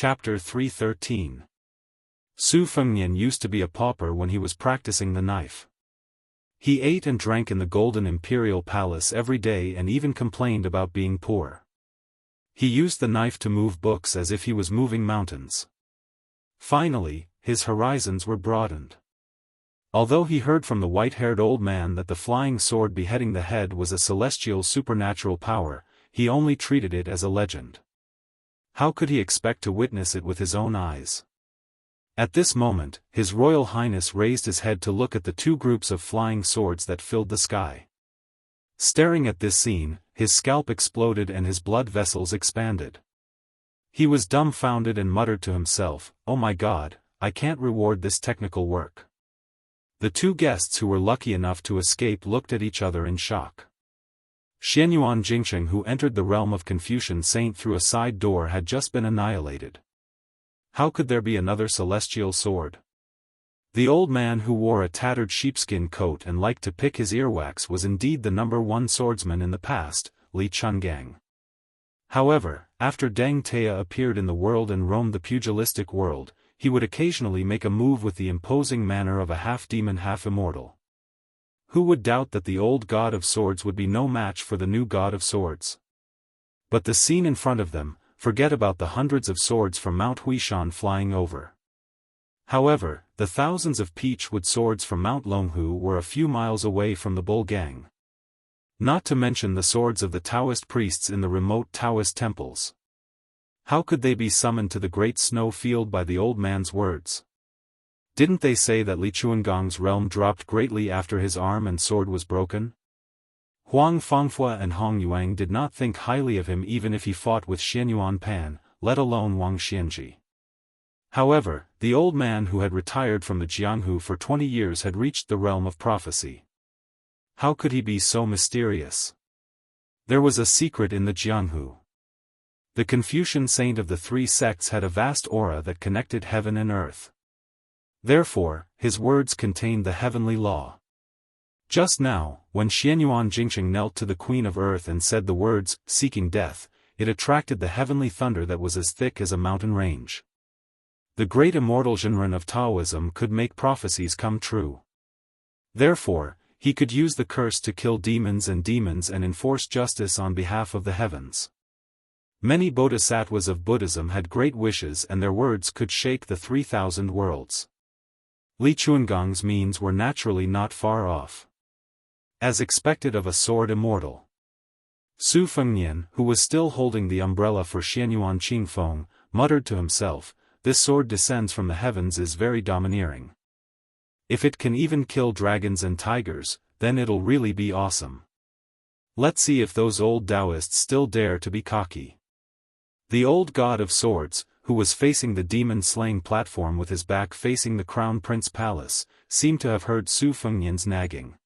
Chapter 313. Su Fengnian used to be a pauper when he was practicing the knife. He ate and drank in the golden imperial palace every day and even complained about being poor. He used the knife to move books as if he was moving mountains. Finally, his horizons were broadened. Although he heard from the white-haired old man that the flying sword beheading the head was a celestial supernatural power, he only treated it as a legend. How could he expect to witness it with his own eyes? At this moment, His Royal Highness raised his head to look at the two groups of flying swords that filled the sky. Staring at this scene, his scalp exploded and his blood vessels expanded. He was dumbfounded and muttered to himself, "Oh my God, I can't reward this technical work." The two guests who were lucky enough to escape looked at each other in shock. Xianyuan Jingsheng, who entered the realm of Confucian Saint through a side door, had just been annihilated. How could there be another celestial sword? The old man who wore a tattered sheepskin coat and liked to pick his earwax was indeed the #1 swordsman in the past, Li Chungang. However, after Deng Taya appeared in the world and roamed the pugilistic world, he would occasionally make a move with the imposing manner of a half-demon half-immortal. Who would doubt that the old god of swords would be no match for the new god of swords? But the scene in front of them, forget about the hundreds of swords from Mount Huishan flying over. However, the thousands of peach-wood swords from Mount Longhu were a few miles away from the bull gang. Not to mention the swords of the Taoist priests in the remote Taoist temples. How could they be summoned to the great snow field by the old man's words? Didn't they say that Li Chuangong's realm dropped greatly after his arm and sword was broken? Huang Fangfua and Hong Yuang did not think highly of him even if he fought with Xianyuan Pan, let alone Wang Xianji. However, the old man who had retired from the Jianghu for 20 years had reached the realm of prophecy. How could he be so mysterious? There was a secret in the Jianghu. The Confucian saint of the three sects had a vast aura that connected heaven and earth. Therefore, his words contained the heavenly law. Just now, when Xianyuan Jingsheng knelt to the Queen of Earth and said the words, "seeking death," it attracted the heavenly thunder that was as thick as a mountain range. The great immortal Zhenren of Taoism could make prophecies come true. Therefore, he could use the curse to kill demons and enforce justice on behalf of the heavens. Many bodhisattvas of Buddhism had great wishes and their words could shake the 3,000 worlds. Li Chuangong's means were naturally not far off. As expected of a sword immortal. Su Fengnian, who was still holding the umbrella for Xianyuan Qingfeng, muttered to himself, "This sword descends from the heavens is very domineering. If it can even kill dragons and tigers, then it'll really be awesome. Let's see if those old Daoists still dare to be cocky." The old god of swords, who was facing the demon-slaying platform with his back facing the Crown Prince Palace, seemed to have heard Su Fengnian's nagging.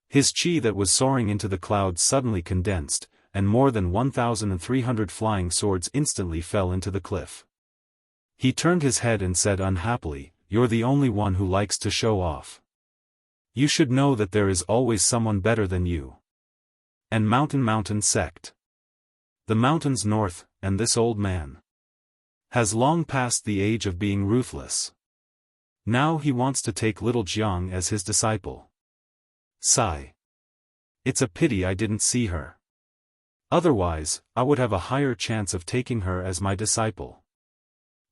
His qi that was soaring into the clouds suddenly condensed, and more than 1,300 flying swords instantly fell into the cliff. He turned his head and said unhappily, "You're the only one who likes to show off. You should know that there is always someone better than you. And mountain sect. The mountains north, and this old man has long passed the age of being ruthless. Now he wants to take little Jiang as his disciple. Sigh. It's a pity I didn't see her. Otherwise, I would have a higher chance of taking her as my disciple."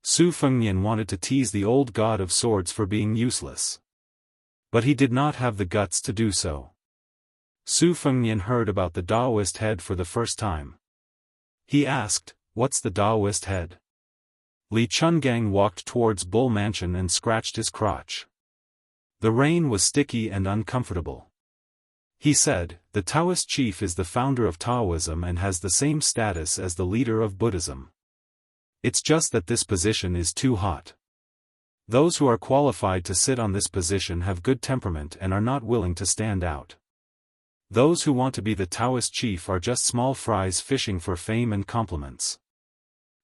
Su Fengnian wanted to tease the old god of swords for being useless. But he did not have the guts to do so. Su Fengnian heard about the Daoist head for the first time. He asked, "What's the Daoist head?" Li Chungang walked towards Bull Mansion and scratched his crotch. The rain was sticky and uncomfortable. He said, "The Taoist chief is the founder of Taoism and has the same status as the leader of Buddhism. It's just that this position is too hot. Those who are qualified to sit on this position have good temperament and are not willing to stand out. Those who want to be the Taoist chief are just small fries fishing for fame and compliments.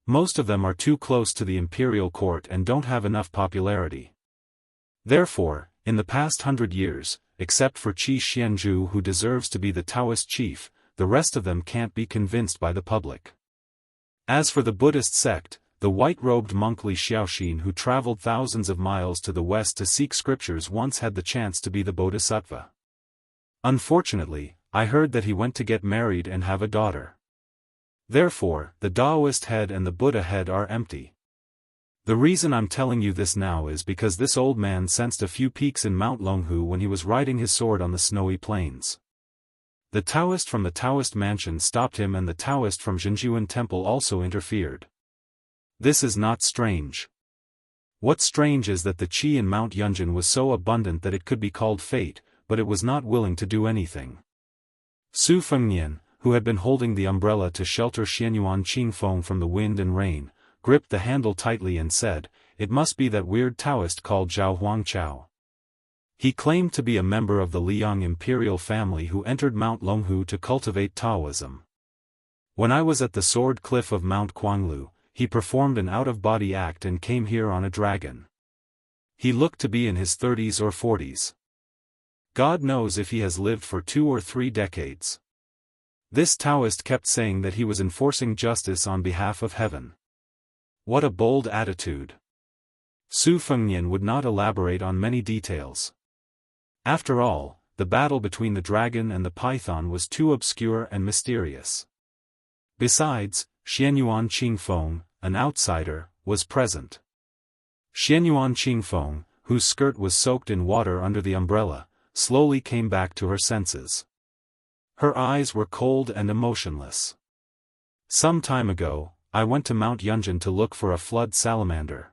Most of them are too close to the imperial court and don't have enough popularity. Therefore, in the past 100 years, except for Qi Xianzhu who deserves to be the Taoist chief, the rest of them can't be convinced by the public. As for the Buddhist sect, the white-robed monk Li Xiaoxin who traveled thousands of miles to the west to seek scriptures once had the chance to be the bodhisattva. Unfortunately, I heard that he went to get married and have a daughter. Therefore, the Daoist head and the Buddha head are empty. The reason I'm telling you this now is because this old man sensed a few peaks in Mount Longhu when he was riding his sword on the snowy plains. The Taoist from the Taoist mansion stopped him and the Taoist from Jianghu temple also interfered. This is not strange. What's strange is that the qi in Mount Yunjin was so abundant that it could be called fate, but it was not willing to do anything. Su Fengnian, who had been holding the umbrella to shelter Xianyuan Qingfeng from the wind and rain, gripped the handle tightly and said, "It must be that weird Taoist called Zhao Huangchao. He claimed to be a member of the Liang imperial family who entered Mount Longhu to cultivate Taoism. When I was at the sword cliff of Mount Quanglu, he performed an out-of-body act and came here on a dragon. He looked to be in his 30s or 40s. God knows if he has lived for 2 or 3 decades. This Taoist kept saying that he was enforcing justice on behalf of heaven. What a bold attitude." Su Fengnian would not elaborate on many details. After all, the battle between the dragon and the python was too obscure and mysterious. Besides, Xianyuan Qingfeng, an outsider, was present. Xianyuan Qingfeng, whose skirt was soaked in water under the umbrella, slowly came back to her senses. Her eyes were cold and emotionless. "Some time ago, I went to Mount Yunjin to look for a flood salamander.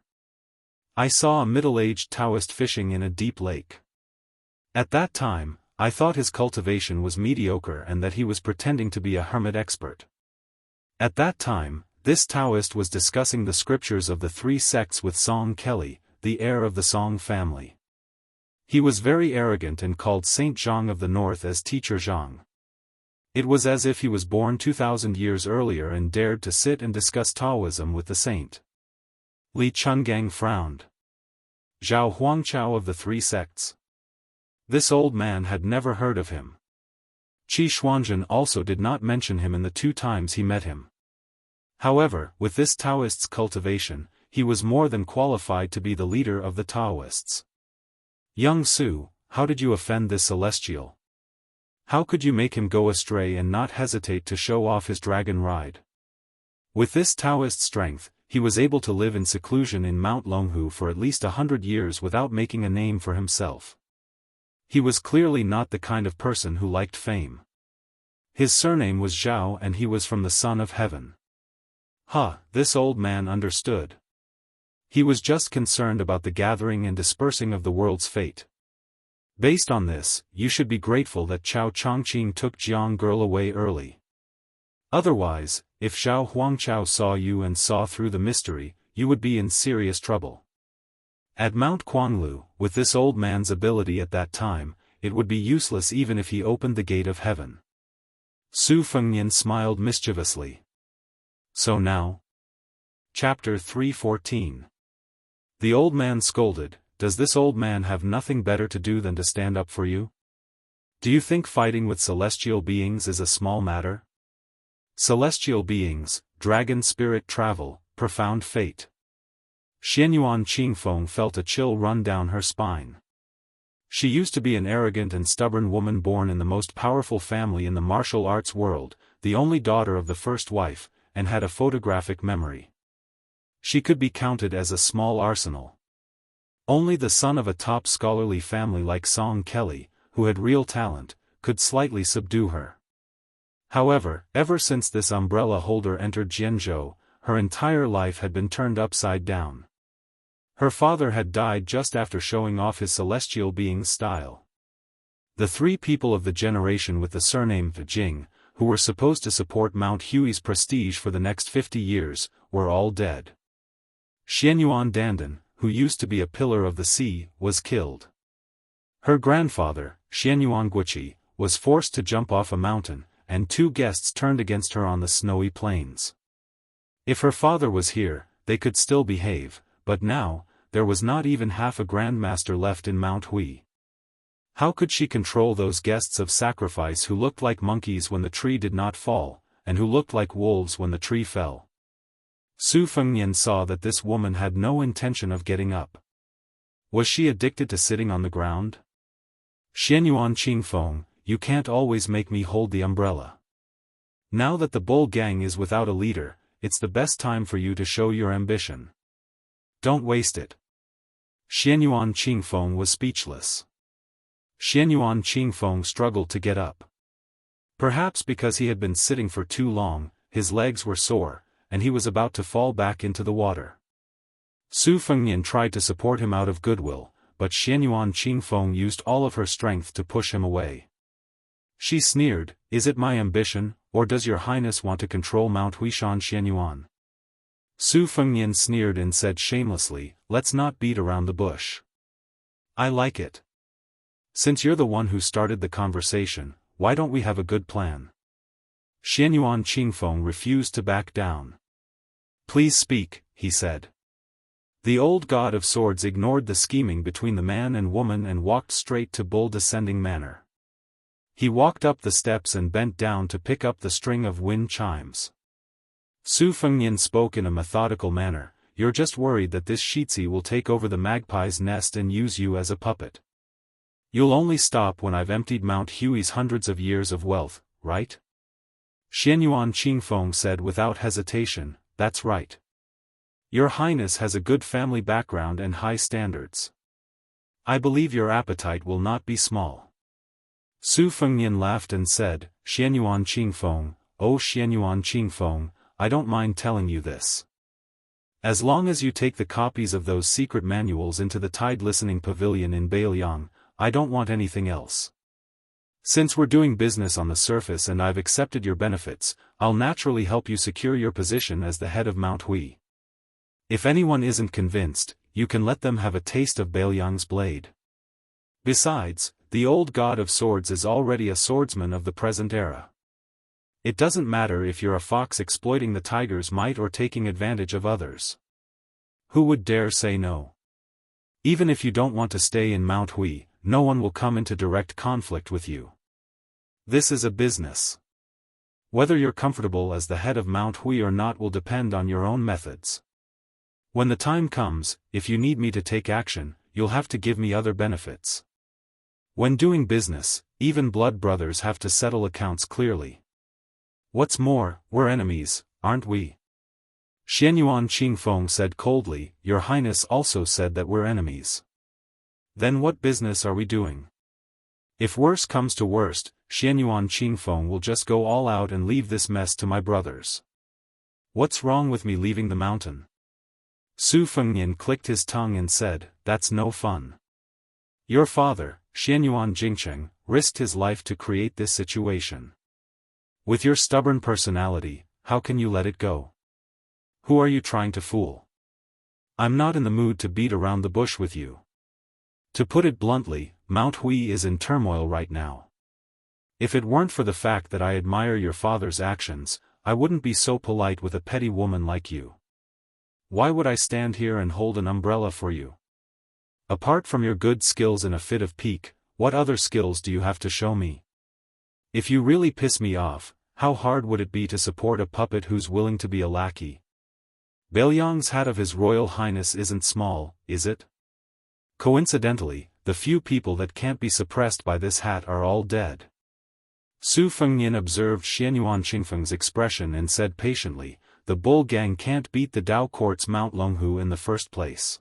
I saw a middle-aged Taoist fishing in a deep lake. At that time, I thought his cultivation was mediocre and that he was pretending to be a hermit expert. At that time, this Taoist was discussing the scriptures of the 3 sects with Song Kelly, the heir of the Song family. He was very arrogant and called Saint Zhang of the North as Teacher Zhang. It was as if he was born 2,000 years earlier and dared to sit and discuss Taoism with the saint." Li Chungang frowned. Zhao Huangchao of the 3 sects. This old man had never heard of him. Qi Xuanzhen also did not mention him in the 2 times he met him. However, with this Taoist's cultivation, he was more than qualified to be the leader of the Taoists. "Young Su, how did you offend this celestial? How could you make him go astray and not hesitate to show off his dragon ride?" With this Taoist strength, he was able to live in seclusion in Mount Longhu for at least 100 years without making a name for himself. He was clearly not the kind of person who liked fame. His surname was Zhao and he was from the Son of Heaven. This old man understood. He was just concerned about the gathering and dispersing of the world's fate. Based on this, you should be grateful that Chao Chongqing took Jiang girl away early. Otherwise, if Zhao Huangchao saw you and saw through the mystery, you would be in serious trouble. At Mount Quanglu, with this old man's ability at that time, it would be useless even if he opened the gate of heaven. Su Fengnian smiled mischievously. "So now?" Chapter 314. The old man scolded, "Does this old man have nothing better to do than to stand up for you? Do you think fighting with celestial beings is a small matter? Celestial beings, dragon spirit travel, profound fate." Xianyuan Qingfeng felt a chill run down her spine. She used to be an arrogant and stubborn woman born in the most powerful family in the martial arts world, the only daughter of the first wife, and had a photographic memory. She could be counted as a small arsenal. Only the son of a top scholarly family like Song Kelly, who had real talent, could slightly subdue her. However, ever since this umbrella holder entered Jianghu, her entire life had been turned upside down. Her father had died just after showing off his celestial being's style. The 3 people of the generation with the surname Jing, who were supposed to support Mount Hui's prestige for the next 50 years, were all dead. Xianyuan Dandan, who used to be a pillar of the sea, was killed. Her grandfather, Xianyuan Guiqi, was forced to jump off a mountain, and 2 guests turned against her on the snowy plains. If her father was here, they could still behave, but now, there was not even half a grandmaster left in Mount Hui. How could she control those guests of sacrifice who looked like monkeys when the tree did not fall, and who looked like wolves when the tree fell? Su Fengnian saw that this woman had no intention of getting up. Was she addicted to sitting on the ground? Xianyuan Qingfeng, you can't always make me hold the umbrella. Now that the bull gang is without a leader, it's the best time for you to show your ambition. Don't waste it. Xianyuan Qingfeng was speechless. Xianyuan Qingfeng struggled to get up. Perhaps because he had been sitting for too long, his legs were sore, and he was about to fall back into the water. Su Fengnian tried to support him out of goodwill, but Xianyuan Qingfeng used all of her strength to push him away. She sneered, "Is it my ambition, or does your highness want to control Mount Huishan Xianyuan?" Su Fengnian sneered and said shamelessly, "Let's not beat around the bush. I like it. Since you're the one who started the conversation, why don't we have a good plan?" Xianyuan Qingfeng refused to back down. "Please speak," he said. The old god of swords ignored the scheming between the man and woman and walked straight to Bull Descending Manor. He walked up the steps and bent down to pick up the string of wind chimes. Su Fengnian spoke in a methodical manner, "You're just worried that this Shitzi will take over the magpie's nest and use you as a puppet. You'll only stop when I've emptied Mount Hui's hundreds of years of wealth, right?" Xianyuan Qingfeng said without hesitation, "That's right. Your Highness has a good family background and high standards. I believe your appetite will not be small." Su Fengnian laughed and said, "Xianyuan Qingfeng, oh Xianyuan Qingfeng, I don't mind telling you this. As long as you take the copies of those secret manuals into the Tide Listening Pavilion in Beiliang, I don't want anything else. Since we're doing business on the surface and I've accepted your benefits, I'll naturally help you secure your position as the head of Mount Hui. If anyone isn't convinced, you can let them have a taste of Beiliang's blade. Besides, the old god of swords is already a swordsman of the present era. It doesn't matter if you're a fox exploiting the tiger's might or taking advantage of others. Who would dare say no? Even if you don't want to stay in Mount Hui, no one will come into direct conflict with you. This is a business. Whether you're comfortable as the head of Mount Hui or not will depend on your own methods. When the time comes, if you need me to take action, you'll have to give me other benefits. When doing business, even blood brothers have to settle accounts clearly. What's more, we're enemies, aren't we?" Xianyuan Qingfeng said coldly, "Your Highness also said that we're enemies. Then what business are we doing? If worse comes to worst, Xianyuan Qingfeng will just go all out and leave this mess to my brothers. What's wrong with me leaving the mountain?" Su Fengnian clicked his tongue and said, "That's no fun. Your father, Xianyuan Jingcheng, risked his life to create this situation. With your stubborn personality, how can you let it go? Who are you trying to fool? I'm not in the mood to beat around the bush with you. To put it bluntly, Mount Hui is in turmoil right now. If it weren't for the fact that I admire your father's actions, I wouldn't be so polite with a petty woman like you. Why would I stand here and hold an umbrella for you? Apart from your good skills in a fit of pique, what other skills do you have to show me? If you really piss me off, how hard would it be to support a puppet who's willing to be a lackey? Beiliang's hat of His Royal Highness isn't small, is it? Coincidentally, the few people that can't be suppressed by this hat are all dead." Su Fengnian observed Xianyuan Qingfeng's expression and said patiently, "The bull gang can't beat the Dao Court's Mount Longhu in the first place.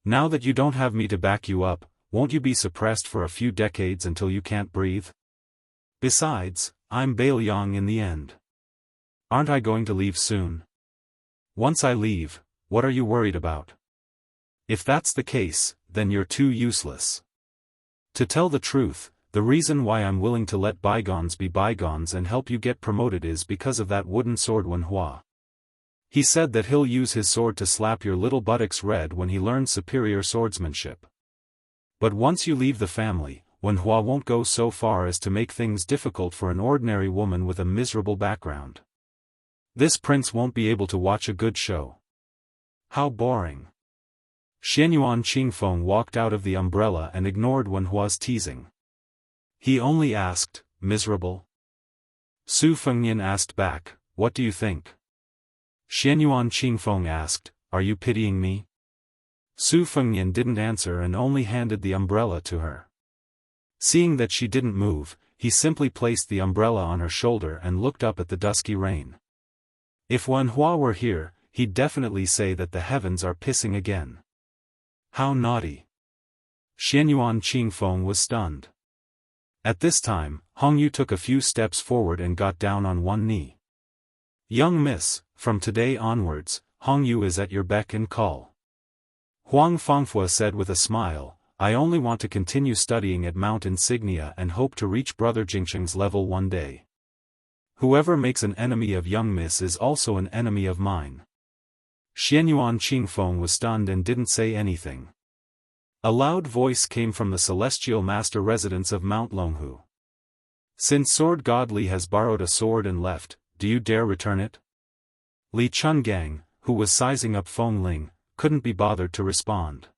Now that you don't have me to back you up, won't you be suppressed for a few decades until you can't breathe? Besides, I'm Beiliang in the end. Aren't I going to leave soon? Once I leave, what are you worried about? If that's the case, then you're too useless. To tell the truth, the reason why I'm willing to let bygones be bygones and help you get promoted is because of that wooden sword Wenhua. He said that he'll use his sword to slap your little buttocks red when he learns superior swordsmanship. But once you leave the family, Wenhua won't go so far as to make things difficult for an ordinary woman with a miserable background. This prince won't be able to watch a good show. How boring." Xianyuan Qingfeng walked out of the umbrella and ignored Wenhua's teasing. He only asked, "Miserable?" Su Fengnian asked back, "What do you think?" Xianyuan Qingfeng asked, "Are you pitying me?" Su Fengnian didn't answer and only handed the umbrella to her. Seeing that she didn't move, he simply placed the umbrella on her shoulder and looked up at the dusky rain. If Wen Hua were here, he'd definitely say that the heavens are pissing again. How naughty. Xianyuan Qingfeng was stunned. At this time, Hongyu took a few steps forward and got down on one knee. "Young miss, from today onwards, Hongyu is at your beck and call." Huang Fangfua said with a smile, "I only want to continue studying at Mount Insignia and hope to reach Brother Jingsheng's level one day. Whoever makes an enemy of young miss is also an enemy of mine." Xianyuan Qingfeng was stunned and didn't say anything. A loud voice came from the celestial master residence of Mount Longhu. "Since Sword God Li has borrowed a sword and left, do you dare return it?" Li Chungang, who was sizing up Feng Ling, couldn't be bothered to respond.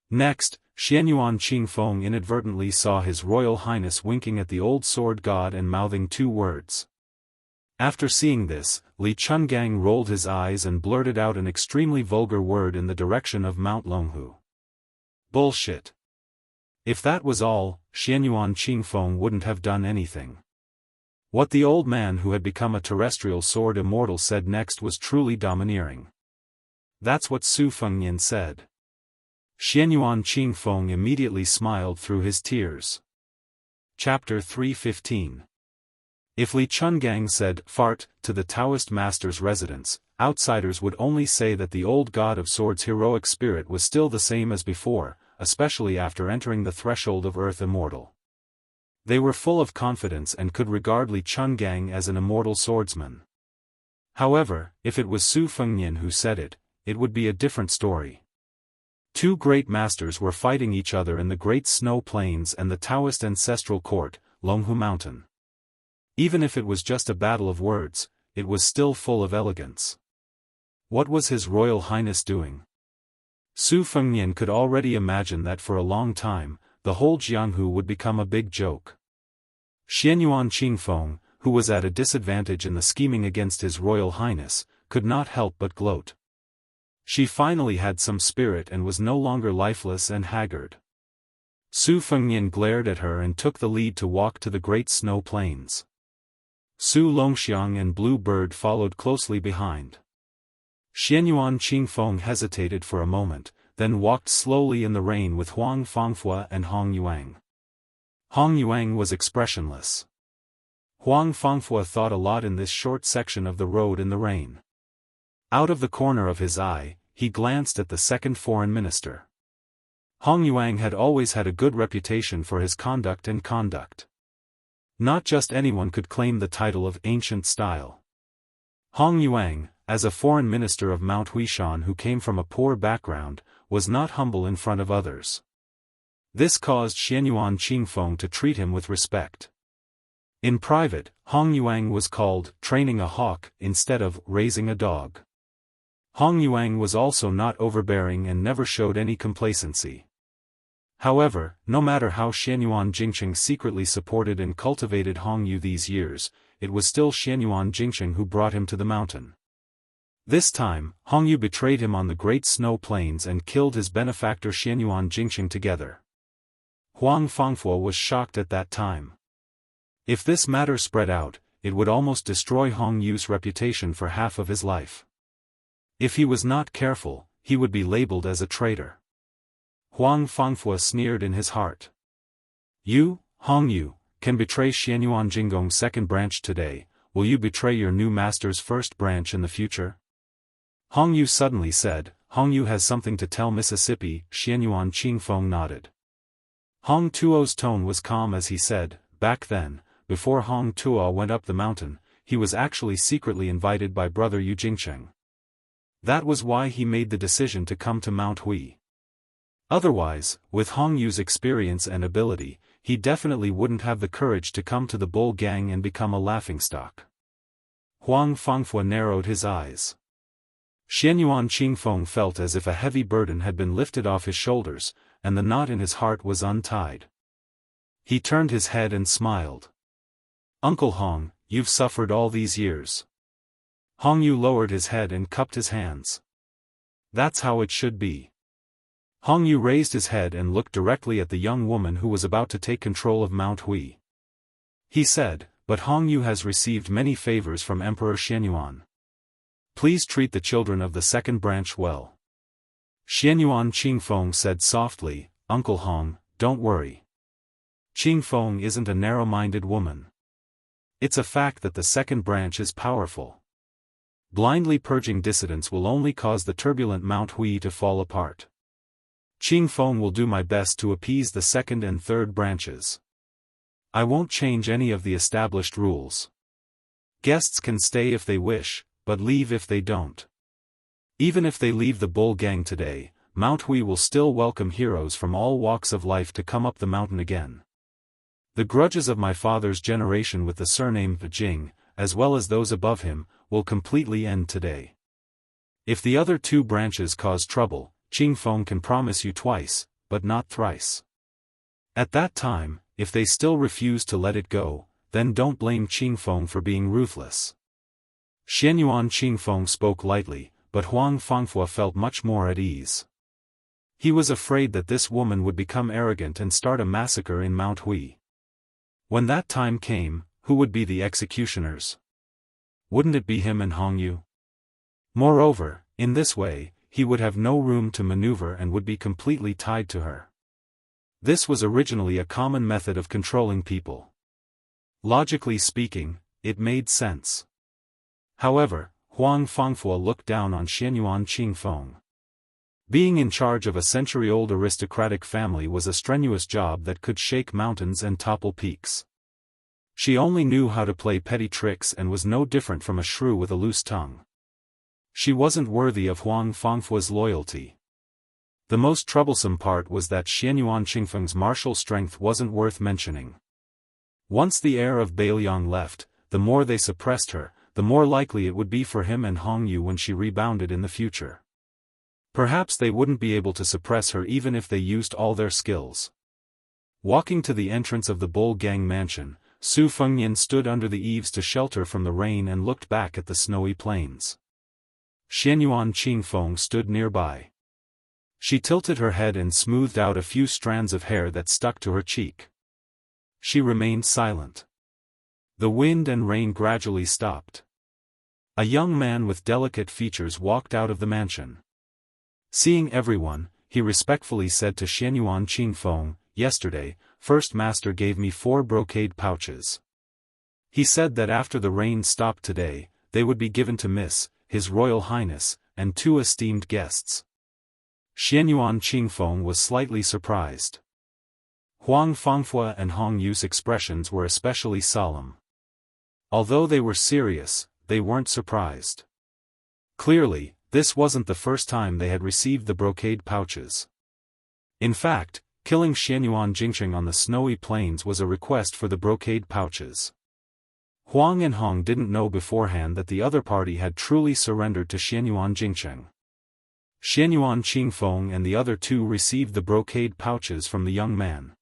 Next, Xianyuan Qingfeng inadvertently saw His Royal Highness winking at the old sword god and mouthing two words. After seeing this, Li Chungang rolled his eyes and blurted out an extremely vulgar word in the direction of Mount Longhu. Bullshit. If that was all, Xianyuan Qingfeng wouldn't have done anything. What the old man who had become a terrestrial sword immortal said next was truly domineering. That's what Su Fengnian said. Xianyuan Qingfeng immediately smiled through his tears. Chapter 315. If Li Chungang said "fart" to the Daoist master's residence, outsiders would only say that the old god of swords' heroic spirit was still the same as before, especially after entering the threshold of Earth Immortal. They were full of confidence and could regard Li Chungang as an immortal swordsman. However, if it was Su Fengnian who said it, it would be a different story. Two great masters were fighting each other in the Great Snow Plains and the Daoist ancestral court, Longhu Mountain. Even if it was just a battle of words, it was still full of elegance. What was His Royal Highness doing? Su Fengnian could already imagine that for a long time, the whole Jianghu would become a big joke. Xianyuan Qingfeng, who was at a disadvantage in the scheming against His Royal Highness, could not help but gloat. She finally had some spirit and was no longer lifeless and haggard. Su Fengnian glared at her and took the lead to walk to the Great Snow Plains. Su Longxiang and Blue Bird followed closely behind. Xianyuan Qingfeng hesitated for a moment, then walked slowly in the rain with Huang Fangfua and Hong Yuang. Hong Yuang was expressionless. Huang Fangfua thought a lot in this short section of the road in the rain. Out of the corner of his eye, he glanced at the second foreign minister. Hong Yuang had always had a good reputation for his conduct and conduct. Not just anyone could claim the title of ancient style. Hong Yuang, as a foreign minister of Mount Huishan who came from a poor background, was not humble in front of others. This caused Xianyuan Qingfeng to treat him with respect. In private, Hong Yuang was called training a hawk instead of raising a dog. Hong Yuang was also not overbearing and never showed any complacency. However, no matter how Xianyuan Jingsheng secretly supported and cultivated Hong Yu these years, it was still Xianyuan Jingsheng who brought him to the mountain. This time, Hong Yu betrayed him on the Great Snow Plains and killed his benefactor Xianyuan Jingsheng together. Huang Fangfua was shocked at that time. If this matter spread out, it would almost destroy Hong Yu's reputation for half of his life. If he was not careful, he would be labeled as a traitor. Huang Fangfua sneered in his heart. "You, Hong Yu, can betray Xianyuan Jinggong's second branch today, will you betray your new master's first branch in the future?" Hong Yu suddenly said. Hong Yu has something to tell Mississippi. Xianyuan Qingfeng nodded. Hong Tuo's tone was calm as he said, back then, before Hong Tuo went up the mountain, he was actually secretly invited by brother Yu Jingsheng. That was why he made the decision to come to Mount Hui. Otherwise, with Hong Yu's experience and ability, he definitely wouldn't have the courage to come to the Bull Gang and become a laughingstock. Huang Fangfua narrowed his eyes. Xianyuan Qingfeng felt as if a heavy burden had been lifted off his shoulders, and the knot in his heart was untied. He turned his head and smiled. "Uncle Hong, you've suffered all these years. Hongyu lowered his head and cupped his hands. That's how it should be. Hongyu raised his head and looked directly at the young woman who was about to take control of Mount Hui. He said, but Hongyu has received many favors from Emperor Xianyuan. Please treat the children of the second branch well. Xianyuan Qingfeng said softly, Uncle Hong, don't worry. Qingfeng isn't a narrow-minded woman. It's a fact that the second branch is powerful. Blindly purging dissidents will only cause the turbulent Mount Hui to fall apart. Qingfeng will do my best to appease the second and third branches. I won't change any of the established rules. Guests can stay if they wish, but leave if they don't. Even if they leave the bull gang today, Mount Hui will still welcome heroes from all walks of life to come up the mountain again. The grudges of my father's generation with the surname Jing, as well as those above him, will completely end today. If the other two branches cause trouble, Qingfeng can promise you twice, but not thrice. At that time, if they still refuse to let it go, then don't blame Qingfeng for being ruthless. Xianyuan Qingfeng spoke lightly, but Huang Fangfua felt much more at ease. He was afraid that this woman would become arrogant and start a massacre in Mount Hui. When that time came, who would be the executioners? Wouldn't it be him and Hongyu? Moreover, in this way, he would have no room to maneuver and would be completely tied to her. This was originally a common method of controlling people. Logically speaking, it made sense. However, Huang Fangfua looked down on Xianyuan Qingfeng. Being in charge of a century-old aristocratic family was a strenuous job that could shake mountains and topple peaks. She only knew how to play petty tricks and was no different from a shrew with a loose tongue. She wasn't worthy of Huang Fangfua's loyalty. The most troublesome part was that Xianyuan Qingfeng's martial strength wasn't worth mentioning. Once the heir of Bailiang left, the more they suppressed her, the more likely it would be for him and Hongyu when she rebounded in the future. Perhaps they wouldn't be able to suppress her even if they used all their skills. Walking to the entrance of the Bull Gang mansion, Su Fengnian stood under the eaves to shelter from the rain and looked back at the snowy plains. Xianyuan Qingfeng stood nearby. She tilted her head and smoothed out a few strands of hair that stuck to her cheek. She remained silent. The wind and rain gradually stopped. A young man with delicate features walked out of the mansion. Seeing everyone, he respectfully said to Xianyuan Qingfeng, "Yesterday, First Master gave me 4 brocade pouches. He said that after the rain stopped today, they would be given to His Royal Highness, and 2 esteemed guests." Xianyuan Qingfeng was slightly surprised. Huang Fangfua and Hongyu's expressions were especially solemn. Although they were serious, they weren't surprised. Clearly, this wasn't the first time they had received the brocade pouches. In fact, killing Xianyuan Jingqing on the snowy plains was a request for the brocade pouches. Huang and Hong didn't know beforehand that the other party had truly surrendered to Xianyuan Jingqing. Xianyuan Qingfeng and the other 2 received the brocade pouches from the young man.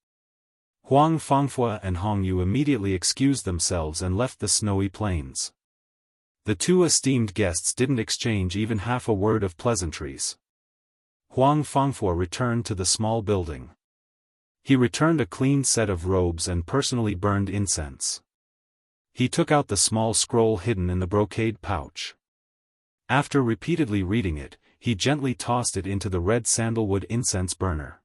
Huang Fangfua and Hongyu immediately excused themselves and left the snowy plains. The 2 esteemed guests didn't exchange even half a word of pleasantries. Huang Fangfua returned to the small building. He returned a clean set of robes and personally burned incense. He took out the small scroll hidden in the brocade pouch. After repeatedly reading it, he gently tossed it into the red sandalwood incense burner.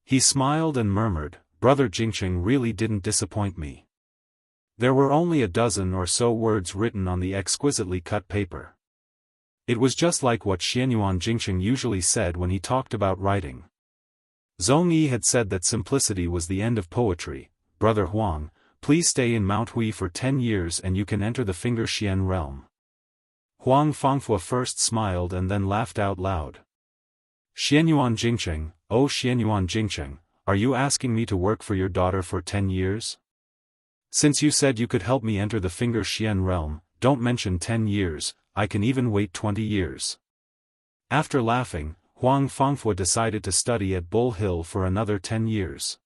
He smiled and murmured, "Brother Jingqing really didn't disappoint me." There were only a dozen or so words written on the exquisitely cut paper. It was just like what Xianyuan Jingqing usually said when he talked about writing. Zhongyi had said that simplicity was the end of poetry. "Brother Huang, please stay in Mount Hui for 10 years and you can enter the Finger Xian realm." Huang Fangfua first smiled and then laughed out loud. "Xianyuan Jingqing, oh Xianyuan Jingqing, are you asking me to work for your daughter for 10 years? Since you said you could help me enter the Finger Xian realm, don't mention 10 years, I can even wait 20 years. After laughing, Huang Fangfua decided to study at Bull Hill for another 10 years.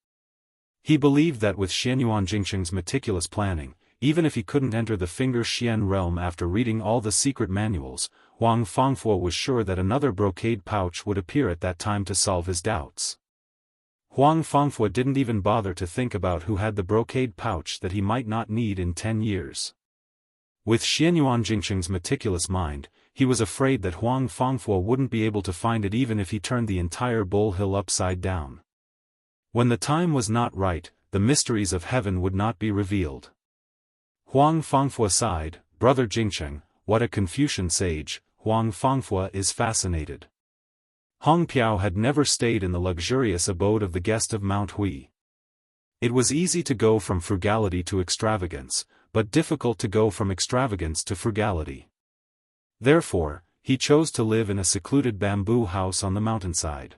He believed that with Xianyuan Jingqing's meticulous planning, even if he couldn't enter the Finger Xian realm after reading all the secret manuals, Huang Fangfuo was sure that another brocade pouch would appear at that time to solve his doubts. Huang Fangfuo didn't even bother to think about who had the brocade pouch that he might not need in 10 years. With Xianyuan Jingsheng's meticulous mind, he was afraid that Huang Fangfuo wouldn't be able to find it even if he turned the entire Bull Hill upside down. When the time was not right, the mysteries of heaven would not be revealed. Huang Fangfuo sighed, "Brother Jingsheng, what a Confucian sage." Huang Fangfuo is fascinated. Hong Piao had never stayed in the luxurious abode of the guest of Mount Hui. It was easy to go from frugality to extravagance, but difficult to go from extravagance to frugality. Therefore, he chose to live in a secluded bamboo house on the mountainside.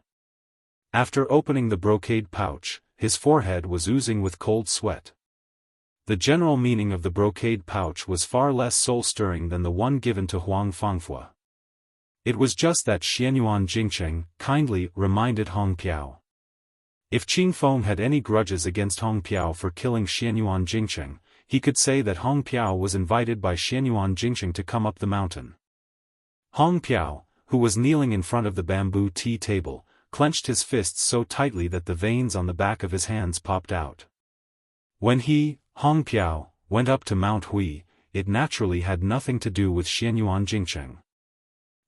After opening the brocade pouch, his forehead was oozing with cold sweat. The general meaning of the brocade pouch was far less soul-stirring than the one given to Huang Fangfuo. It was just that Xianyuan Jingsheng kindly reminded Hong Piao. If Qing Feng had any grudges against Hong Piao for killing Xianyuan Jingsheng, he could say that Hong Piao was invited by Xianyuan Jingsheng to come up the mountain. Hong Piao, who was kneeling in front of the bamboo tea table, clenched his fists so tightly that the veins on the back of his hands popped out. When he, Hong Piao, went up to Mount Hui, it naturally had nothing to do with Xianyuan Jingsheng.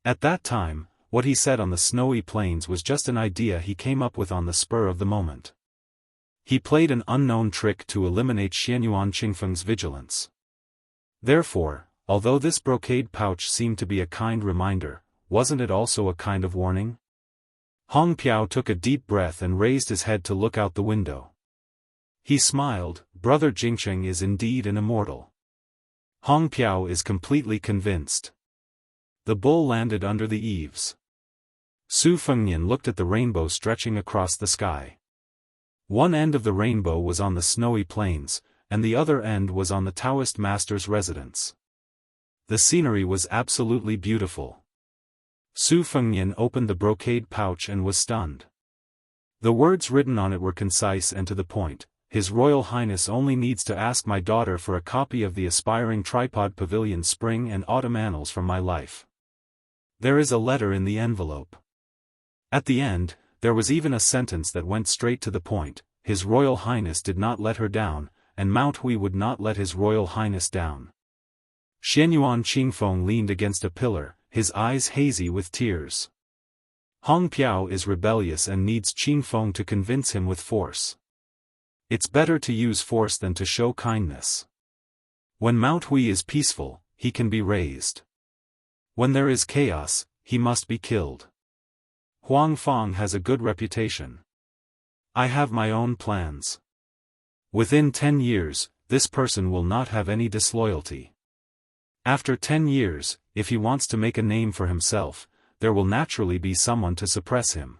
At that time, what he said on the snowy plains was just an idea he came up with on the spur of the moment. He played an unknown trick to eliminate Xianyuan Qingfeng's vigilance. Therefore, although this brocade pouch seemed to be a kind reminder, wasn't it also a kind of warning? Hong Piao took a deep breath and raised his head to look out the window. He smiled, "Brother Jingsheng is indeed an immortal." Hong Piao is completely convinced. The bull landed under the eaves. Su Fengnian looked at the rainbow stretching across the sky. One end of the rainbow was on the snowy plains, and the other end was on the Daoist master's residence. The scenery was absolutely beautiful. Su Fengnian opened the brocade pouch and was stunned. The words written on it were concise and to the point. "His Royal Highness only needs to ask my daughter for a copy of the Aspiring Tripod Pavilion Spring and Autumn Annals from my life. There is a letter in the envelope." At the end, there was even a sentence that went straight to the point. His Royal Highness did not let her down, and Mount Hui would not let His Royal Highness down. Xianyuan Qingfeng leaned against a pillar, his eyes hazy with tears. Hong Piao is rebellious and needs Qingfeng to convince him with force. It's better to use force than to show kindness. When Mount Hui is peaceful, he can be raised. When there is chaos, he must be killed. Huang Fang has a good reputation. I have my own plans. Within 10 years, this person will not have any disloyalty. After 10 years, if he wants to make a name for himself, there will naturally be someone to suppress him.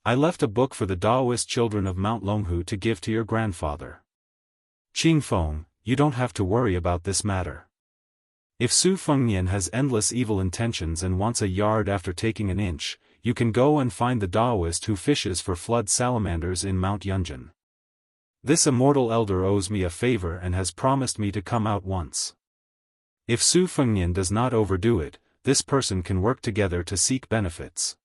I left a book for the Daoist children of Mount Longhu to give to your grandfather. Qingfeng, you don't have to worry about this matter. If Su Fengnian has endless evil intentions and wants a yard after taking an inch, you can go and find the Daoist who fishes for flood salamanders in Mount Yunjin. This immortal elder owes me a favor and has promised me to come out once. If Su Fengnian does not overdo it, this person can work together to seek benefits.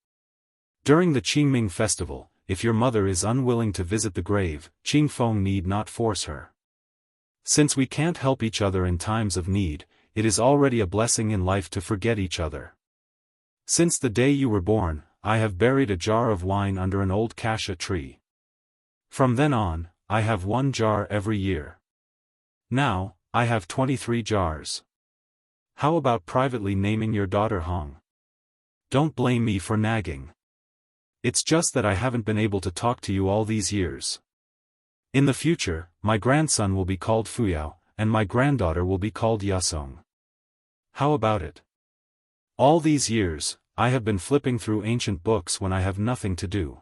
During the Qingming festival, if your mother is unwilling to visit the grave, Qingfeng need not force her. Since we can't help each other in times of need, it is already a blessing in life to forget each other. Since the day you were born, I have buried a jar of wine under an old cassia tree. From then on, I have 1 jar every year. Now, I have 23 jars. How about privately naming your daughter Hong? Don't blame me for nagging. It's just that I haven't been able to talk to you all these years. In the future, my grandson will be called Fuyao, and my granddaughter will be called Yasong. How about it? All these years, I have been flipping through ancient books when I have nothing to do.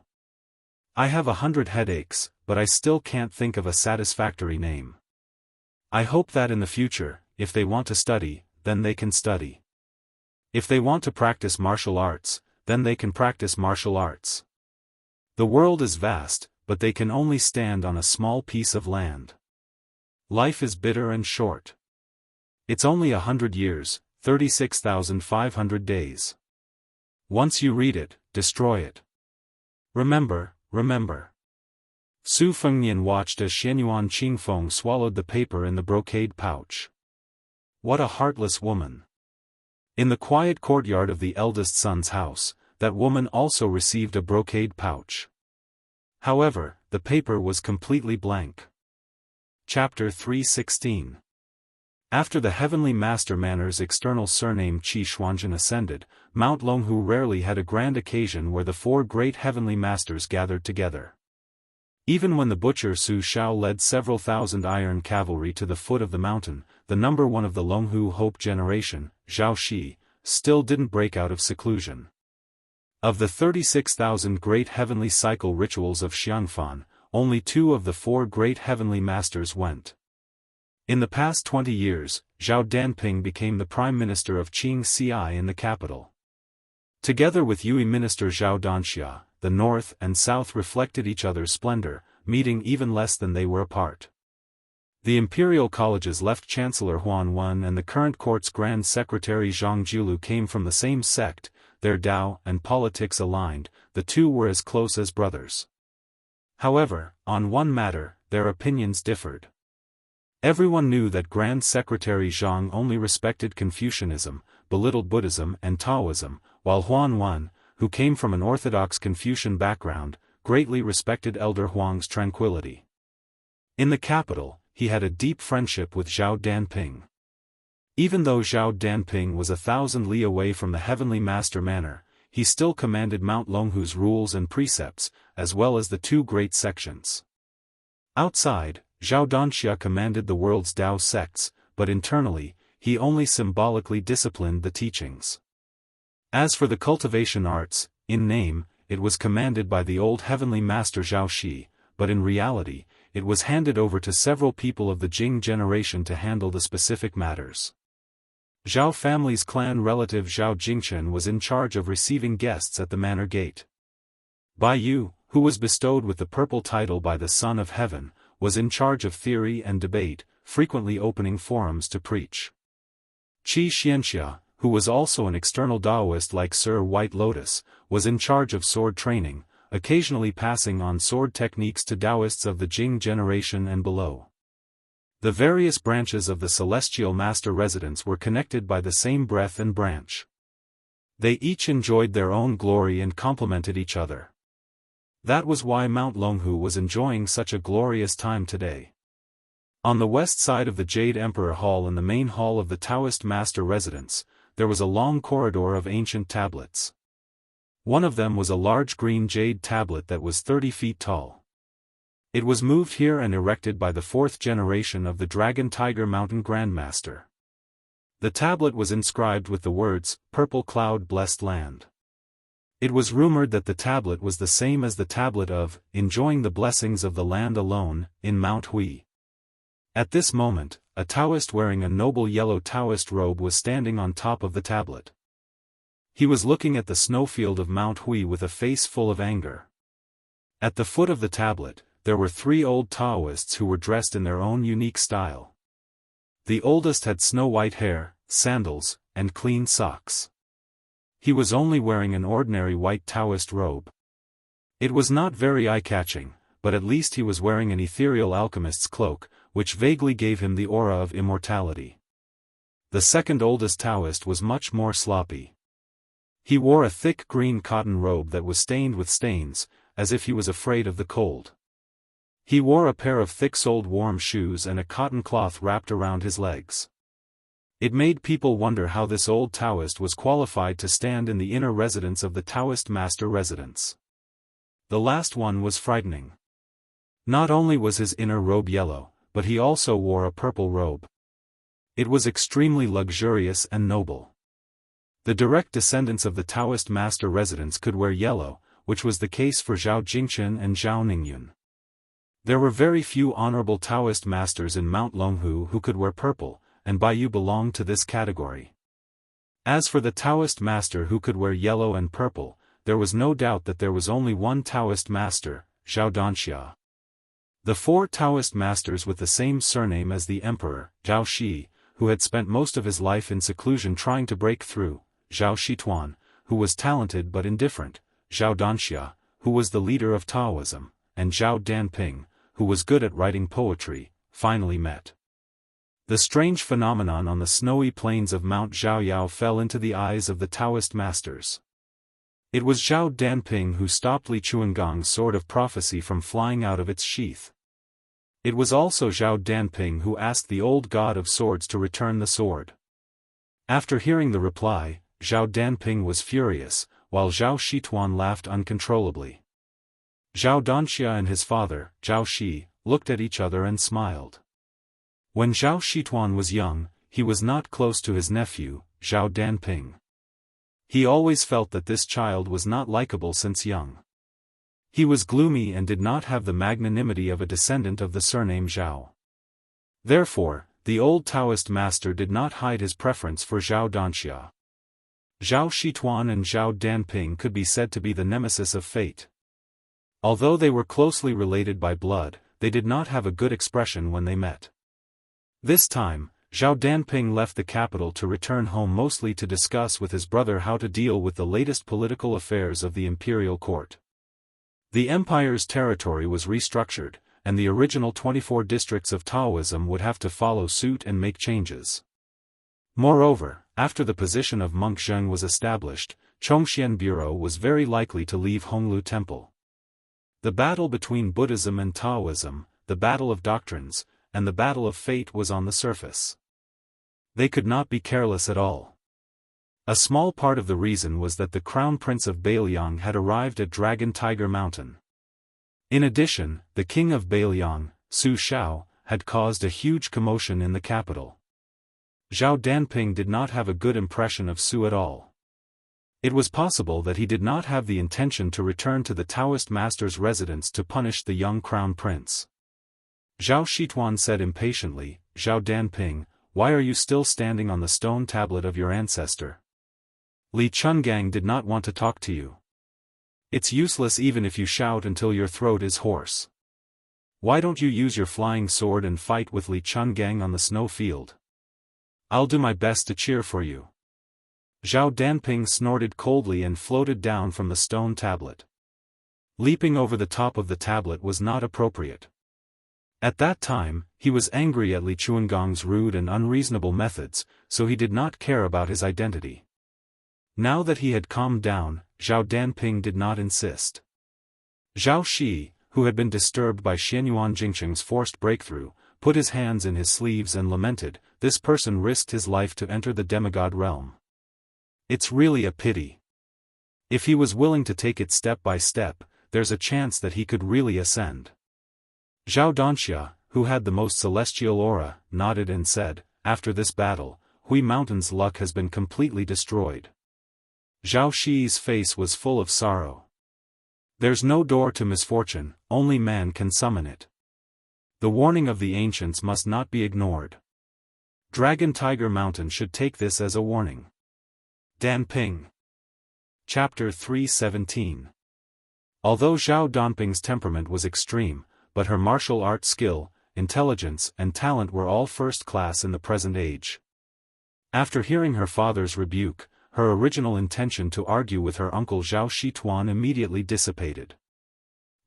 I have 100 headaches, but I still can't think of a satisfactory name. I hope that in the future, if they want to study, then they can study. If they want to practice martial arts, then they can practice martial arts. The world is vast, but they can only stand on a small piece of land. Life is bitter and short. It's only 100 years, 36,500 days. Once you read it, destroy it. Remember, remember. Su Fengnian watched as Xianyuan Qingfeng swallowed the paper in the brocade pouch. What a heartless woman. In the quiet courtyard of the eldest son's house, that woman also received a brocade pouch. However, the paper was completely blank. Chapter 3:16. After the Heavenly Master Manor's external surname Qi Xuanzhen ascended, Mount Longhu rarely had a grand occasion where the four great Heavenly Masters gathered together. Even when the butcher Su Shao led several thousand iron cavalry to the foot of the mountain, the number one of the Longhu Hope generation, Zhao Shi, still didn't break out of seclusion. Of the 36,000 great heavenly cycle rituals of Xiangfan, only 2 of the 4 great heavenly masters went. In the past 20 years, Zhao Danping became the prime minister of Qing Ci in the capital. Together with Yue minister Zhao Danxia, the north and south reflected each other's splendor, meeting even less than they were apart. The imperial college's left chancellor Huan Wen and the current court's grand secretary Zhang Jiulu came from the same sect, their Dao and politics aligned, the two were as close as brothers. However, on one matter, their opinions differed. Everyone knew that Grand Secretary Zhang only respected Confucianism, belittled Buddhism and Taoism, while Huan Wen, who came from an orthodox Confucian background, greatly respected Elder Huang's tranquility. In the capital, he had a deep friendship with Zhao Danping. Even though Zhao Danping was 1,000 li away from the Heavenly Master Manor, he still commanded Mount Longhu's rules and precepts, as well as the 2 great sections. Outside, Zhao Danxia commanded the world's Dao sects, but internally, he only symbolically disciplined the teachings. As for the cultivation arts, in name, it was commanded by the old Heavenly Master Zhao Shi, but in reality, it was handed over to several people of the Jing generation to handle the specific matters. Zhao family's clan relative Zhao Jingchen was in charge of receiving guests at the manor gate. Bai Yu, who was bestowed with the purple title by the Son of Heaven, was in charge of theory and debate, frequently opening forums to preach. Wuxia Xianxia, who was also an external Daoist like Sir White Lotus, was in charge of sword training, occasionally passing on sword techniques to Daoists of the Jing generation and below. The various branches of the Celestial Master Residence were connected by the same breath and branch. They each enjoyed their own glory and complemented each other. That was why Mount Longhu was enjoying such a glorious time today. On the west side of the Jade Emperor Hall and the main hall of the Taoist Master Residence, there was a long corridor of ancient tablets. One of them was a large green jade tablet that was 30 feet tall. It was moved here and erected by the 4th generation of the Dragon Tiger Mountain Grandmaster. The tablet was inscribed with the words, "Purple Cloud Blessed Land." It was rumored that the tablet was the same as the tablet of, "Enjoying the Blessings of the Land Alone," in Mount Hui. At this moment, a Taoist wearing a noble yellow Taoist robe was standing on top of the tablet. He was looking at the snowfield of Mount Hui with a face full of anger. At the foot of the tablet, there were 3 old Taoists who were dressed in their own unique style. The oldest had snow-white hair, sandals, and clean socks. He was only wearing an ordinary white Taoist robe. It was not very eye-catching, but at least he was wearing an ethereal alchemist's cloak, which vaguely gave him the aura of immortality. The second oldest Taoist was much more sloppy. He wore a thick green cotton robe that was stained with stains, as if he was afraid of the cold. He wore a pair of thick-soled warm shoes and a cotton cloth wrapped around his legs. It made people wonder how this old Taoist was qualified to stand in the inner residence of the Taoist Master Residence. The last one was frightening. Not only was his inner robe yellow, but he also wore a purple robe. It was extremely luxurious and noble. The direct descendants of the Taoist Master Residence could wear yellow, which was the case for Zhao Jingchen and Zhao Ningyun. There were very few honorable Taoist masters in Mount Longhu who could wear purple, and Bai Yu belonged to this category. As for the Taoist master who could wear yellow and purple, there was no doubt that there was only one Taoist master, Zhao Danxia. The 4 Taoist masters with the same surname as the emperor, Zhao Shi, who had spent most of his life in seclusion trying to break through, Zhao Shituan, who was talented but indifferent, Zhao Danxia, who was the leader of Taoism, and Zhao Danping, who was good at writing poetry, finally met. The strange phenomenon on the snowy plains of Mount Zhaoyao fell into the eyes of the Taoist masters. It was Zhao Danping who stopped Li Chuangong's sword of prophecy from flying out of its sheath. It was also Zhao Danping who asked the old god of swords to return the sword. After hearing the reply, Zhao Danping was furious, while Zhao Shituan laughed uncontrollably. Zhao Danxia and his father, Zhao Shi, looked at each other and smiled. When Zhao Shituan was young, he was not close to his nephew, Zhao Danping. He always felt that this child was not likable since young. He was gloomy and did not have the magnanimity of a descendant of the surname Zhao. Therefore, the old Taoist master did not hide his preference for Zhao Danxia. Zhao Shituan and Zhao Danping could be said to be the nemesis of fate. Although they were closely related by blood, they did not have a good expression when they met. This time, Zhao Danping left the capital to return home mostly to discuss with his brother how to deal with the latest political affairs of the imperial court. The empire's territory was restructured, and the original 24 districts of Taoism would have to follow suit and make changes. Moreover, after the position of monk Zheng was established, Chongxian Bureau was very likely to leave Honglu Temple. The battle between Buddhism and Taoism, the battle of doctrines, and the battle of fate was on the surface. They could not be careless at all. A small part of the reason was that the Crown Prince of Bailiang had arrived at Dragon Tiger Mountain. In addition, the King of Bailiang, Su Shao, had caused a huge commotion in the capital. Zhao Danping did not have a good impression of Su at all. It was possible that he did not have the intention to return to the Taoist master's residence to punish the young Crown Prince. Zhao Shituan said impatiently, "Zhao Danping, why are you still standing on the stone tablet of your ancestor? Li Chungang did not want to talk to you. It's useless even if you shout until your throat is hoarse. Why don't you use your flying sword and fight with Li Chungang on the snow field? I'll do my best to cheer for you." Zhao Danping snorted coldly and floated down from the stone tablet. Leaping over the top of the tablet was not appropriate. At that time, he was angry at Li Chuangong's rude and unreasonable methods, so he did not care about his identity. Now that he had calmed down, Zhao Danping did not insist. Zhao Shi, who had been disturbed by Xianyuan Jingcheng's forced breakthrough, put his hands in his sleeves and lamented, "This person risked his life to enter the demigod realm. It's really a pity. If he was willing to take it step by step, there's a chance that he could really ascend." Zhao Danxia, who had the most celestial aura, nodded and said, "After this battle, Hui Mountain's luck has been completely destroyed." Zhao Shi's face was full of sorrow. There's no door to misfortune, only man can summon it. The warning of the ancients must not be ignored. Dragon Tiger Mountain should take this as a warning. Danping. Chapter 317. Although Zhao Danping's temperament was extreme, but her martial art skill, intelligence and talent were all first class in the present age. After hearing her father's rebuke, her original intention to argue with her uncle Zhao Shituan immediately dissipated.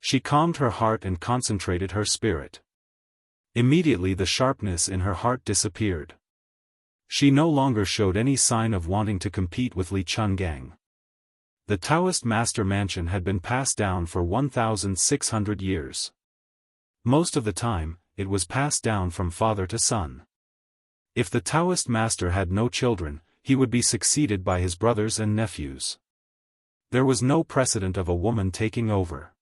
She calmed her heart and concentrated her spirit. Immediately the sharpness in her heart disappeared. She no longer showed any sign of wanting to compete with Li Chungang. The Taoist master mansion had been passed down for 1,600 years. Most of the time, it was passed down from father to son. If the Taoist master had no children, he would be succeeded by his brothers and nephews. There was no precedent of a woman taking over.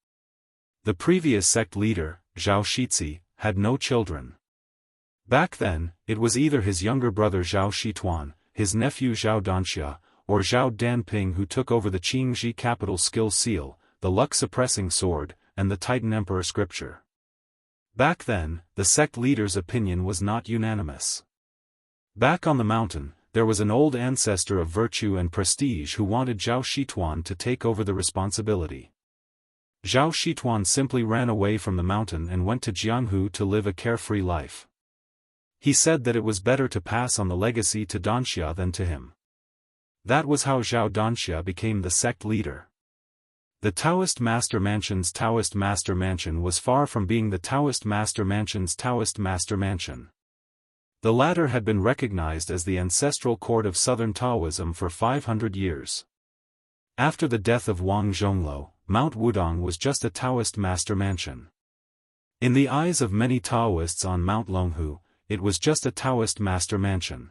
The previous sect leader, Zhao Shitzi, had no children. Back then, it was either his younger brother Zhao Shituan, his nephew Zhao Danxia, or Zhao Danping who took over the Qingji capital skill seal, the luck-suppressing sword, and the Titan Emperor scripture. Back then, the sect leader's opinion was not unanimous. Back on the mountain, there was an old ancestor of virtue and prestige who wanted Zhao Shituan to take over the responsibility. Zhao Shituan simply ran away from the mountain and went to Jianghu to live a carefree life. He said that it was better to pass on the legacy to Danxia than to him. That was how Zhao Danxia became the sect leader. The Taoist Master Mansion's Taoist Master Mansion was far from being the Taoist Master Mansion's Taoist Master Mansion. The latter had been recognized as the ancestral court of Southern Taoism for 500 years. After the death of Wang Zhongluo, Mount Wudong was just a Taoist Master Mansion. In the eyes of many Taoists on Mount Longhu, it was just a Taoist Master Mansion.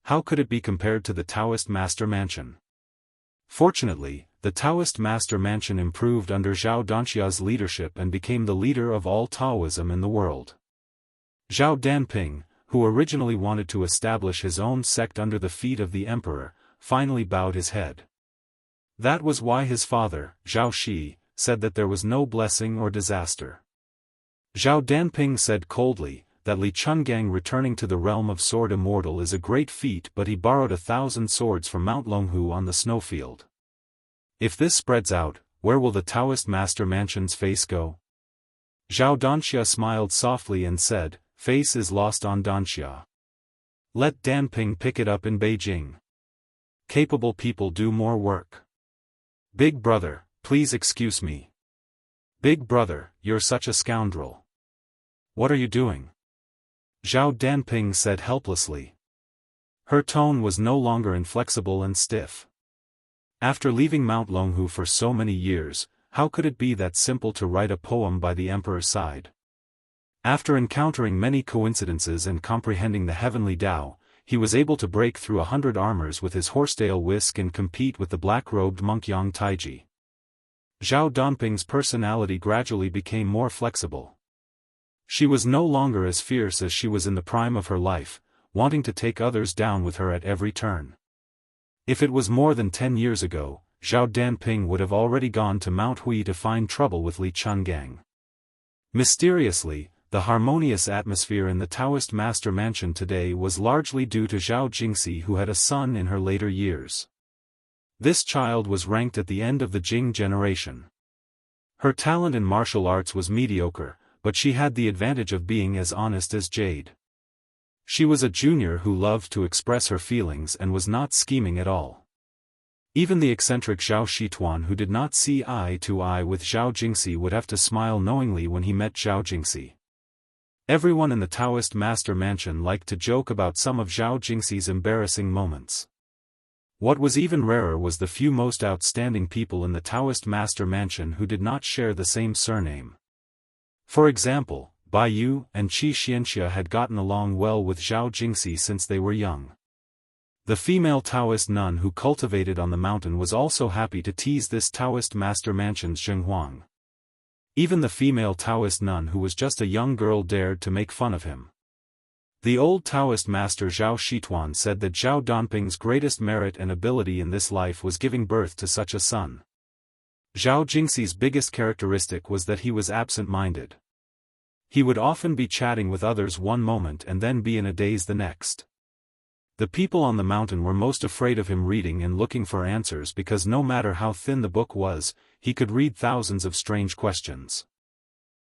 How could it be compared to the Taoist Master Mansion? Fortunately, the Taoist Master Mansion improved under Zhao Danxia's leadership and became the leader of all Taoism in the world. Zhao Danping, who originally wanted to establish his own sect under the feet of the emperor, finally bowed his head. That was why his father, Zhao Shi, said that there was no blessing or disaster. Zhao Danping said coldly, that Li Chungang returning to the realm of sword immortal is a great feat, but he borrowed 1,000 swords from Mount Longhu on the snowfield. If this spreads out, where will the Taoist Master Mansion's face go? Zhao Danxia smiled softly and said, face is lost on Danxia. Let Danping pick it up in Beijing. Capable people do more work. Big brother, please excuse me. Big brother, you're such a scoundrel. What are you doing? Zhao Danping said helplessly. Her tone was no longer inflexible and stiff. After leaving Mount Longhu for so many years, how could it be that simple to write a poem by the emperor's side? After encountering many coincidences and comprehending the heavenly Tao, he was able to break through 100 armors with his horsetail whisk and compete with the black-robed monk Yang Taiji. Zhao Danping's personality gradually became more flexible. She was no longer as fierce as she was in the prime of her life, wanting to take others down with her at every turn. If it was more than 10 years ago, Zhao Danping would have already gone to Mount Hui to find trouble with Li Chungang. Mysteriously, the harmonious atmosphere in the Taoist Master Mansion today was largely due to Zhao Jingxi, who had a son in her later years. This child was ranked at the end of the Jing generation. Her talent in martial arts was mediocre, but she had the advantage of being as honest as jade. She was a junior who loved to express her feelings and was not scheming at all. Even the eccentric Zhao Shituan, who did not see eye to eye with Zhao Jingxi, would have to smile knowingly when he met Zhao Jingxi. Everyone in the Taoist Master Mansion liked to joke about some of Zhao Jingxi's embarrassing moments. What was even rarer was the few most outstanding people in the Taoist Master Mansion who did not share the same surname. For example, Bai Yu and Wuxia Xianxia had gotten along well with Zhao Jingxi since they were young. The female Taoist nun who cultivated on the mountain was also happy to tease this Taoist Master Mansion's Zheng Huang. Even the female Taoist nun who was just a young girl dared to make fun of him. The old Taoist master Zhao Shituan said that Zhao Danping's greatest merit and ability in this life was giving birth to such a son. Zhao Jingxi's biggest characteristic was that he was absent-minded. He would often be chatting with others one moment and then be in a daze the next. The people on the mountain were most afraid of him reading and looking for answers because no matter how thin the book was, he could read thousands of strange questions.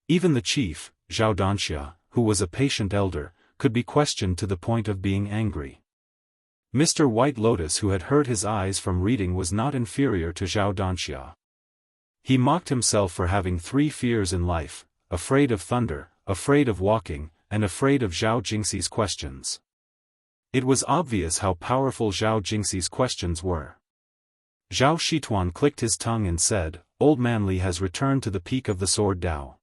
Even the chief, Zhao Danxia, who was a patient elder, could be questioned to the point of being angry. Mr. White Lotus, who had hurt his eyes from reading, was not inferior to Zhao Danxia. He mocked himself for having 3 fears in life: afraid of thunder, afraid of walking, and afraid of Zhao Jingxi's questions. It was obvious how powerful Zhao Jingxi's questions were. Zhao Shituan clicked his tongue and said, "Old man Li has returned to the peak of the sword Dao.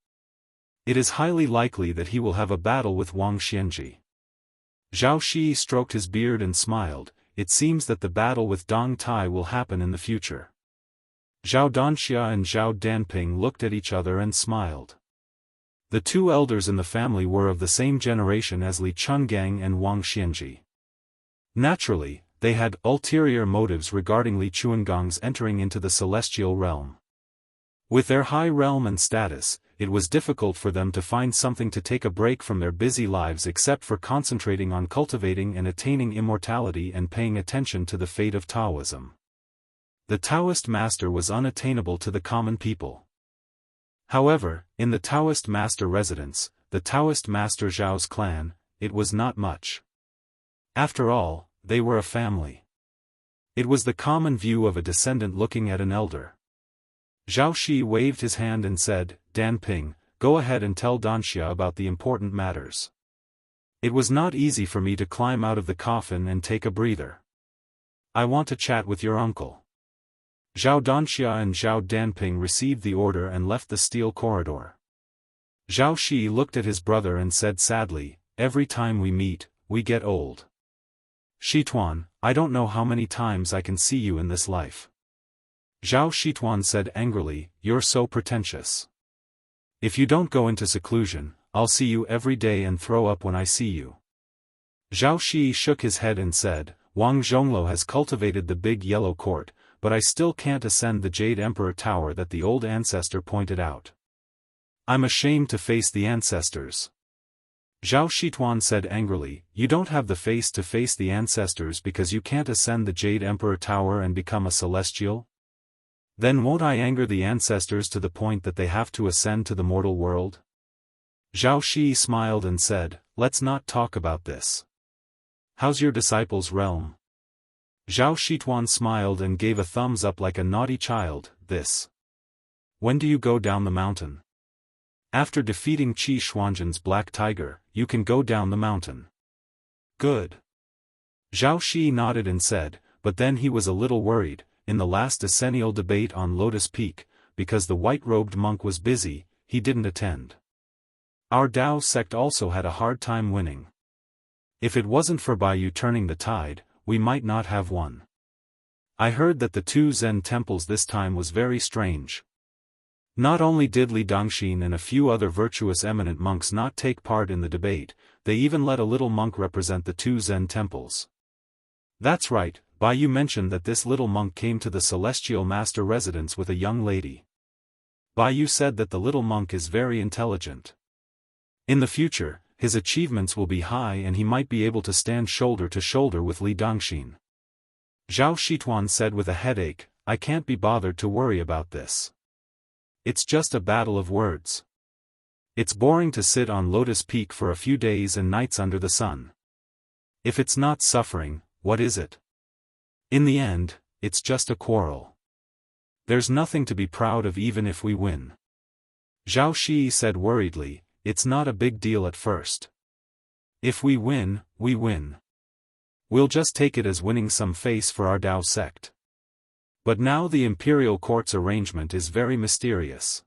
It is highly likely that he will have a battle with Wang Xianji." Zhao Shi stroked his beard and smiled. "It seems that the battle with Dong Tai will happen in the future." Zhao Danxia and Zhao Danping looked at each other and smiled. The 2 elders in the family were of the same generation as Li Chungang and Wang Xianji. Naturally, they had ulterior motives regarding Li Chunggang's entering into the celestial realm. With their high realm and status, it was difficult for them to find something to take a break from their busy lives except for concentrating on cultivating and attaining immortality and paying attention to the fate of Taoism. The Taoist master was unattainable to the common people. However, in the Taoist master residence, the Taoist master Zhao's clan, it was not much. After all, they were a family. It was the common view of a descendant looking at an elder. Zhao Shi waved his hand and said, Dan Ping, go ahead and tell Danxia about the important matters. It was not easy for me to climb out of the coffin and take a breather. I want to chat with your uncle. Zhao Danxia and Zhao Danping received the order and left the steel corridor. Zhao Shi looked at his brother and said sadly, every time we meet, we get old. Shituan, I don't know how many times I can see you in this life. Zhao Shituan said angrily, you're so pretentious. If you don't go into seclusion, I'll see you every day and throw up when I see you. Zhao Shi shook his head and said, Wang Zhonglo has cultivated the big yellow court, but I still can't ascend the Jade Emperor Tower that the old ancestor pointed out. I'm ashamed to face the ancestors. Zhao Shituan said angrily, you don't have the face to face the ancestors because you can't ascend the Jade Emperor Tower and become a celestial? Then won't I anger the ancestors to the point that they have to ascend to the mortal world? Zhao Shi smiled and said, let's not talk about this. How's your disciple's realm? Zhao Shituan smiled and gave a thumbs up like a naughty child, this. When do you go down the mountain? After defeating Qi Xuanzhen's black tiger, you can go down the mountain. Good. Zhao Shi nodded and said, but then he was a little worried, in the last decennial debate on Lotus Peak, because the white-robed monk was busy, he didn't attend. Our Dao sect also had a hard time winning. If it wasn't for Baiyu turning the tide, we might not have won. I heard that the two Zen temples this time was very strange. Not only did Li Dongxin and a few other virtuous eminent monks not take part in the debate, they even let a little monk represent the two Zen temples. That's right, Baiyu mentioned that this little monk came to the celestial master residence with a young lady. Baiyu said that the little monk is very intelligent. In the future, his achievements will be high and he might be able to stand shoulder to shoulder with Li Dongxin. Zhao Shituan said with a headache, I can't be bothered to worry about this. It's just a battle of words. It's boring to sit on Lotus Peak for a few days and nights under the sun. If it's not suffering, what is it? In the end, it's just a quarrel. There's nothing to be proud of even if we win. Zhao Shi said worriedly, it's not a big deal at first. If we win, we win. We'll just take it as winning some face for our Dao sect. But now the imperial court's arrangement is very mysterious.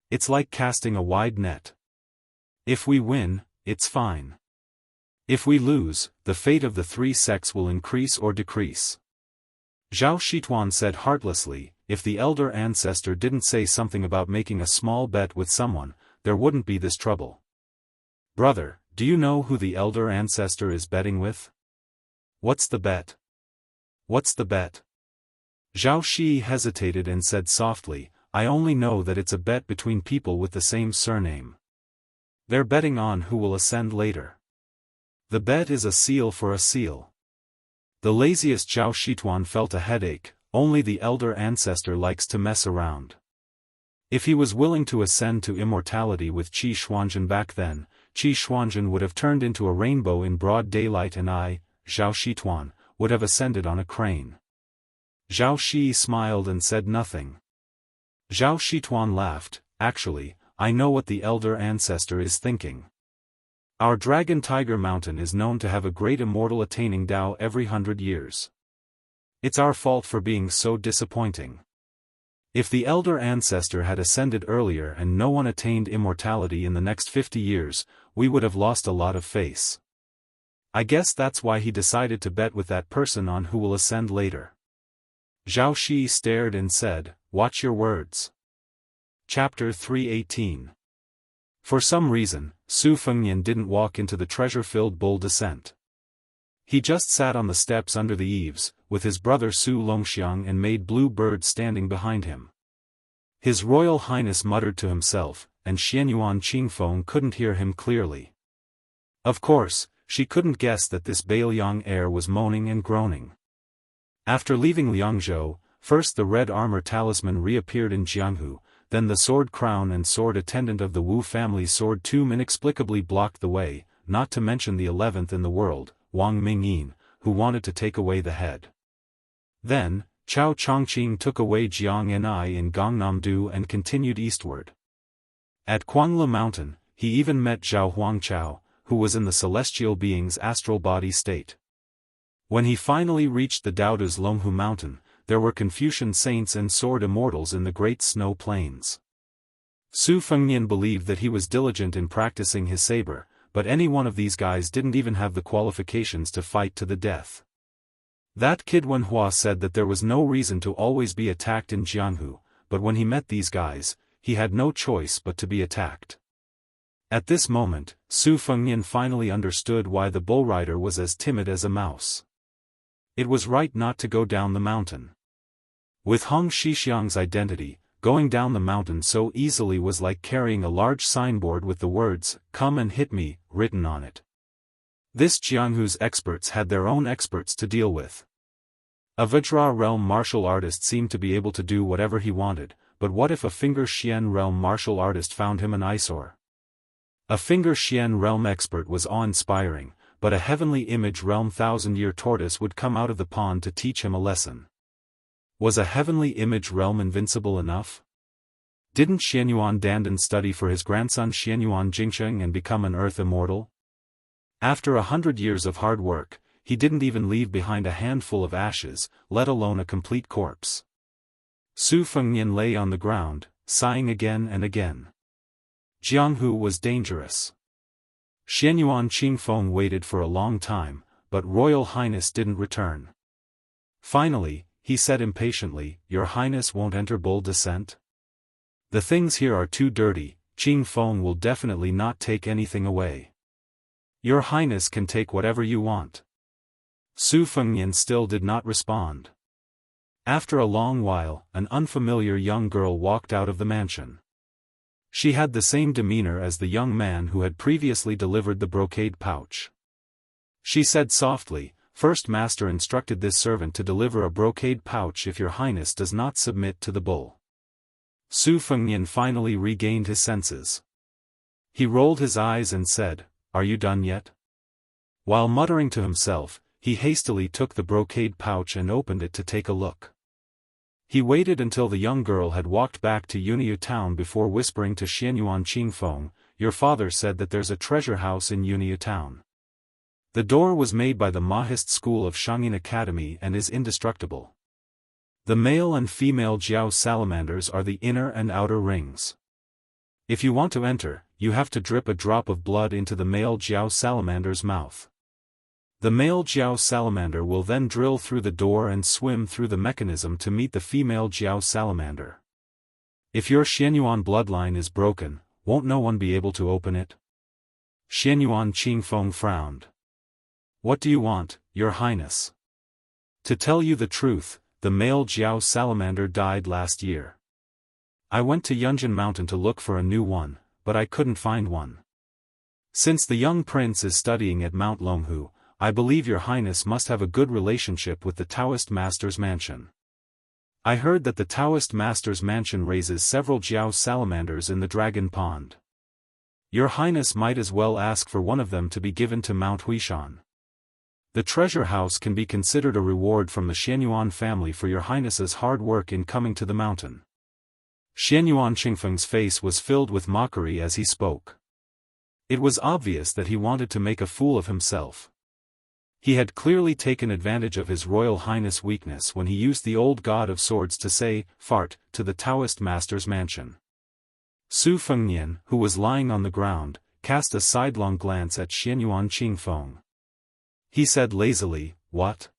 It's like casting a wide net. If we win, it's fine. If we lose, the fate of the three sects will increase or decrease. Zhao Shituan said heartlessly, if the elder ancestor didn't say something about making a small bet with someone, there wouldn't be this trouble. Brother, do you know who the elder ancestor is betting with? What's the bet? What's the bet? Zhao Shi hesitated and said softly, I only know that it's a bet between people with the same surname. They're betting on who will ascend later. The bet is a seal for a seal. The laziest Zhao Shituan felt a headache, only the elder ancestor likes to mess around. If he was willing to ascend to immortality with Qi Xuanzhen back then, Qi Xuanzhen would have turned into a rainbow in broad daylight and I, Zhao Shituan, would have ascended on a crane. Zhao Shi smiled and said nothing. Zhao Shituan laughed, actually, I know what the elder ancestor is thinking. Our Dragon Tiger Mountain is known to have a great immortal attaining Dao every 100 years. It's our fault for being so disappointing. If the elder ancestor had ascended earlier and no one attained immortality in the next 50 years, we would have lost a lot of face. I guess that's why he decided to bet with that person on who will ascend later. Zhao Shi stared and said, watch your words. Chapter 318. For some reason, Su Fengnian didn't walk into the treasure-filled bull descent. He just sat on the steps under the eaves, with his brother Su Longxiang and Maid Blue Bird standing behind him. His Royal Highness muttered to himself, and Xianyuan Qingfeng couldn't hear him clearly. Of course, she couldn't guess that this Bailiang heir was moaning and groaning. After leaving Liangzhou, first the red armor talisman reappeared in Jianghu, then the sword crown and sword attendant of the Wu family's sword tomb inexplicably blocked the way, not to mention the 11th in the world, Wang Mingyin, who wanted to take away the head. Then, Chao Chongqing took away Jianghu in Gangnam-do and continued eastward. At Quangla Mountain, he even met Zhao Huangchao, who was in the celestial being's astral body state. When he finally reached the Daoist Longhu Mountain, there were Confucian saints and sword immortals in the great snow plains. Su Fengnian believed that he was diligent in practicing his saber, but any one of these guys didn't even have the qualifications to fight to the death. That kid Wenhua said that there was no reason to always be attacked in Jianghu, but when he met these guys, he had no choice but to be attacked. At this moment, Su Fengnian finally understood why the bull rider was as timid as a mouse. It was right not to go down the mountain. With Hong Shixiang's identity, going down the mountain so easily was like carrying a large signboard with the words, "Come and hit me," written on it. This Jianghu's experts had their own experts to deal with. A Vajra realm martial artist seemed to be able to do whatever he wanted, but what if a Finger Xian realm martial artist found him an eyesore? A Finger Xian realm expert was awe-inspiring, but a heavenly image realm thousand-year tortoise would come out of the pond to teach him a lesson. Was a heavenly image realm invincible enough? Didn't Xianyuan Dandan study for his grandson Xianyuan Jingsheng and become an earth immortal? After 100 years of hard work, he didn't even leave behind a handful of ashes, let alone a complete corpse. Su Fengnian lay on the ground, sighing again and again. Jianghu was dangerous. Xianyuan Qingfeng waited for a long time, but Royal Highness didn't return. Finally, he said impatiently, "Your Highness won't enter Bull Descent? The things here are too dirty, Qingfeng will definitely not take anything away. Your Highness can take whatever you want." Su Fengnian still did not respond. After a long while, an unfamiliar young girl walked out of the mansion. She had the same demeanor as the young man who had previously delivered the brocade pouch. She said softly, "First Master instructed this servant to deliver a brocade pouch if your Highness does not submit to the bull." Su Fengnian finally regained his senses. He rolled his eyes and said, "Are you done yet?" While muttering to himself, he hastily took the brocade pouch and opened it to take a look. He waited until the young girl had walked back to Yunyu town before whispering to Xianyuan Qingfeng, "Your father said that there's a treasure house in Yunyu town. The door was made by the Mahist school of Shangyin Academy and is indestructible. The male and female Jiao salamanders are the inner and outer rings. If you want to enter, you have to drip a drop of blood into the male Jiao salamander's mouth. The male Jiao salamander will then drill through the door and swim through the mechanism to meet the female Jiao salamander. If your Xianyuan bloodline is broken, won't no one be able to open it?" Xianyuan Qingfeng frowned. "What do you want, Your Highness?" "To tell you the truth, the male Jiao salamander died last year. I went to Yunjin Mountain to look for a new one, but I couldn't find one. Since the young prince is studying at Mount Longhu, I believe your Highness must have a good relationship with the Taoist Master's mansion. I heard that the Taoist Master's mansion raises several Jiao salamanders in the Dragon Pond. Your Highness might as well ask for one of them to be given to Mount Huishan. The treasure house can be considered a reward from the Xianyuan family for your Highness's hard work in coming to the mountain." Xianyuan Qingfeng's face was filled with mockery as he spoke. It was obvious that he wanted to make a fool of himself. He had clearly taken advantage of his Royal Highness' weakness when he used the old god of swords to say, "Fart," to the Taoist Master's mansion. Su Fengnian, who was lying on the ground, cast a sidelong glance at Xianyuan Qingfeng. He said lazily, "What?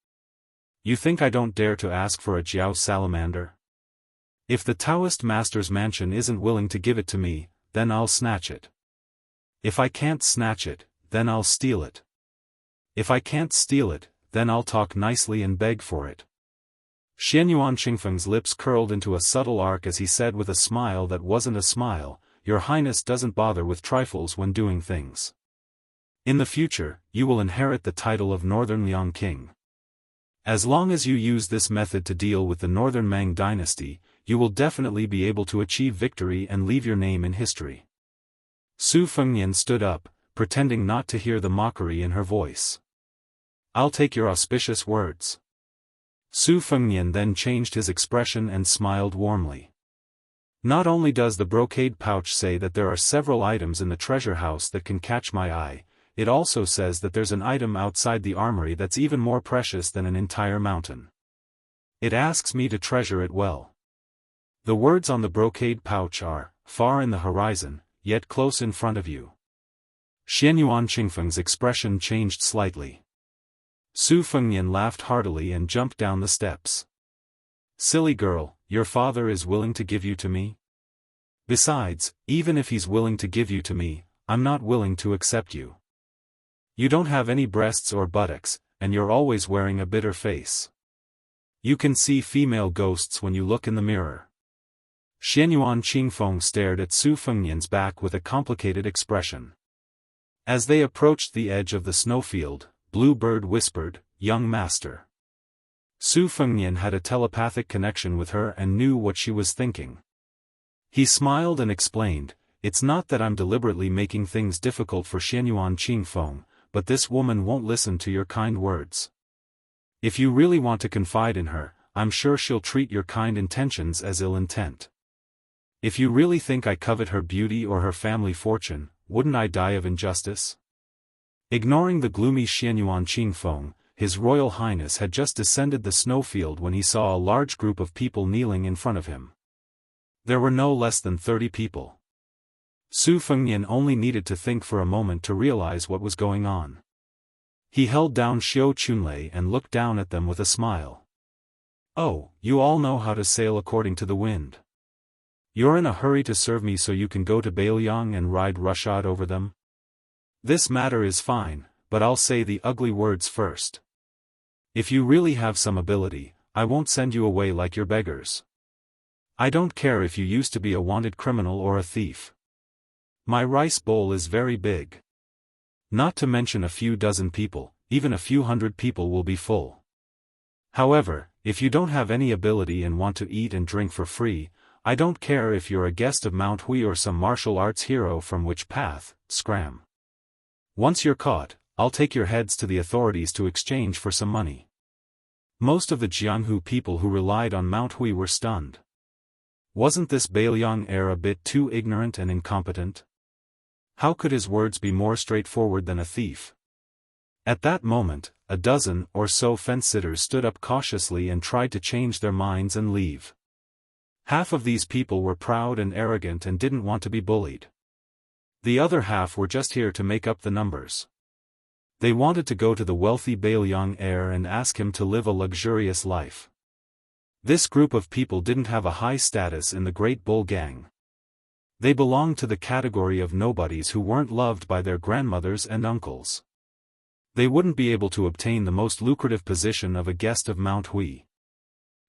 You think I don't dare to ask for a Jiao salamander? If the Taoist Master's mansion isn't willing to give it to me, then I'll snatch it. If I can't snatch it, then I'll steal it. If I can't steal it, then I'll talk nicely and beg for it." Xianyuan Qingfeng's lips curled into a subtle arc as he said with a smile that wasn't a smile, "Your Highness doesn't bother with trifles when doing things. In the future, you will inherit the title of Northern Liang King. As long as you use this method to deal with the Northern Mang dynasty, you will definitely be able to achieve victory and leave your name in history. Su Fengnian stood up, pretending not to hear the mockery in her voice. I'll take your auspicious words. Su Fengnian then changed his expression and smiled warmly. Not only does the brocade pouch say that there are several items in the treasure house that can catch my eye, it also says that there's an item outside the armory that's even more precious than an entire mountain. It asks me to treasure it well. The words on the brocade pouch are, far in the horizon, yet close in front of you. Xianyuan Qingfeng's expression changed slightly. Su Fengnian laughed heartily and jumped down the steps. Silly girl, your father is willing to give you to me? Besides, even if he's willing to give you to me, I'm not willing to accept you. You don't have any breasts or buttocks, and you're always wearing a bitter face. You can see female ghosts when you look in the mirror. Xianyuan Qingfeng stared at Su Fengnian's back with a complicated expression. As they approached the edge of the snowfield, Bluebird whispered, "Young master." Su Fengnian had a telepathic connection with her and knew what she was thinking. He smiled and explained, "It's not that I'm deliberately making things difficult for Xianyuan Qingfeng, but this woman won't listen to your kind words. If you really want to confide in her, I'm sure she'll treat your kind intentions as ill intent. If you really think I covet her beauty or her family fortune, wouldn't I die of injustice?" Ignoring the gloomy Xianyuan Qingfeng, His Royal Highness had just descended the snowfield when he saw a large group of people kneeling in front of him. There were no less than 30 people. Su Fengnian only needed to think for a moment to realize what was going on. He held down Xiao Chunlei and looked down at them with a smile. "Oh, you all know how to sail according to the wind. You're in a hurry to serve me so you can go to Bailiang and ride roughshod over them? This matter is fine, but I'll say the ugly words first. If you really have some ability, I won't send you away like your beggars. I don't care if you used to be a wanted criminal or a thief. My rice bowl is very big. Not to mention a few dozen people, even a few hundred people will be full. However, if you don't have any ability and want to eat and drink for free, I don't care if you're a guest of Mount Hui or some martial arts hero from which path, scram. Once you're caught, I'll take your heads to the authorities to exchange for some money." Most of the Jianghu people who relied on Mount Hui were stunned. Wasn't this Bailiang heir a bit too ignorant and incompetent? How could his words be more straightforward than a thief? At that moment, a dozen or so fence-sitters stood up cautiously and tried to change their minds and leave. Half of these people were proud and arrogant and didn't want to be bullied. The other half were just here to make up the numbers. They wanted to go to the wealthy Bailiang heir and ask him to live a luxurious life. This group of people didn't have a high status in the Great Bull Gang. They belonged to the category of nobodies who weren't loved by their grandmothers and uncles. They wouldn't be able to obtain the most lucrative position of a guest of Mount Hui.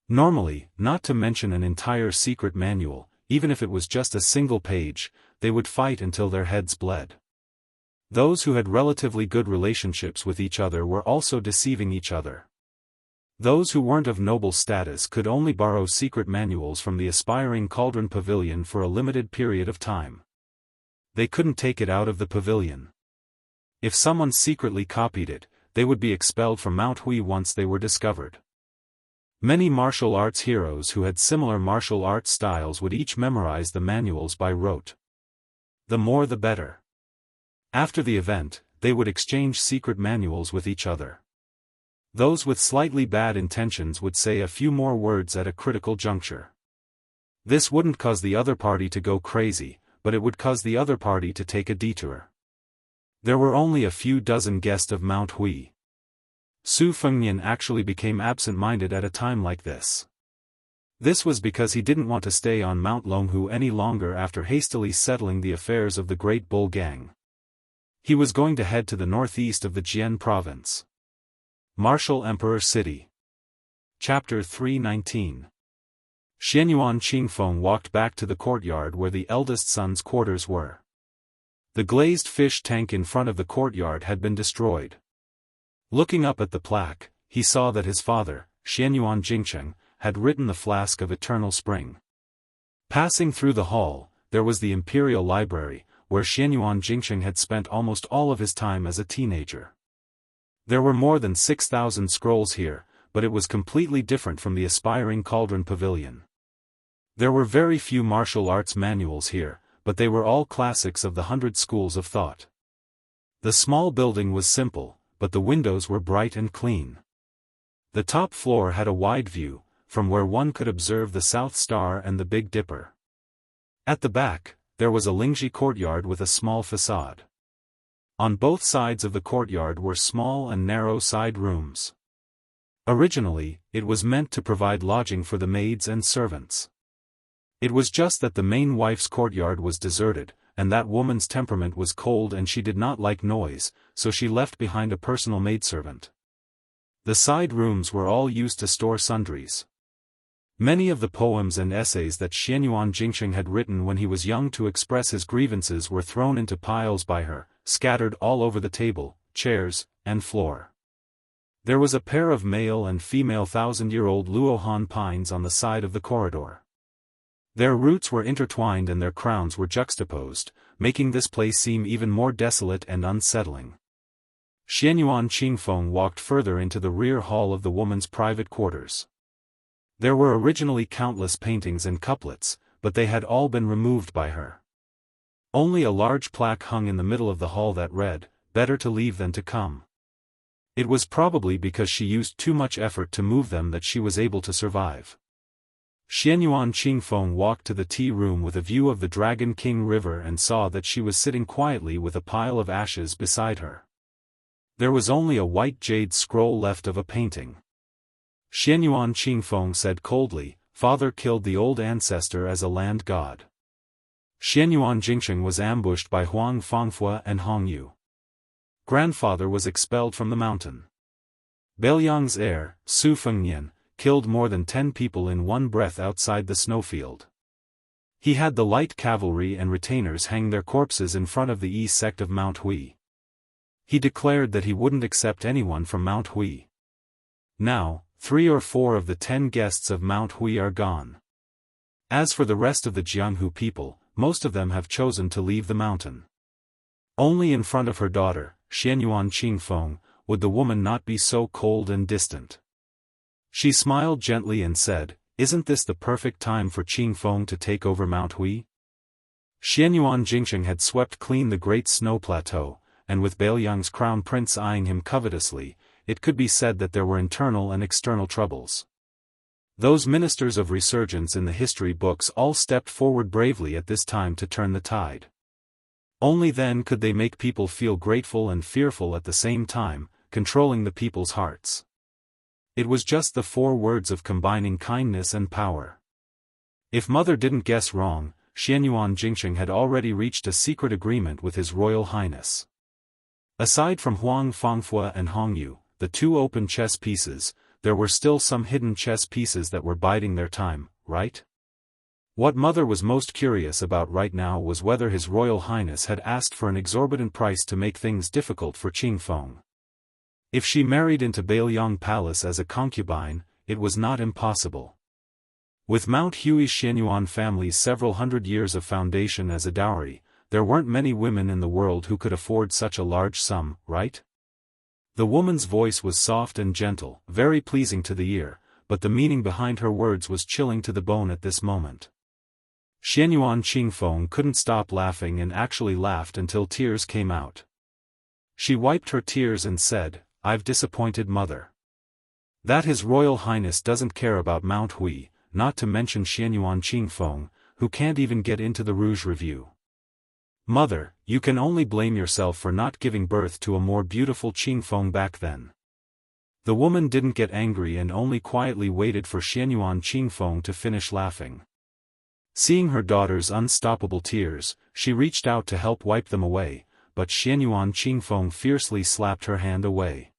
Normally, not to mention an entire secret manual, even if it was just a single page, they would fight until their heads bled. Those who had relatively good relationships with each other were also deceiving each other. Those who weren't of noble status could only borrow secret manuals from the aspiring Cauldron Pavilion for a limited period of time. They couldn't take it out of the pavilion. If someone secretly copied it, they would be expelled from Mount Hui once they were discovered. Many martial arts heroes who had similar martial arts styles would each memorize the manuals by rote. The more the better. After the event, they would exchange secret manuals with each other. Those with slightly bad intentions would say a few more words at a critical juncture. This wouldn't cause the other party to go crazy, but it would cause the other party to take a detour. There were only a few dozen guests of Mount Hui. Su Fengnian actually became absent-minded at a time like this. This was because he didn't want to stay on Mount Longhu any longer after hastily settling the affairs of the Great Bull Gang. He was going to head to the northeast of the Jian province. Martial Emperor City. Chapter 319. Xianyuan Qingfeng walked back to the courtyard where the eldest son's quarters were. The glazed fish tank in front of the courtyard had been destroyed. Looking up at the plaque, he saw that his father, Xianyuan Jingcheng, had written the flask of eternal spring. Passing through the hall, there was the Imperial Library, where Xianyuan Jingsheng had spent almost all of his time as a teenager. There were more than 6,000 scrolls here, but it was completely different from the aspiring Cauldron Pavilion. There were very few martial arts manuals here, but they were all classics of the 100 schools of thought. The small building was simple, but the windows were bright and clean. The top floor had a wide view, from where one could observe the South Star and the Big Dipper. At the back, there was a Lingji courtyard with a small facade. On both sides of the courtyard were small and narrow side rooms. Originally, it was meant to provide lodging for the maids and servants. It was just that the main wife's courtyard was deserted, and that woman's temperament was cold and she did not like noise, so she left behind a personal maidservant. The side rooms were all used to store sundries. Many of the poems and essays that Xianyuan Jingsheng had written when he was young to express his grievances were thrown into piles by her, scattered all over the table, chairs, and floor. There was a pair of male and female 1,000-year-old Luohan pines on the side of the corridor. Their roots were intertwined and their crowns were juxtaposed, making this place seem even more desolate and unsettling. Xianyuan Qingfeng walked further into the rear hall of the woman's private quarters. There were originally countless paintings and couplets, but they had all been removed by her. Only a large plaque hung in the middle of the hall that read, "Better to leave than to come." It was probably because she used too much effort to move them that she was able to survive. Xianyuan Qingfeng walked to the tea room with a view of the Dragon King River and saw that she was sitting quietly with a pile of ashes beside her. There was only a white jade scroll left of a painting. Xianyuan Qingfeng said coldly, "Father killed the old ancestor as a land god." Xianyuan Jingsheng was ambushed by Huang Fangfua and Hongyu. Grandfather was expelled from the mountain. Beiliang's heir, Su Fengnian, killed more than 10 people in one breath outside the snowfield. He had the light cavalry and retainers hang their corpses in front of the Yi sect of Mount Hui. He declared that he wouldn't accept anyone from Mount Hui. Now, 3 or 4 of the 10 guests of Mount Hui are gone. As for the rest of the Jianghu people, most of them have chosen to leave the mountain. Only in front of her daughter, Xianyuan Qingfeng, would the woman not be so cold and distant. She smiled gently and said, "Isn't this the perfect time for Qingfeng to take over Mount Hui?" Xianyuan Jingsheng had swept clean the great snow plateau, and with Beiliang's crown prince eyeing him covetously, it could be said that there were internal and external troubles. Those ministers of resurgence in the history books all stepped forward bravely at this time to turn the tide. Only then could they make people feel grateful and fearful at the same time, controlling the people's hearts. It was just the 4 words of combining kindness and power. If Mother didn't guess wrong, Xianyuan Jingsheng had already reached a secret agreement with His Royal Highness. Aside from Huang Fangfua and Hongyu, the 2 open chess pieces, there were still some hidden chess pieces that were biding their time, right? What Mother was most curious about right now was whether His Royal Highness had asked for an exorbitant price to make things difficult for Qingfeng. If she married into Beiliang Palace as a concubine, it was not impossible. With Mount Hui's Xianyuan family's several hundred years of foundation as a dowry, there weren't many women in the world who could afford such a large sum, right? The woman's voice was soft and gentle, very pleasing to the ear, but the meaning behind her words was chilling to the bone at this moment. Xianyuan Qingfeng couldn't stop laughing and actually laughed until tears came out. She wiped her tears and said, "I've disappointed Mother. That His Royal Highness doesn't care about Mount Hui, not to mention Xianyuan Qingfeng, who can't even get into the Rouge Review. Mother, you can only blame yourself for not giving birth to a more beautiful Qingfeng back then." The woman didn't get angry and only quietly waited for Xianyuan Qingfeng to finish laughing. Seeing her daughter's unstoppable tears, she reached out to help wipe them away, but Xianyuan Qingfeng fiercely slapped her hand away.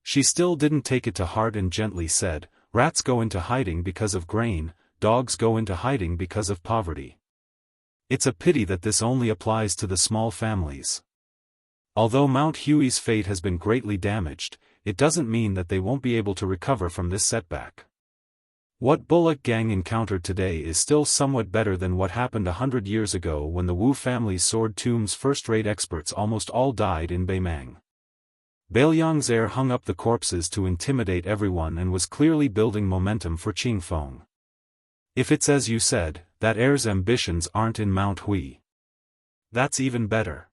She still didn't take it to heart and gently said, "Rats go into hiding because of grain, dogs go into hiding because of poverty. It's a pity that this only applies to the small families. Although Mount Hui's fate has been greatly damaged, it doesn't mean that they won't be able to recover from this setback." What Bullock Gang encountered today is still somewhat better than what happened 100 years ago when the Wu family's sword tomb's first-rate experts almost all died in Beimang. Bailiang's heir hung up the corpses to intimidate everyone and was clearly building momentum for Qingfeng. If it's as you said, that heir's ambitions aren't in Mount Hui. That's even better.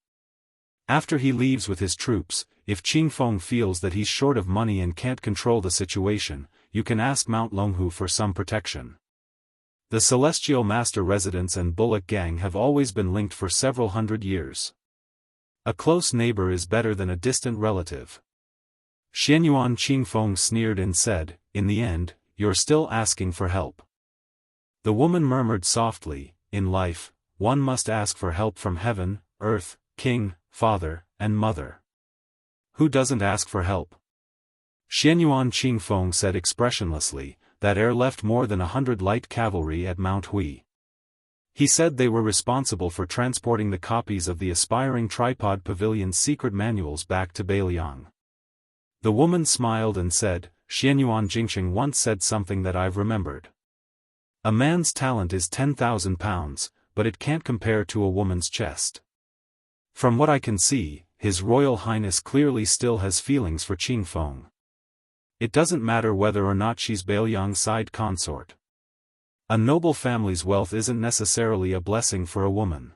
After he leaves with his troops, if Qingfeng feels that he's short of money and can't control the situation, you can ask Mount Longhu for some protection. The Celestial Master Residence and Bullock Gang have always been linked for several hundred years. A close neighbor is better than a distant relative. Xianyuan Qingfeng sneered and said, in the end, you're still asking for help. The woman murmured softly, in life, one must ask for help from heaven, earth, king, father, and mother. Who doesn't ask for help? Xianyuan Qingfeng said expressionlessly, that heir left more than 100 light cavalry at Mount Hui. He said they were responsible for transporting the copies of the aspiring tripod pavilion's secret manuals back to Bailiang. The woman smiled and said, Xianyuan Jingxing once said something that I've remembered. A man's talent is 10,000 pounds, but it can't compare to a woman's chest. From what I can see, His Royal Highness clearly still has feelings for Qingfeng. It doesn't matter whether or not she's Bailiang's side consort. A noble family's wealth isn't necessarily a blessing for a woman.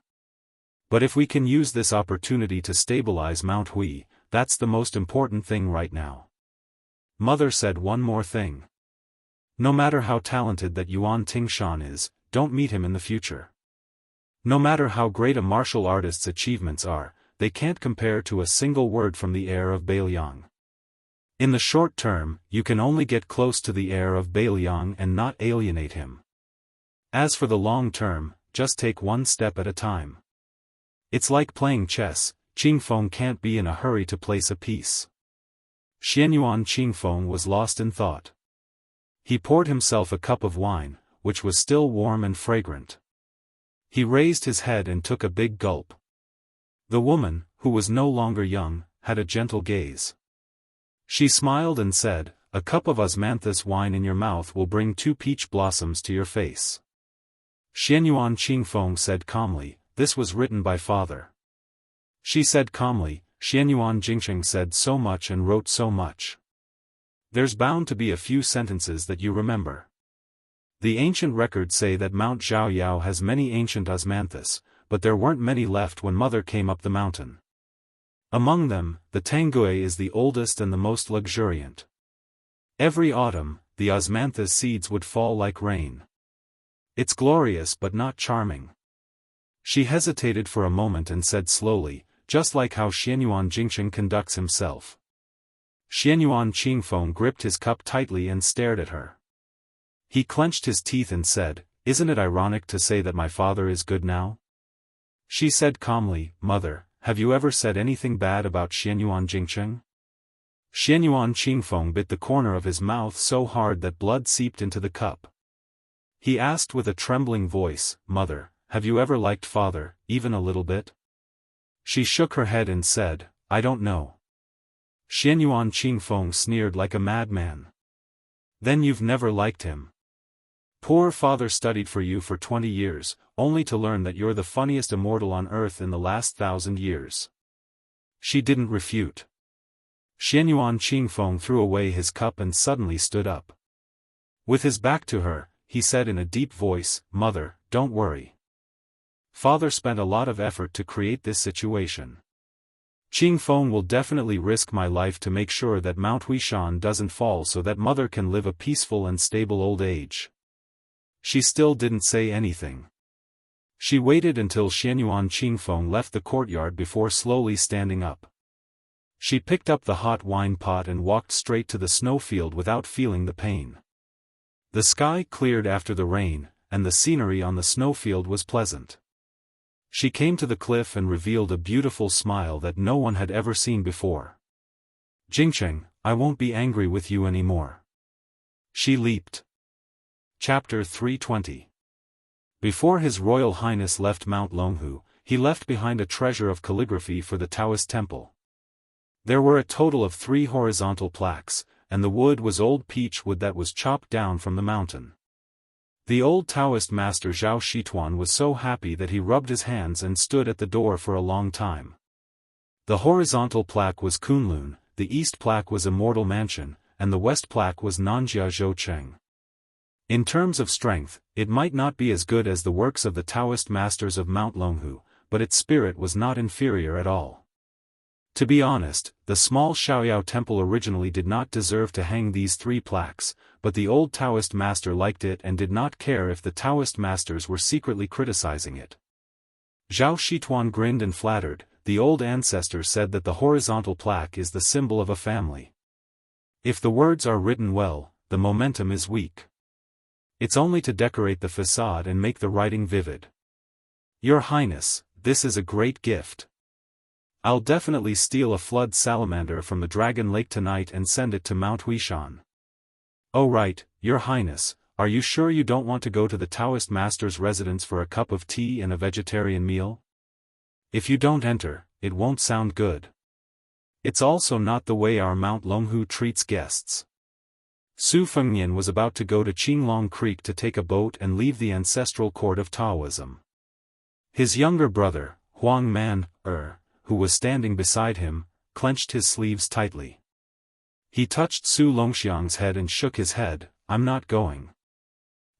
But if we can use this opportunity to stabilize Mount Hui, that's the most important thing right now. Mother said one more thing. No matter how talented that Yuan Tingshan is, don't meet him in the future. No matter how great a martial artist's achievements are, they can't compare to a single word from the heir of Bailiang. In the short term, you can only get close to the heir of Bailiang and not alienate him. As for the long term, just take one step at a time. It's like playing chess, Qingfeng can't be in a hurry to place a piece. Xianyuan Qingfeng was lost in thought. He poured himself a cup of wine, which was still warm and fragrant. He raised his head and took a big gulp. The woman, who was no longer young, had a gentle gaze. She smiled and said, a cup of osmanthus wine in your mouth will bring 2 peach blossoms to your face. Xianyuan Qingfeng said calmly, this was written by father. She said calmly, Xianyuan Jingxing said so much and wrote so much. There's bound to be a few sentences that you remember. The ancient records say that Mount Zhaoyao has many ancient osmanthus, but there weren't many left when mother came up the mountain. Among them, the Tanggui is the oldest and the most luxuriant. Every autumn, the osmanthus seeds would fall like rain. It's glorious but not charming. She hesitated for a moment and said slowly, just like how Xianyuan Jingxing conducts himself. Xianyuan Qingfeng gripped his cup tightly and stared at her. He clenched his teeth and said, isn't it ironic to say that my father is good now? She said calmly, Mother, have you ever said anything bad about Xianyuan Jingxing? Xianyuan Qingfeng bit the corner of his mouth so hard that blood seeped into the cup. He asked with a trembling voice, Mother, have you ever liked father, even a little bit? She shook her head and said, I don't know. Xianyuan Qingfeng sneered like a madman. Then you've never liked him. Poor father studied for you for 20 years, only to learn that you're the funniest immortal on earth in the last 1,000 years. She didn't refute. Xianyuan Qingfeng threw away his cup and suddenly stood up. With his back to her, he said in a deep voice, Mother, don't worry. Father spent a lot of effort to create this situation. Qingfeng will definitely risk my life to make sure that Mount Huishan doesn't fall so that mother can live a peaceful and stable old age. She still didn't say anything. She waited until Xianyuan Qingfeng left the courtyard before slowly standing up. She picked up the hot wine pot and walked straight to the snowfield without feeling the pain. The sky cleared after the rain, and the scenery on the snowfield was pleasant. She came to the cliff and revealed a beautiful smile that no one had ever seen before. Jingxing, I won't be angry with you anymore. She leaped. Chapter 320. Before His Royal Highness left Mount Longhu, he left behind a treasure of calligraphy for the Taoist temple. There were a total of 3 horizontal plaques, and the wood was old peach wood that was chopped down from the mountain. The old Taoist master Zhao Shituan was so happy that he rubbed his hands and stood at the door for a long time. The horizontal plaque was Kunlun, the east plaque was Immortal Mansion, and the west plaque was Nanjia Zhoucheng. In terms of strength, it might not be as good as the works of the Taoist masters of Mount Longhu, but its spirit was not inferior at all. To be honest, the small Xiaoyao temple originally did not deserve to hang these 3 plaques, but the old Taoist master liked it and did not care if the Taoist masters were secretly criticizing it. Zhao Shituan grinned and flattered. The old ancestor said that the horizontal plaque is the symbol of a family. If the words are written well, the momentum is weak. It's only to decorate the facade and make the writing vivid. Your Highness, this is a great gift. I'll definitely steal a flood salamander from the Dragon Lake tonight and send it to Mount Huishan. Oh right, Your Highness, are you sure you don't want to go to the Taoist master's residence for a cup of tea and a vegetarian meal? If you don't enter, it won't sound good. It's also not the way our Mount Longhu treats guests. Su Fengnian was about to go to Qinglong Creek to take a boat and leave the ancestral court of Taoism. His younger brother, Huang Man, who was standing beside him, clenched his sleeves tightly. He touched Su Longxiang's head and shook his head. I'm not going.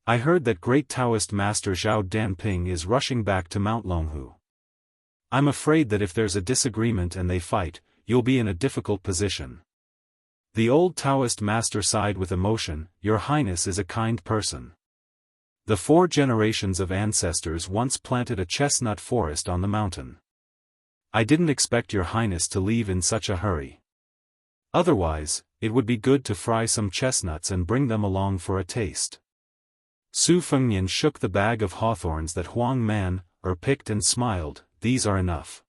I heard that great Taoist master Zhao Danping is rushing back to Mount Longhu. I'm afraid that if there's a disagreement and they fight, you'll be in a difficult position. The old Taoist master sighed with emotion. Your Highness is a kind person. The 4 generations of ancestors once planted a chestnut forest on the mountain. I didn't expect Your Highness to leave in such a hurry. Otherwise, it would be good to fry some chestnuts and bring them along for a taste. Su Fengnian shook the bag of hawthorns that Huang Man, picked and smiled. These are enough.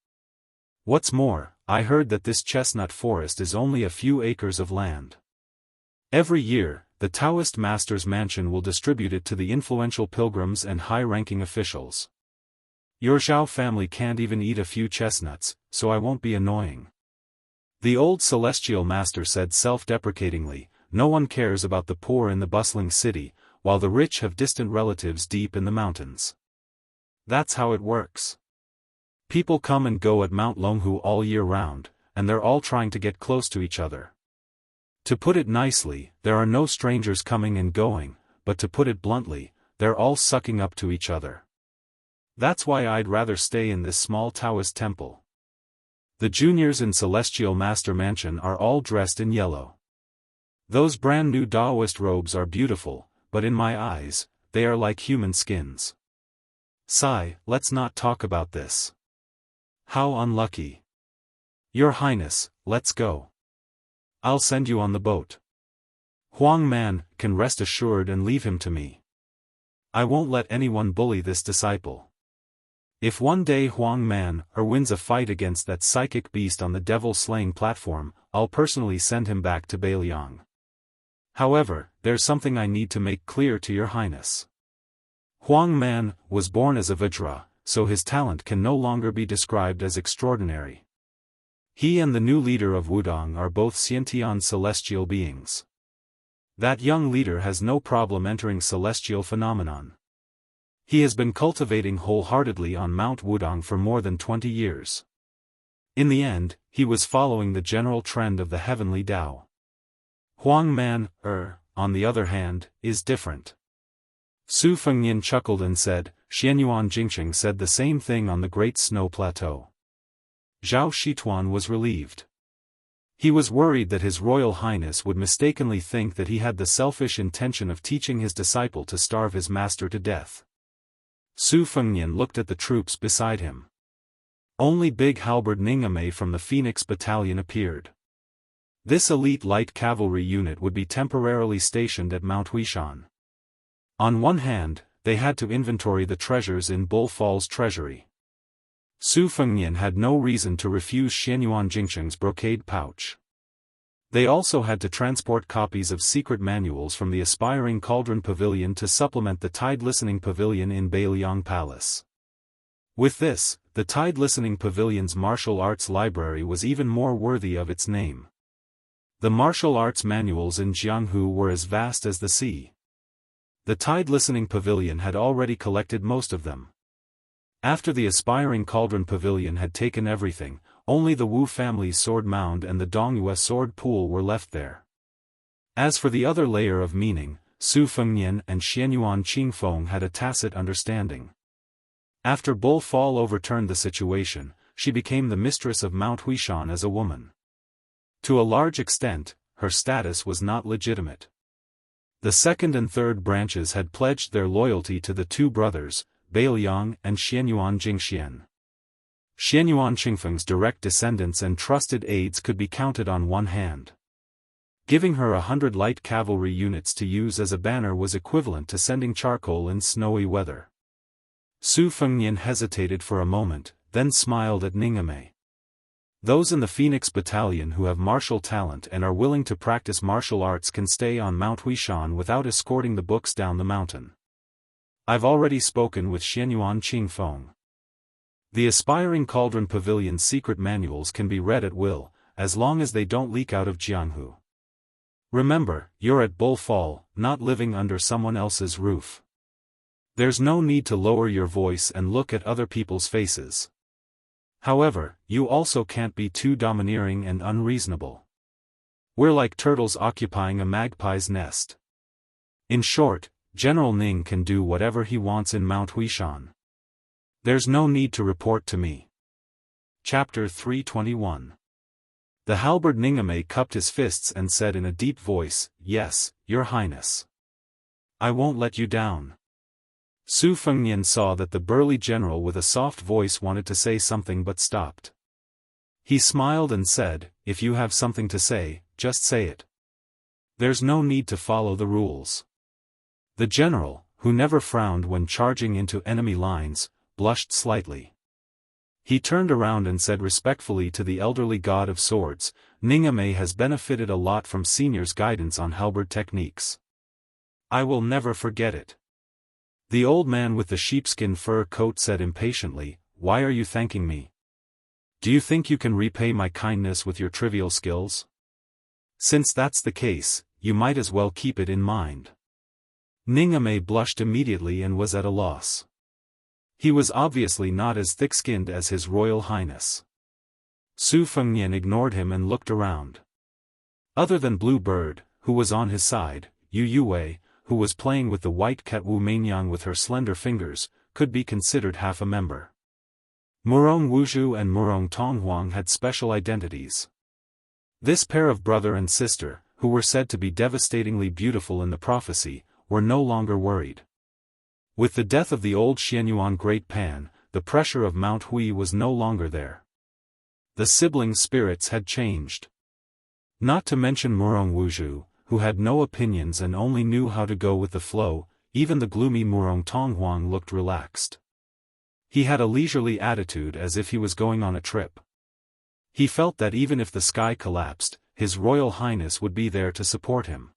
What's more, I heard that this chestnut forest is only a few acres of land. Every year, the Taoist master's mansion will distribute it to the influential pilgrims and high-ranking officials. Your Zhao family can't even eat a few chestnuts, so I won't be annoying. The old celestial master said self-deprecatingly, no one cares about the poor in the bustling city, while the rich have distant relatives deep in the mountains. That's how it works. People come and go at Mount Longhu all year round, and they're all trying to get close to each other. To put it nicely, there are no strangers coming and going, but to put it bluntly, they're all sucking up to each other. That's why I'd rather stay in this small Taoist temple. The juniors in Celestial Master Mansion are all dressed in yellow. Those brand new Daoist robes are beautiful, but in my eyes, they are like human skins. Sigh, let's not talk about this. How unlucky. Your Highness, let's go. I'll send you on the boat. Huang Man can rest assured and leave him to me. I won't let anyone bully this disciple. If one day Huang Man wins a fight against that psychic beast on the devil-slaying platform, I'll personally send him back to Beiliang. However, there's something I need to make clear to Your Highness. Huang Man was born as a Vajra, so his talent can no longer be described as extraordinary. He and the new leader of Wudong are both Xiantian celestial beings. That young leader has no problem entering celestial phenomenon. He has been cultivating wholeheartedly on Mount Wudong for more than 20 years. In the end, he was following the general trend of the heavenly Tao. Huang Man, on the other hand, is different. Su Fengnian chuckled and said, Xianyuan Jingqing said the same thing on the Great Snow Plateau. Zhao Shituan was relieved. He was worried that His Royal Highness would mistakenly think that he had the selfish intention of teaching his disciple to starve his master to death. Su Fengnian looked at the troops beside him. Only Big Halberd Ningame from the Phoenix Battalion appeared. This elite light cavalry unit would be temporarily stationed at Mount Huishan. On one hand, they had to inventory the treasures in Bull Falls treasury. Su Fengnian had no reason to refuse Xianyuan Jingqing's brocade pouch. They also had to transport copies of secret manuals from the aspiring Cauldron Pavilion to supplement the Tide Listening Pavilion in Beiliang Palace. With this, the Tide Listening Pavilion's martial arts library was even more worthy of its name. The martial arts manuals in Jianghu were as vast as the sea. The Tide Listening Pavilion had already collected most of them. After the Aspiring Cauldron Pavilion had taken everything, only the Wu family's sword mound and the Dongyue sword pool were left there. As for the other layer of meaning, Su Fengnian and Xianyuan Qingfeng had a tacit understanding. After Bull Fall overturned the situation, she became the mistress of Mount Huishan as a woman. To a large extent, her status was not legitimate. The second and third branches had pledged their loyalty to the two brothers, Bailiang and Xianyuan Jingxian. Xianyuan Qingfeng's direct descendants and trusted aides could be counted on one hand. Giving her 100 light cavalry units to use as a banner was equivalent to sending charcoal in snowy weather. Su Fengnian hesitated for a moment, then smiled at Ningame. Those in the Phoenix Battalion who have martial talent and are willing to practice martial arts can stay on Mount Huishan without escorting the books down the mountain. I've already spoken with Xianyuan Qingfeng. The Aspiring Cauldron Pavilion's secret manuals can be read at will, as long as they don't leak out of Jianghu. Remember, you're at Bull Fall, not living under someone else's roof. There's no need to lower your voice and look at other people's faces. However, you also can't be too domineering and unreasonable. We're like turtles occupying a magpie's nest. In short, General Ning can do whatever he wants in Mount Huishan. There's no need to report to me. Chapter 321. The halberd Ningame cupped his fists and said in a deep voice, "Yes, Your Highness. I won't let you down." Su Fengnian saw that the burly general with a soft voice wanted to say something but stopped. He smiled and said, "If you have something to say, just say it. There's no need to follow the rules." The general, who never frowned when charging into enemy lines, blushed slightly. He turned around and said respectfully to the elderly god of swords, "Ningame has benefited a lot from senior's guidance on halberd techniques. I will never forget it." The old man with the sheepskin fur coat said impatiently, "Why are you thanking me? Do you think you can repay my kindness with your trivial skills? Since that's the case, you might as well keep it in mind." Ningame blushed immediately and was at a loss. He was obviously not as thick-skinned as His Royal Highness. Su Fengnian ignored him and looked around. Other than Blue Bird, who was on his side, Yu Yue, who was playing with the white cat Wu Meinyang with her slender fingers, could be considered half a member. Murong Wuzhu and Murong Tonghuang had special identities. This pair of brother and sister, who were said to be devastatingly beautiful in the prophecy, were no longer worried. With the death of the old Xianyuan Great Pan, the pressure of Mount Hui was no longer there. The sibling spirits had changed. Not to mention Murong Wuzhu, who had no opinions and only knew how to go with the flow, even the gloomy Murong Tonghuang looked relaxed. He had a leisurely attitude as if he was going on a trip. He felt that even if the sky collapsed, His Royal Highness would be there to support him.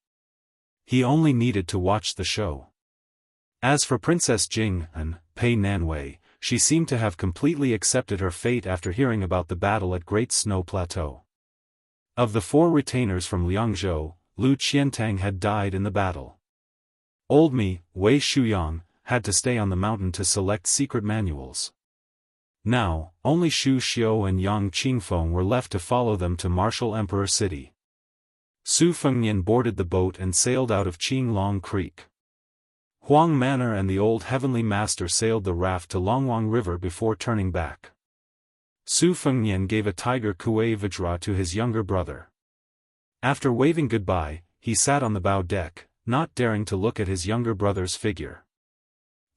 He only needed to watch the show. As for Princess Jing and Pei Nanwei, she seemed to have completely accepted her fate after hearing about the battle at Great Snow Plateau. Of the 4 retainers from Liangzhou, Lu Qiantang had died in the battle. Old Mi, Wei Shuyang, had to stay on the mountain to select secret manuals. Now, only Xu Xiu and Yang Qingfeng were left to follow them to Martial Emperor City. Su Fengnian boarded the boat and sailed out of Qinglong Creek. Huang Manor and the old Heavenly Master sailed the raft to Longwang River before turning back. Su Fengnian gave a tiger Kuei Vajra to his younger brother. After waving goodbye, he sat on the bow deck, not daring to look at his younger brother's figure.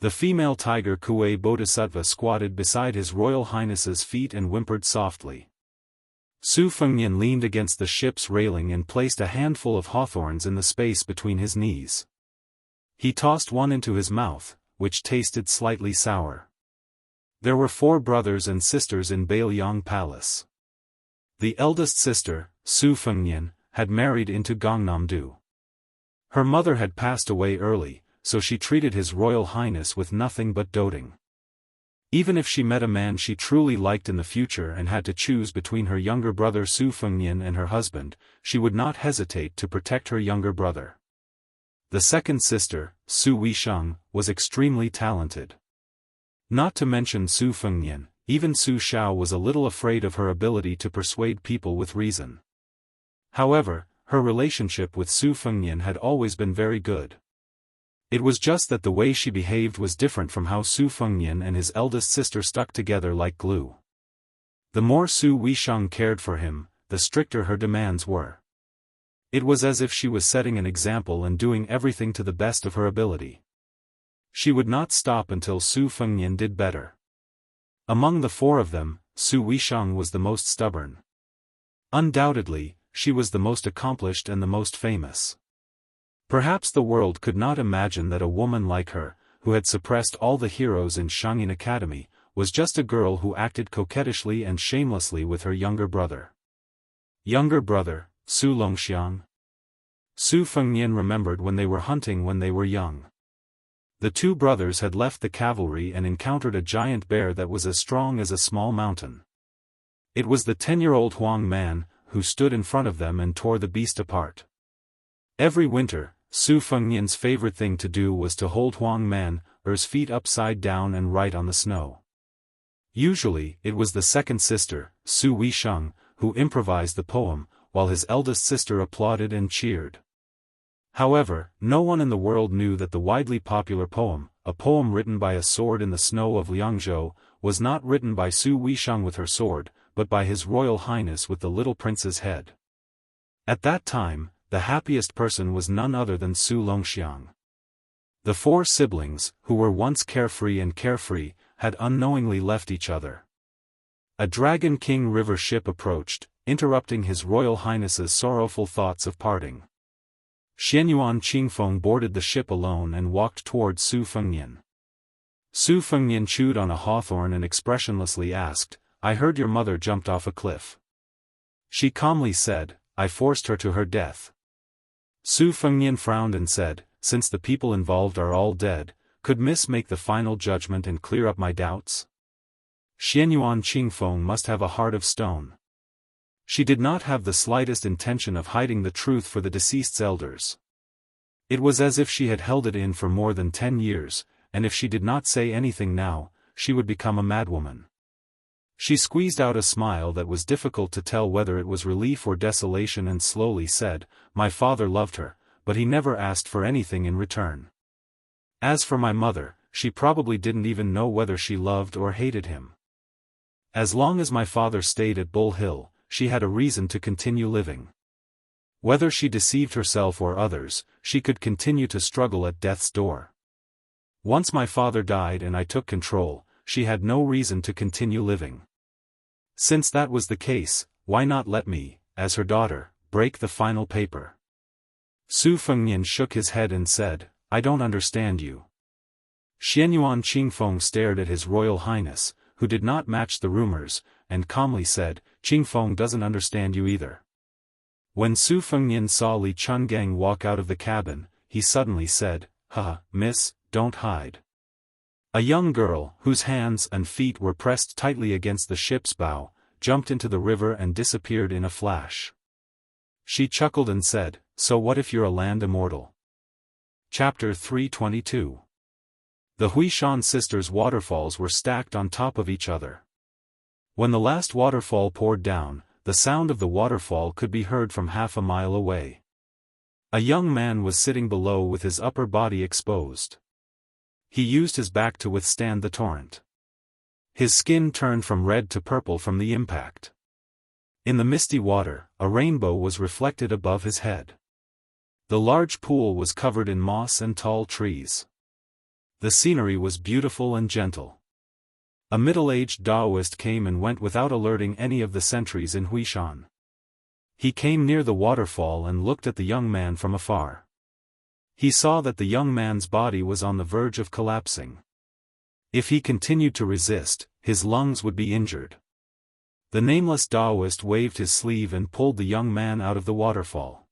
The female tiger Kuei Bodhisattva squatted beside His Royal Highness's feet and whimpered softly. Su Fengnian leaned against the ship's railing and placed a handful of hawthorns in the space between his knees. He tossed one into his mouth, which tasted slightly sour. There were 4 brothers and sisters in Bailiang Palace. The eldest sister, Su Fengnian, had married into Gangnam-do. Her mother had passed away early, so she treated His Royal Highness with nothing but doting. Even if she met a man she truly liked in the future and had to choose between her younger brother Su Fengnian and her husband, she would not hesitate to protect her younger brother. The second sister, Su Weisheng, was extremely talented. Not to mention Su Fengnian, even Su Xiao was a little afraid of her ability to persuade people with reason. However, her relationship with Su Fengnian had always been very good. It was just that the way she behaved was different from how Su Fengnian and his eldest sister stuck together like glue. The more Su Weisheng cared for him, the stricter her demands were. It was as if she was setting an example and doing everything to the best of her ability. She would not stop until Su Fengnian did better. Among the four of them, Su Weisheng was the most stubborn. Undoubtedly, she was the most accomplished and the most famous. Perhaps the world could not imagine that a woman like her, who had suppressed all the heroes in Shangyin Academy, was just a girl who acted coquettishly and shamelessly with her younger brother. Younger brother, Su Longxiang. Su Fengnian remembered when they were hunting when they were young. The two brothers had left the cavalry and encountered a giant bear that was as strong as a small mountain. It was the 10-year-old Huang man, who stood in front of them and tore the beast apart. Every winter, Su Fengnian's favorite thing to do was to hold Huang man's feet upside down and write on the snow. Usually, it was the second sister, Su Weisheng, who improvised the poem, while his eldest sister applauded and cheered. However, no one in the world knew that the widely popular poem, a poem written by a sword in the snow of Liangzhou, was not written by Su Weisheng with her sword, but by His Royal Highness with the little prince's head. At that time, the happiest person was none other than Su Longxiang. The four siblings, who were once carefree, had unknowingly left each other. A Dragon King river ship approached, interrupting His Royal Highness's sorrowful thoughts of parting. Xianyuan Qingfeng boarded the ship alone and walked toward Su Fengnian. Su Fengnian chewed on a hawthorn and expressionlessly asked, "I heard your mother jumped off a cliff." She calmly said, "I forced her to her death." Su Fengnian frowned and said, "Since the people involved are all dead, could Miss make the final judgment and clear up my doubts?" Xianyuan Qingfeng must have a heart of stone. She did not have the slightest intention of hiding the truth for the deceased's elders. It was as if she had held it in for more than 10 years, and if she did not say anything now, she would become a madwoman. She squeezed out a smile that was difficult to tell whether it was relief or desolation and slowly said, "My father loved her, but he never asked for anything in return. As for my mother, she probably didn't even know whether she loved or hated him. As long as my father stayed at Bull Hill, she had a reason to continue living. Whether she deceived herself or others, she could continue to struggle at death's door. Once my father died and I took control, she had no reason to continue living. Since that was the case, why not let me, as her daughter, break the final paper?" Su Fengnian shook his head and said, "I don't understand you." Xianyuan Qingfeng stared at His Royal Highness, who did not match the rumors, and calmly said, "Qingfeng doesn't understand you either." When Su Fengnian saw Li Chungang walk out of the cabin, he suddenly said, "Haha, miss, don't hide." A young girl, whose hands and feet were pressed tightly against the ship's bow, jumped into the river and disappeared in a flash. She chuckled and said, "So what if you're a land immortal?" Chapter 322. The Huishan sisters' waterfalls were stacked on top of each other. When the last waterfall poured down, the sound of the waterfall could be heard from half a mile away. A young man was sitting below with his upper body exposed. He used his back to withstand the torrent. His skin turned from red to purple from the impact. In the misty water, a rainbow was reflected above his head. The large pool was covered in moss and tall trees. The scenery was beautiful and gentle. A middle-aged Daoist came and went without alerting any of the sentries in Huishan. He came near the waterfall and looked at the young man from afar. He saw that the young man's body was on the verge of collapsing. If he continued to resist, his lungs would be injured. The nameless Daoist waved his sleeve and pulled the young man out of the waterfall.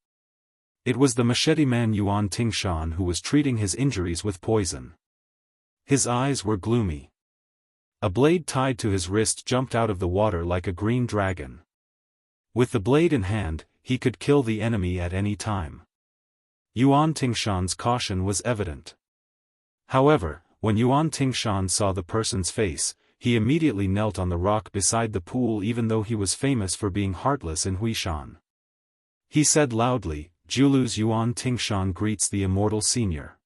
It was the machete man Yuan Tingshan who was treating his injuries with poison. His eyes were gloomy. A blade tied to his wrist jumped out of the water like a green dragon. With the blade in hand, he could kill the enemy at any time. Yuan Tingshan's caution was evident. However, when Yuan Tingshan saw the person's face, he immediately knelt on the rock beside the pool even though he was famous for being heartless in Huishan. He said loudly, "Julu's Yuan Tingshan greets the Immortal Senior.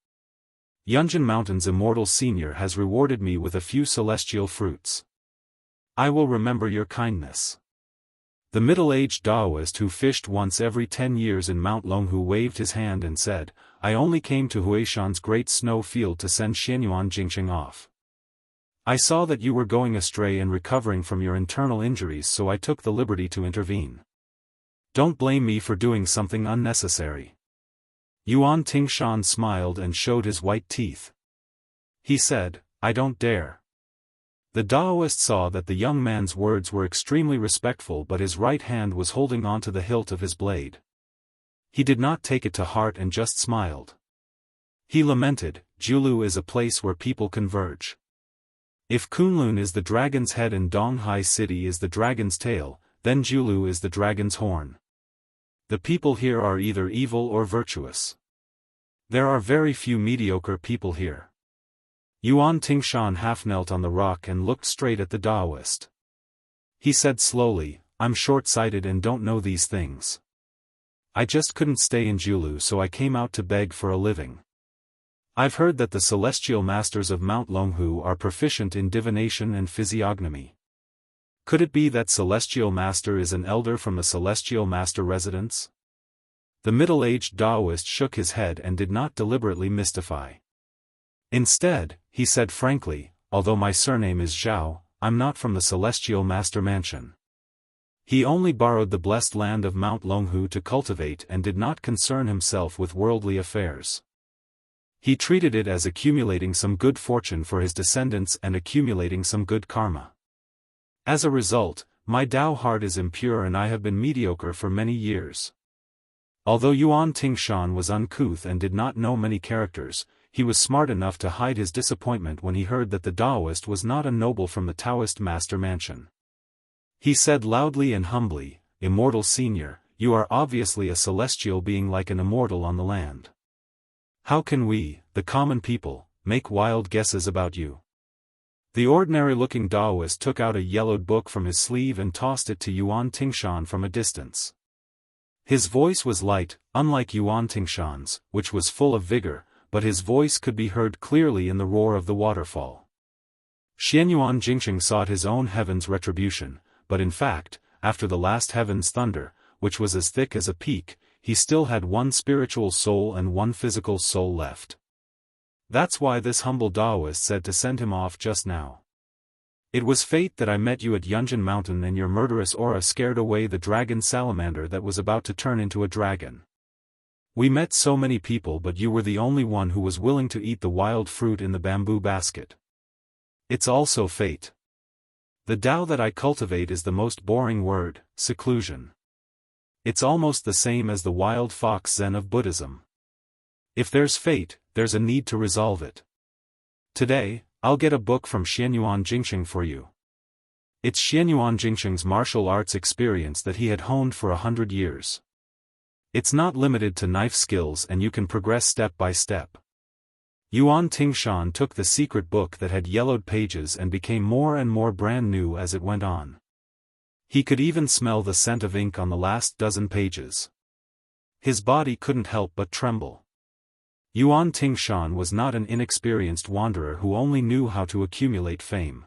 Yunjin Mountain's Immortal Senior has rewarded me with a few celestial fruits. I will remember your kindness." The middle-aged Daoist who fished once every 10 years in Mount Longhu waved his hand and said, "I only came to Huishan's great snow field to send Xianyuan Jingqing off. I saw that you were going astray and recovering from your internal injuries, so I took the liberty to intervene. Don't blame me for doing something unnecessary." Yuan Tingshan smiled and showed his white teeth. He said, "I don't dare." The Daoist saw that the young man's words were extremely respectful, but his right hand was holding on to the hilt of his blade. He did not take it to heart and just smiled. He lamented, "Julu is a place where people converge. If Kunlun is the dragon's head and Donghai City is the dragon's tail, then Julu is the dragon's horn. The people here are either evil or virtuous. There are very few mediocre people here." Yuan Tingshan half knelt on the rock and looked straight at the Daoist. He said slowly, "I'm short-sighted and don't know these things. I just couldn't stay in Julu, so I came out to beg for a living. I've heard that the celestial masters of Mount Longhu are proficient in divination and physiognomy. Could it be that celestial master is an elder from the celestial master residence?" The middle-aged Daoist shook his head and did not deliberately mystify. Instead, he said frankly, "Although my surname is Zhao, I'm not from the celestial master mansion." He only borrowed the blessed land of Mount Longhu to cultivate and did not concern himself with worldly affairs. He treated it as accumulating some good fortune for his descendants and accumulating some good karma. As a result, my Dao heart is impure and I have been mediocre for many years. Although Yuan Tingshan was uncouth and did not know many characters, he was smart enough to hide his disappointment when he heard that the Daoist was not a noble from the Taoist master mansion. He said loudly and humbly, "Immortal Senior, you are obviously a celestial being like an immortal on the land. How can we, the common people, make wild guesses about you?" The ordinary-looking Daoist took out a yellowed book from his sleeve and tossed it to Yuan Tingshan from a distance. His voice was light, unlike Yuan Tingshan's, which was full of vigor, but his voice could be heard clearly in the roar of the waterfall. Xianyuan Jingqing sought his own heaven's retribution, but in fact, after the last heaven's thunder, which was as thick as a peak, he still had one spiritual soul and one physical soul left. That's why this humble Daoist said to send him off just now. "It was fate that I met you at Yunjin Mountain and your murderous aura scared away the dragon salamander that was about to turn into a dragon. We met so many people, but you were the only one who was willing to eat the wild fruit in the bamboo basket. It's also fate. The Tao that I cultivate is the most boring word, seclusion. It's almost the same as the wild fox Zen of Buddhism. If there's fate, there's a need to resolve it. Today, I'll get a book from Xianyuan Jingqing for you. It's Xianyuan Jingqing's martial arts experience that he had honed for 100 years. It's not limited to knife skills and you can progress step by step." Yuan Tingshan took the secret book that had yellowed pages and became more and more brand new as it went on. He could even smell the scent of ink on the last dozen pages. His body couldn't help but tremble. Yuan Tingshan was not an inexperienced wanderer who only knew how to accumulate fame.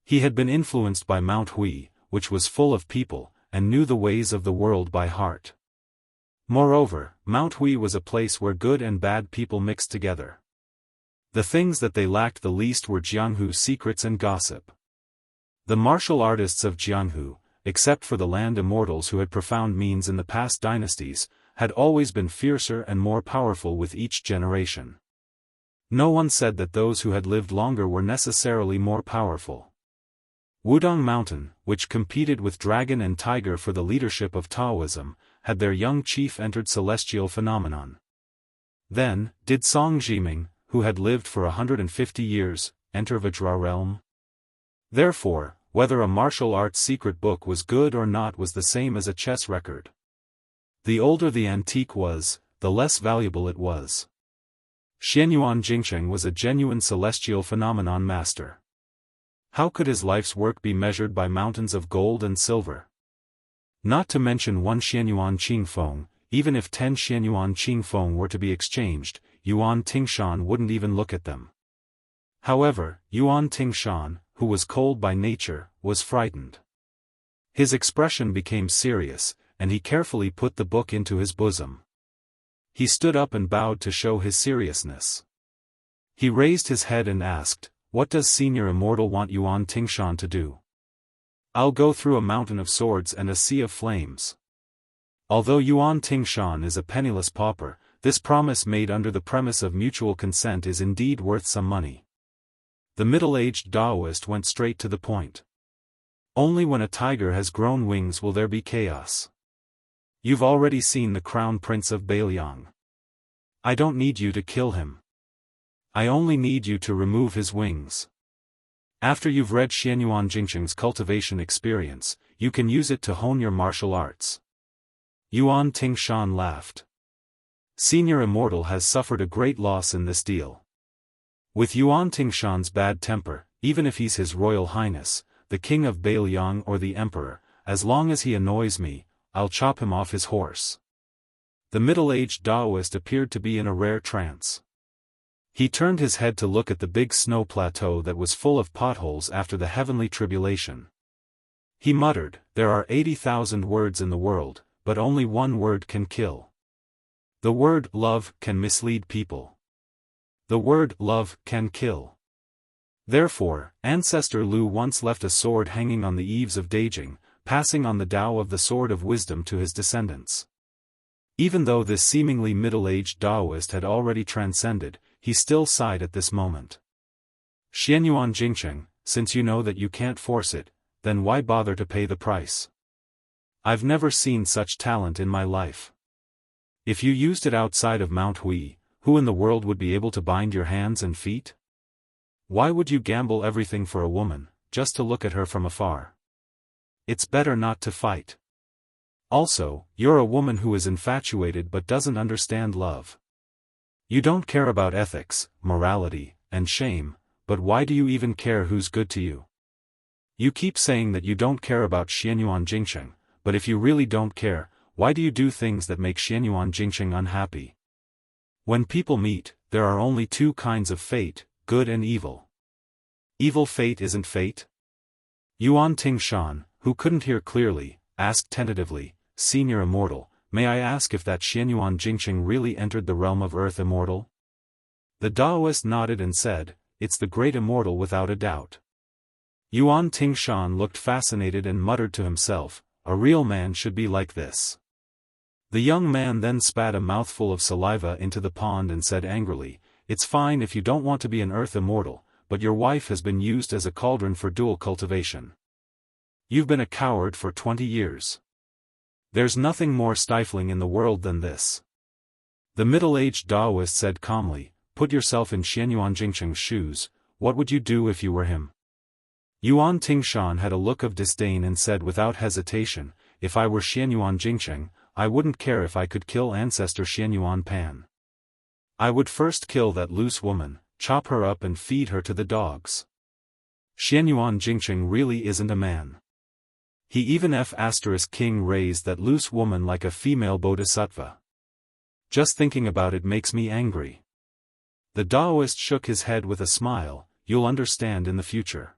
He had been influenced by Mount Hui, which was full of people, and knew the ways of the world by heart. Moreover, Mount Hui was a place where good and bad people mixed together. The things that they lacked the least were Jianghu secrets and gossip. The martial artists of Jianghu, except for the land immortals who had profound means in the past dynasties, had always been fiercer and more powerful with each generation. No one said that those who had lived longer were necessarily more powerful. Wudong Mountain, which competed with Dragon and Tiger for the leadership of Taoism, had their young chief entered celestial phenomenon. Then, did Song Jiming, who had lived for 150 years, enter Vajra realm? Therefore, whether a martial arts secret book was good or not was the same as a chess record. The older the antique was, the less valuable it was. Xianyuan Jingsheng was a genuine celestial phenomenon master. How could his life's work be measured by mountains of gold and silver? Not to mention 1 Xianyuan Qingfeng, even if 10 Xianyuan Qingfeng were to be exchanged, Yuan Tingshan wouldn't even look at them. However, Yuan Tingshan, who was cold by nature, was frightened. His expression became serious, and he carefully put the book into his bosom. He stood up and bowed to show his seriousness. He raised his head and asked, "What does Senior Immortal want Yuan Tingshan to do?" "I'll go through a mountain of swords and a sea of flames." Although Yuan Tingshan is a penniless pauper, this promise made under the premise of mutual consent is indeed worth some money. The middle-aged Daoist went straight to the point. Only when a tiger has grown wings will there be chaos. You've already seen the Crown Prince of Bailiang. I don't need you to kill him. I only need you to remove his wings. After you've read Xianyuan Jingsheng's cultivation experience, you can use it to hone your martial arts. Yuan Tingshan laughed. Senior Immortal has suffered a great loss in this deal. With Yuan Tingshan's bad temper, even if he's His Royal Highness, the King of Bailiang or the Emperor, as long as he annoys me, I'll chop him off his horse. The middle-aged Daoist appeared to be in a rare trance. He turned his head to look at the big snow plateau that was full of potholes after the heavenly tribulation. He muttered, "There are 80,000 words in the world, but only one word can kill. The word love can mislead people. The word love can kill." Therefore, Ancestor Lu once left a sword hanging on the eaves of Daijing, passing on the Tao of the Sword of Wisdom to his descendants. Even though this seemingly middle-aged Daoist had already transcended, he still sighed at this moment. Xianyuan Jingsheng, since you know that you can't force it, then why bother to pay the price? I've never seen such talent in my life. If you used it outside of Mount Hui, who in the world would be able to bind your hands and feet? Why would you gamble everything for a woman, just to look at her from afar? It's better not to fight. Also, you're a woman who is infatuated but doesn't understand love. You don't care about ethics, morality, and shame, but why do you even care who's good to you? You keep saying that you don't care about Xianyuan Jingsheng, but if you really don't care, why do you do things that make Xianyuan Jingsheng unhappy? When people meet, there are only 2 kinds of fate, good and evil. Evil fate isn't fate? Yuan Tingshan, who couldn't hear clearly, asked tentatively, "Senior Immortal, may I ask if that Xianyuan Jingsheng really entered the realm of Earth Immortal?" The Daoist nodded and said, "It's the great Immortal without a doubt." Yuan Tingshan looked fascinated and muttered to himself, "A real man should be like this." The young man then spat a mouthful of saliva into the pond and said angrily, "It's fine if you don't want to be an Earth Immortal, but your wife has been used as a cauldron for dual cultivation. You've been a coward for 20 years. There's nothing more stifling in the world than this." The middle-aged Daoist said calmly, "Put yourself in Xianyuan Jingsheng's shoes, what would you do if you were him?" Yuan Tingshan had a look of disdain and said without hesitation, "If I were Xianyuan Jingsheng, I wouldn't care if I could kill Ancestor Xianyuan Pan. I would first kill that loose woman, chop her up and feed her to the dogs. Xianyuan Jingsheng really isn't a man. He even King raised that loose woman like a female bodhisattva. Just thinking about it makes me angry." The Daoist shook his head with a smile, "You'll understand in the future.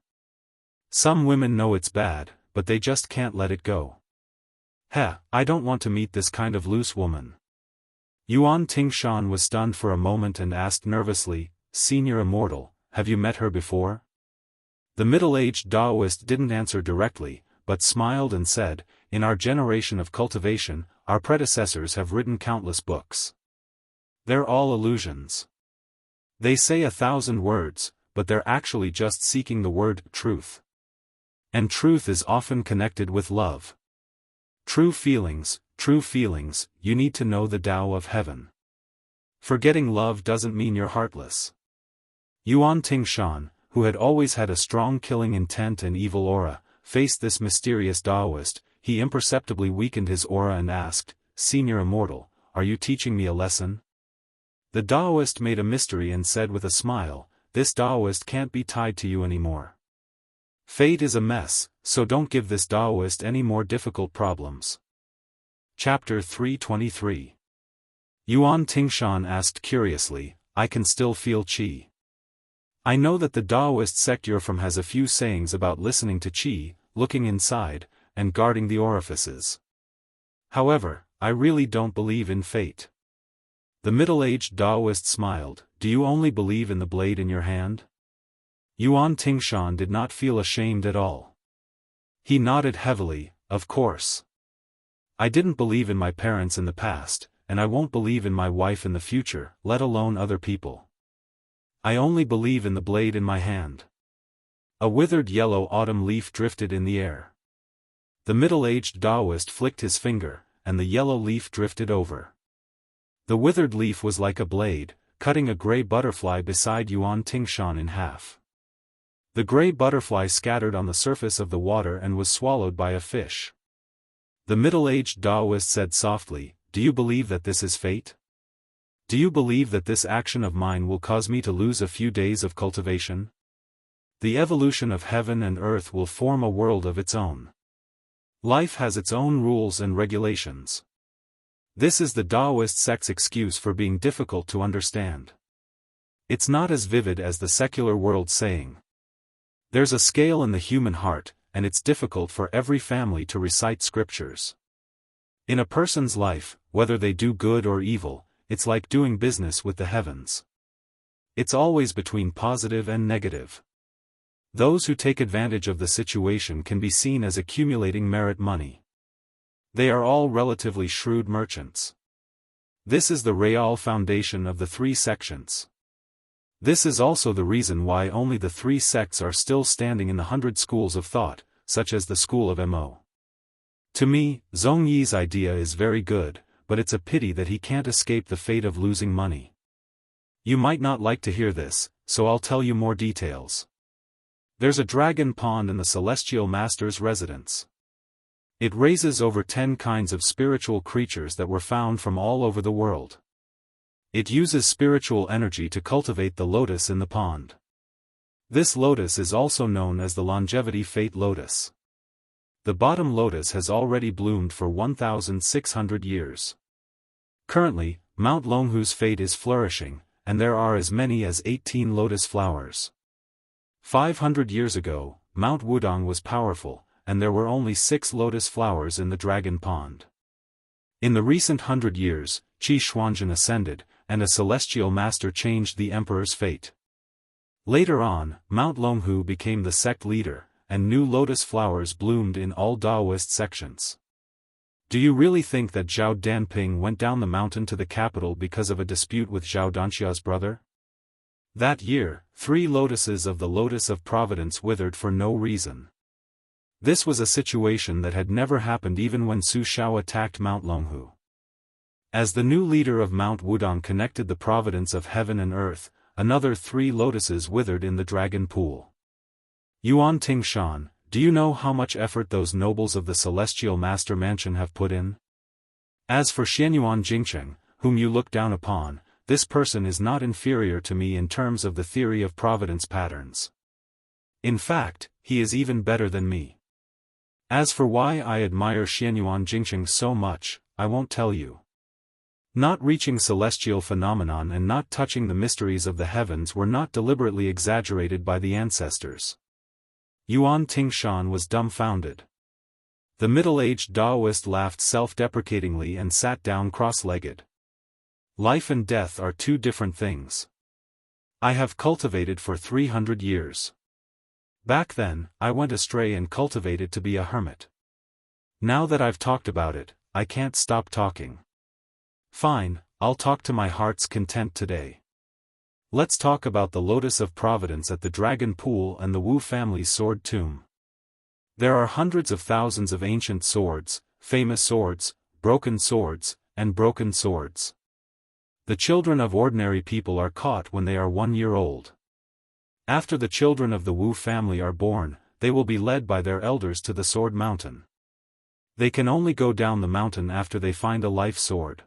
Some women know it's bad, but they just can't let it go." I don't want to meet this kind of loose woman." Yuan Tingshan was stunned for a moment and asked nervously, "Senior Immortal, have you met her before?" The middle-aged Daoist didn't answer directly, but smiled and said, "In our generation of cultivation, our predecessors have written countless books. They're all illusions. They say 1,000 words, but they're actually just seeking the word truth. And truth is often connected with love. True feelings, you need to know the Tao of heaven. Forgetting love doesn't mean you're heartless." Yuan Tingshan, who had always had a strong killing intent and evil aura, faced this mysterious Daoist. He imperceptibly weakened his aura and asked, "Senior Immortal, are you teaching me a lesson? The Daoist made a mystery and said with a smile, this Daoist can't be tied to you anymore. Fate is a mess, so don't give this Daoist any more difficult problems. Chapter 323. Yuan Tingshan asked curiously, I can still feel qi. I know that the Daoist sect you're from has a few sayings about listening to qi, looking inside, and guarding the orifices. However, I really don't believe in fate. The middle-aged Daoist smiled, do you only believe in the blade in your hand? Yuan Tingshan did not feel ashamed at all. He nodded heavily, of course. I didn't believe in my parents in the past, and I won't believe in my wife in the future, let alone other people. I only believe in the blade in my hand. A withered yellow autumn leaf drifted in the air. The middle-aged Daoist flicked his finger, and the yellow leaf drifted over. The withered leaf was like a blade, cutting a gray butterfly beside Yuan Tingshan in half. The gray butterfly scattered on the surface of the water and was swallowed by a fish. The middle-aged Daoist said softly, do you believe that this is fate? Do you believe that this action of mine will cause me to lose a few days of cultivation? The evolution of heaven and earth will form a world of its own. Life has its own rules and regulations. This is the Daoist sect's excuse for being difficult to understand. It's not as vivid as the secular world saying. There's a scale in the human heart, and it's difficult for every family to recite scriptures. In a person's life, whether they do good or evil, it's like doing business with the heavens. It's always between positive and negative. Those who take advantage of the situation can be seen as accumulating merit money. They are all relatively shrewd merchants. This is the real foundation of the three sections. This is also the reason why only the three sects are still standing in the 100 schools of thought, such as the school of Mo. To me, Zhongyi's idea is very good, but it's a pity that he can't escape the fate of losing money. You might not like to hear this, so I'll tell you more details. There's a dragon pond in the Celestial Master's residence. It raises over 10 kinds of spiritual creatures that were found from all over the world. It uses spiritual energy to cultivate the lotus in the pond. This lotus is also known as the longevity fate lotus. The bottom lotus has already bloomed for 1,600 years. Currently, Mount Longhu's fate is flourishing, and there are as many as 18 lotus flowers. 500 years ago, Mount Wudong was powerful, and there were only 6 lotus flowers in the dragon pond. In the recent 100 years, Qi Xuanzhen ascended, and a celestial master changed the emperor's fate. Later on, Mount Longhu became the sect leader, and new lotus flowers bloomed in all Daoist sections. Do you really think that Zhao Danping went down the mountain to the capital because of a dispute with Zhao Danxia's brother? That year, 3 lotuses of the Lotus of Providence withered for no reason. This was a situation that had never happened even when Su Shao attacked Mount Longhu. As the new leader of Mount Wudong connected the providence of heaven and earth, another 3 lotuses withered in the dragon pool. Yuan Tingshan, do you know how much effort those nobles of the Celestial Master Mansion have put in? As for Xianyuan Jingcheng, whom you look down upon, this person is not inferior to me in terms of the theory of providence patterns. In fact, he is even better than me. As for why I admire Xianyuan Jingcheng so much, I won't tell you. Not reaching celestial phenomenon and not touching the mysteries of the heavens were not deliberately exaggerated by the ancestors. Yuan Tingshan was dumbfounded. The middle-aged Daoist laughed self-deprecatingly and sat down cross-legged. Life and death are 2 different things. I have cultivated for 300 years. Back then, I went astray and cultivated to be a hermit. Now that I've talked about it, I can't stop talking. Fine, I'll talk to my heart's content today. Let's talk about the Lotus of Providence at the Dragon Pool and the Wu family's sword tomb. There are hundreds of thousands of ancient swords, famous swords, broken swords, and broken swords. The children of ordinary people are caught when they are 1 year old. After the children of the Wu family are born, they will be led by their elders to the Sword Mountain. They can only go down the mountain after they find a life sword.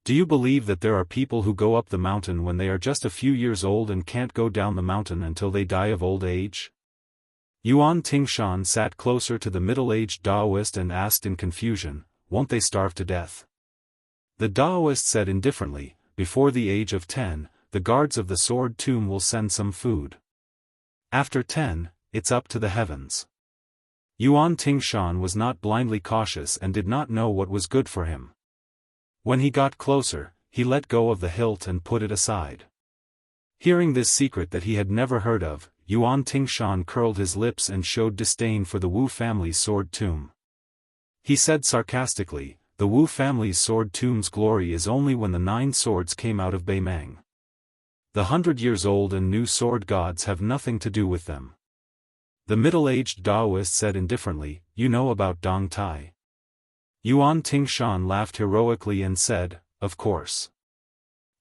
Do you believe that there are people who go up the mountain when they are just a few years old and can't go down the mountain until they die of old age? Yuan Tingshan sat closer to the middle-aged Daoist and asked in confusion, won't they starve to death? The Daoist said indifferently, before the age of 10, the guards of the sword tomb will send some food. After 10, it's up to the heavens. Yuan Tingshan was not blindly cautious and did not know what was good for him. When he got closer, he let go of the hilt and put it aside. Hearing this secret that he had never heard of, Yuan Tingshan curled his lips and showed disdain for the Wu family's sword tomb. He said sarcastically, the Wu family's sword tomb's glory is only when the 9 swords came out of Beimang. The 100 years old and new sword gods have nothing to do with them. The middle-aged Daoist said indifferently, you know about Dong Tai. Yuan Tingshan laughed heroically and said, of course.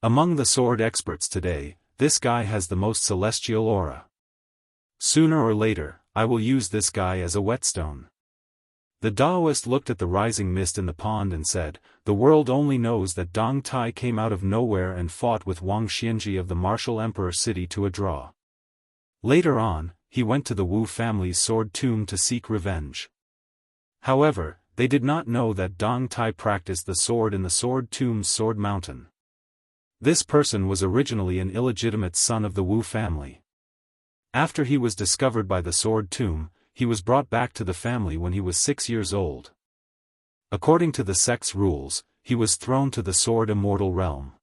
Among the sword experts today, this guy has the most celestial aura. Sooner or later, I will use this guy as a whetstone. The Daoist looked at the rising mist in the pond and said, the world only knows that Dong Tai came out of nowhere and fought with Wuxia Xianxia of the martial emperor city to a draw. Later on, he went to the Wu family's sword tomb to seek revenge. However, they did not know that Dong Tai practiced the sword in the sword tomb's sword mountain. This person was originally an illegitimate son of the Wu family. After he was discovered by the sword tomb, he was brought back to the family when he was 6 years old. According to the sect's rules, he was thrown to the sword immortal realm.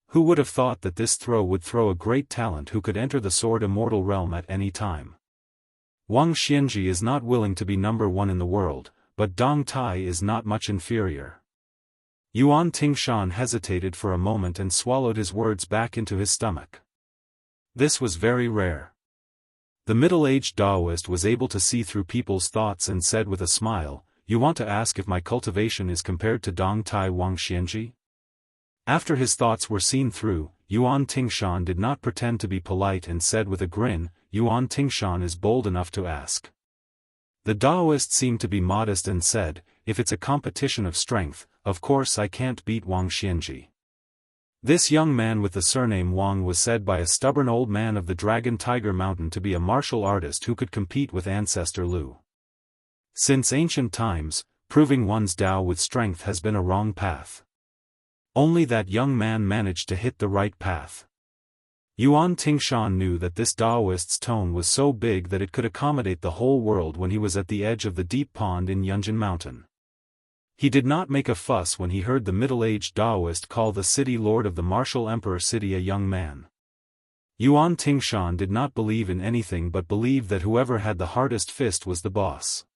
Who would have thought that this throw would throw a great talent who could enter the sword immortal realm at any time? Wuxia Xianxia is not willing to be number 1 in the world, but Dong Tai is not much inferior. Yuan Tingshan hesitated for a moment and swallowed his words back into his stomach. This was very rare. The middle-aged Daoist was able to see through people's thoughts and said with a smile, you want to ask if my cultivation is compared to Dong Tai Wuxia Xianxia? After his thoughts were seen through, Yuan Tingshan did not pretend to be polite and said with a grin, Yuan Tingshan is bold enough to ask. The Daoist seemed to be modest and said, if it's a competition of strength, of course I can't beat Wuxia Xianxia. This young man with the surname Wang was said by a stubborn old man of the Dragon Tiger Mountain to be a martial artist who could compete with ancestor Lu. Since ancient times, proving one's Dao with strength has been a wrong path. Only that young man managed to hit the right path. Yuan Tingshan knew that this Daoist's tone was so big that it could accommodate the whole world when he was at the edge of the deep pond in Yunjin Mountain. He did not make a fuss when he heard the middle-aged Daoist call the city lord of the martial emperor city a young man. Yuan Tingshan did not believe in anything but believed that whoever had the hardest fist was the boss.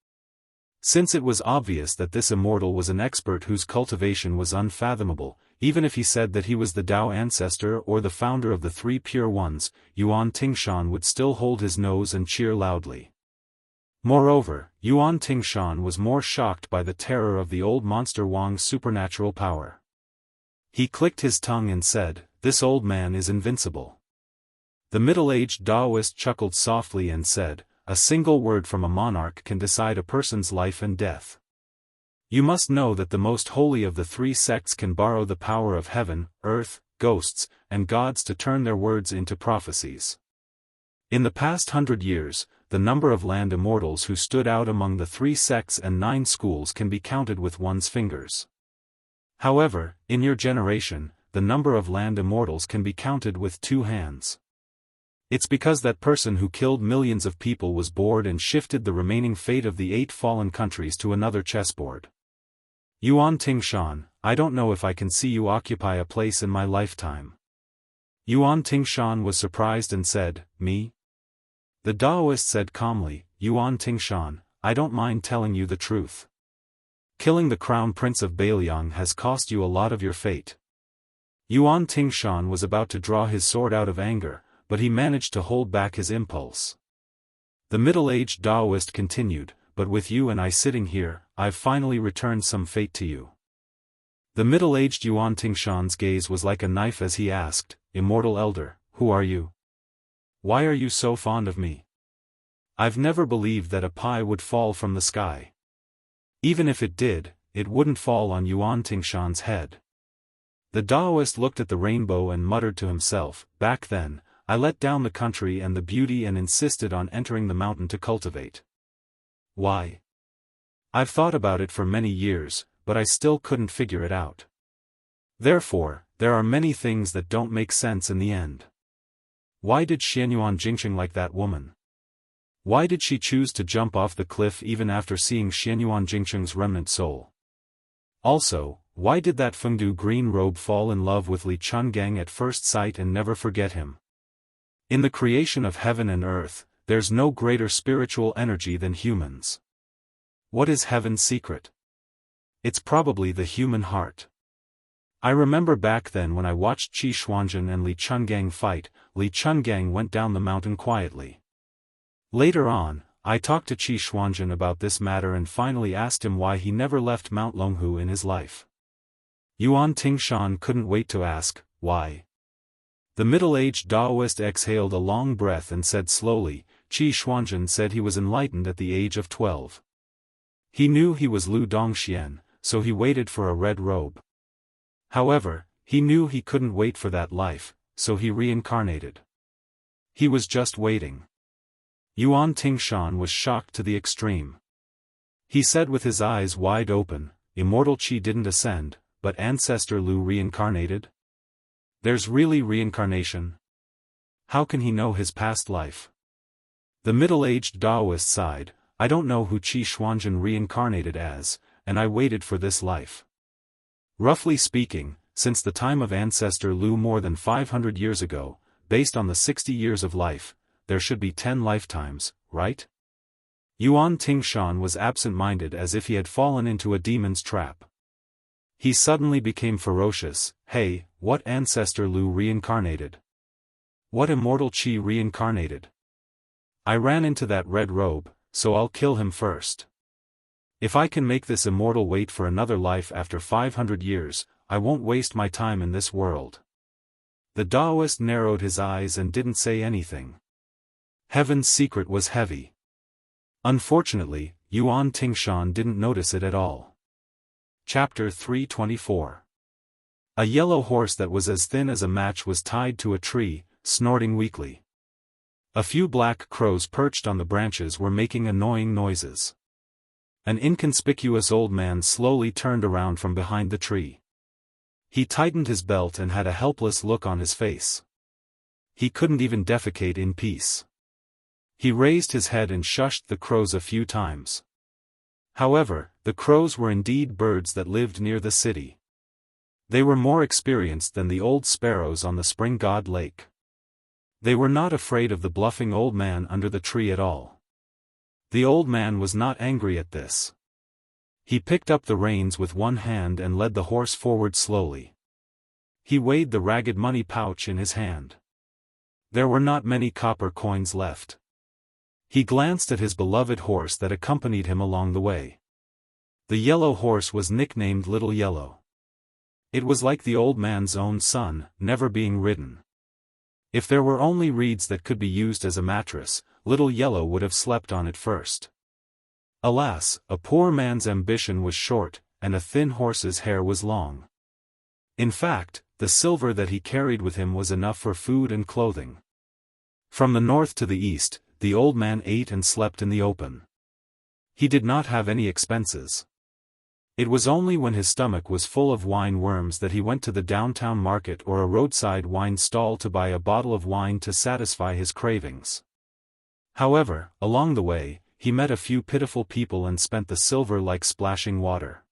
Since it was obvious that this immortal was an expert whose cultivation was unfathomable, even if he said that he was the Dao ancestor or the founder of the 3 pure ones, Yuan Tingshan would still hold his nose and cheer loudly. Moreover, Yuan Tingshan was more shocked by the terror of the old monster Wang's supernatural power. He clicked his tongue and said, this old man is invincible. The middle-aged Daoist chuckled softly and said, a single word from a monarch can decide a person's life and death. You must know that the most holy of the 3 sects can borrow the power of heaven, earth, ghosts, and gods to turn their words into prophecies. In the past 100 years, the number of land immortals who stood out among the 3 sects and 9 schools can be counted with one's fingers. However, in your generation, the number of land immortals can be counted with 2 hands. It's because that person who killed millions of people was bored and shifted the remaining fate of the 8 fallen countries to another chessboard. Yuan Tingshan, I don't know if I can see you occupy a place in my lifetime. Yuan Tingshan was surprised and said, me? The Daoist said calmly, Yuan Tingshan, I don't mind telling you the truth. Killing the crown prince of Beiliang has cost you a lot of your fate. Yuan Tingshan was about to draw his sword out of anger, but he managed to hold back his impulse. The middle-aged Daoist continued, but with you and I sitting here, I've finally returned some fate to you. The middle-aged Yuan Tingshan's gaze was like a knife as he asked, Immortal Elder, who are you? Why are you so fond of me? I've never believed that a pie would fall from the sky. Even if it did, it wouldn't fall on Yuan Tingshan's head. The Daoist looked at the rainbow and muttered to himself, "Back then, I let down the country and the beauty and insisted on entering the mountain to cultivate. Why? I've thought about it for many years, but I still couldn't figure it out. Therefore, there are many things that don't make sense in the end. Why did Xianyuan Jingqing like that woman? Why did she choose to jump off the cliff even after seeing Xianyuan Jingqing's remnant soul? Also, why did that Fengdu green robe fall in love with Li Chungang at first sight and never forget him? In the creation of heaven and earth, there's no greater spiritual energy than humans. What is heaven's secret? It's probably the human heart. I remember back then when I watched Qi Xuanzhen and Li Chungang fight, Li Chungang went down the mountain quietly. Later on, I talked to Qi Xuanzhen about this matter and finally asked him why he never left Mount Longhu in his life. Yuan Tingshan couldn't wait to ask, why? The middle-aged Daoist exhaled a long breath and said slowly, Qi Xuanzhen said he was enlightened at the age of 12. He knew he was Lu Dongxian, so he waited for a red robe. However, he knew he couldn't wait for that life, so he reincarnated. He was just waiting. Yuan Tingshan was shocked to the extreme. He said with his eyes wide open, Immortal Qi didn't ascend, but Ancestor Lu reincarnated? There's really reincarnation? How can he know his past life? The middle-aged Daoist sighed, I don't know who Qi Xuanzhen reincarnated as, and I waited for this life. Roughly speaking, since the time of Ancestor Lu more than 500 years ago, based on the 60 years of life, there should be 10 lifetimes, right? Yuan Tingshan was absent-minded as if he had fallen into a demon's trap. He suddenly became ferocious, hey, what Ancestor Lu reincarnated? What Immortal Qi reincarnated? I ran into that red robe, so I'll kill him first. If I can make this immortal wait for another life after 500 years, I won't waste my time in this world. The Daoist narrowed his eyes and didn't say anything. Heaven's secret was heavy. Unfortunately, Yuan Tingshan didn't notice it at all. Chapter 324. A yellow horse that was as thin as a match was tied to a tree, snorting weakly. A few black crows perched on the branches were making annoying noises. An inconspicuous old man slowly turned around from behind the tree. He tightened his belt and had a helpless look on his face. He couldn't even defecate in peace. He raised his head and shushed the crows a few times. However, the crows were indeed birds that lived near the city. They were more experienced than the old sparrows on the Spring God Lake. They were not afraid of the bluffing old man under the tree at all. The old man was not angry at this. He picked up the reins with one hand and led the horse forward slowly. He weighed the ragged money pouch in his hand. There were not many copper coins left. He glanced at his beloved horse that accompanied him along the way. The yellow horse was nicknamed Little Yellow. It was like the old man's own son, never being ridden. If there were only reeds that could be used as a mattress, Little Yellow would have slept on it first. Alas, a poor man's ambition was short, and a thin horse's hair was long. In fact, the silver that he carried with him was enough for food and clothing. From the north to the east, the old man ate and slept in the open. He did not have any expenses. It was only when his stomach was full of wine worms that he went to the downtown market or a roadside wine stall to buy a bottle of wine to satisfy his cravings. However, along the way, he met a few pitiful people and spent the silver like splashing water.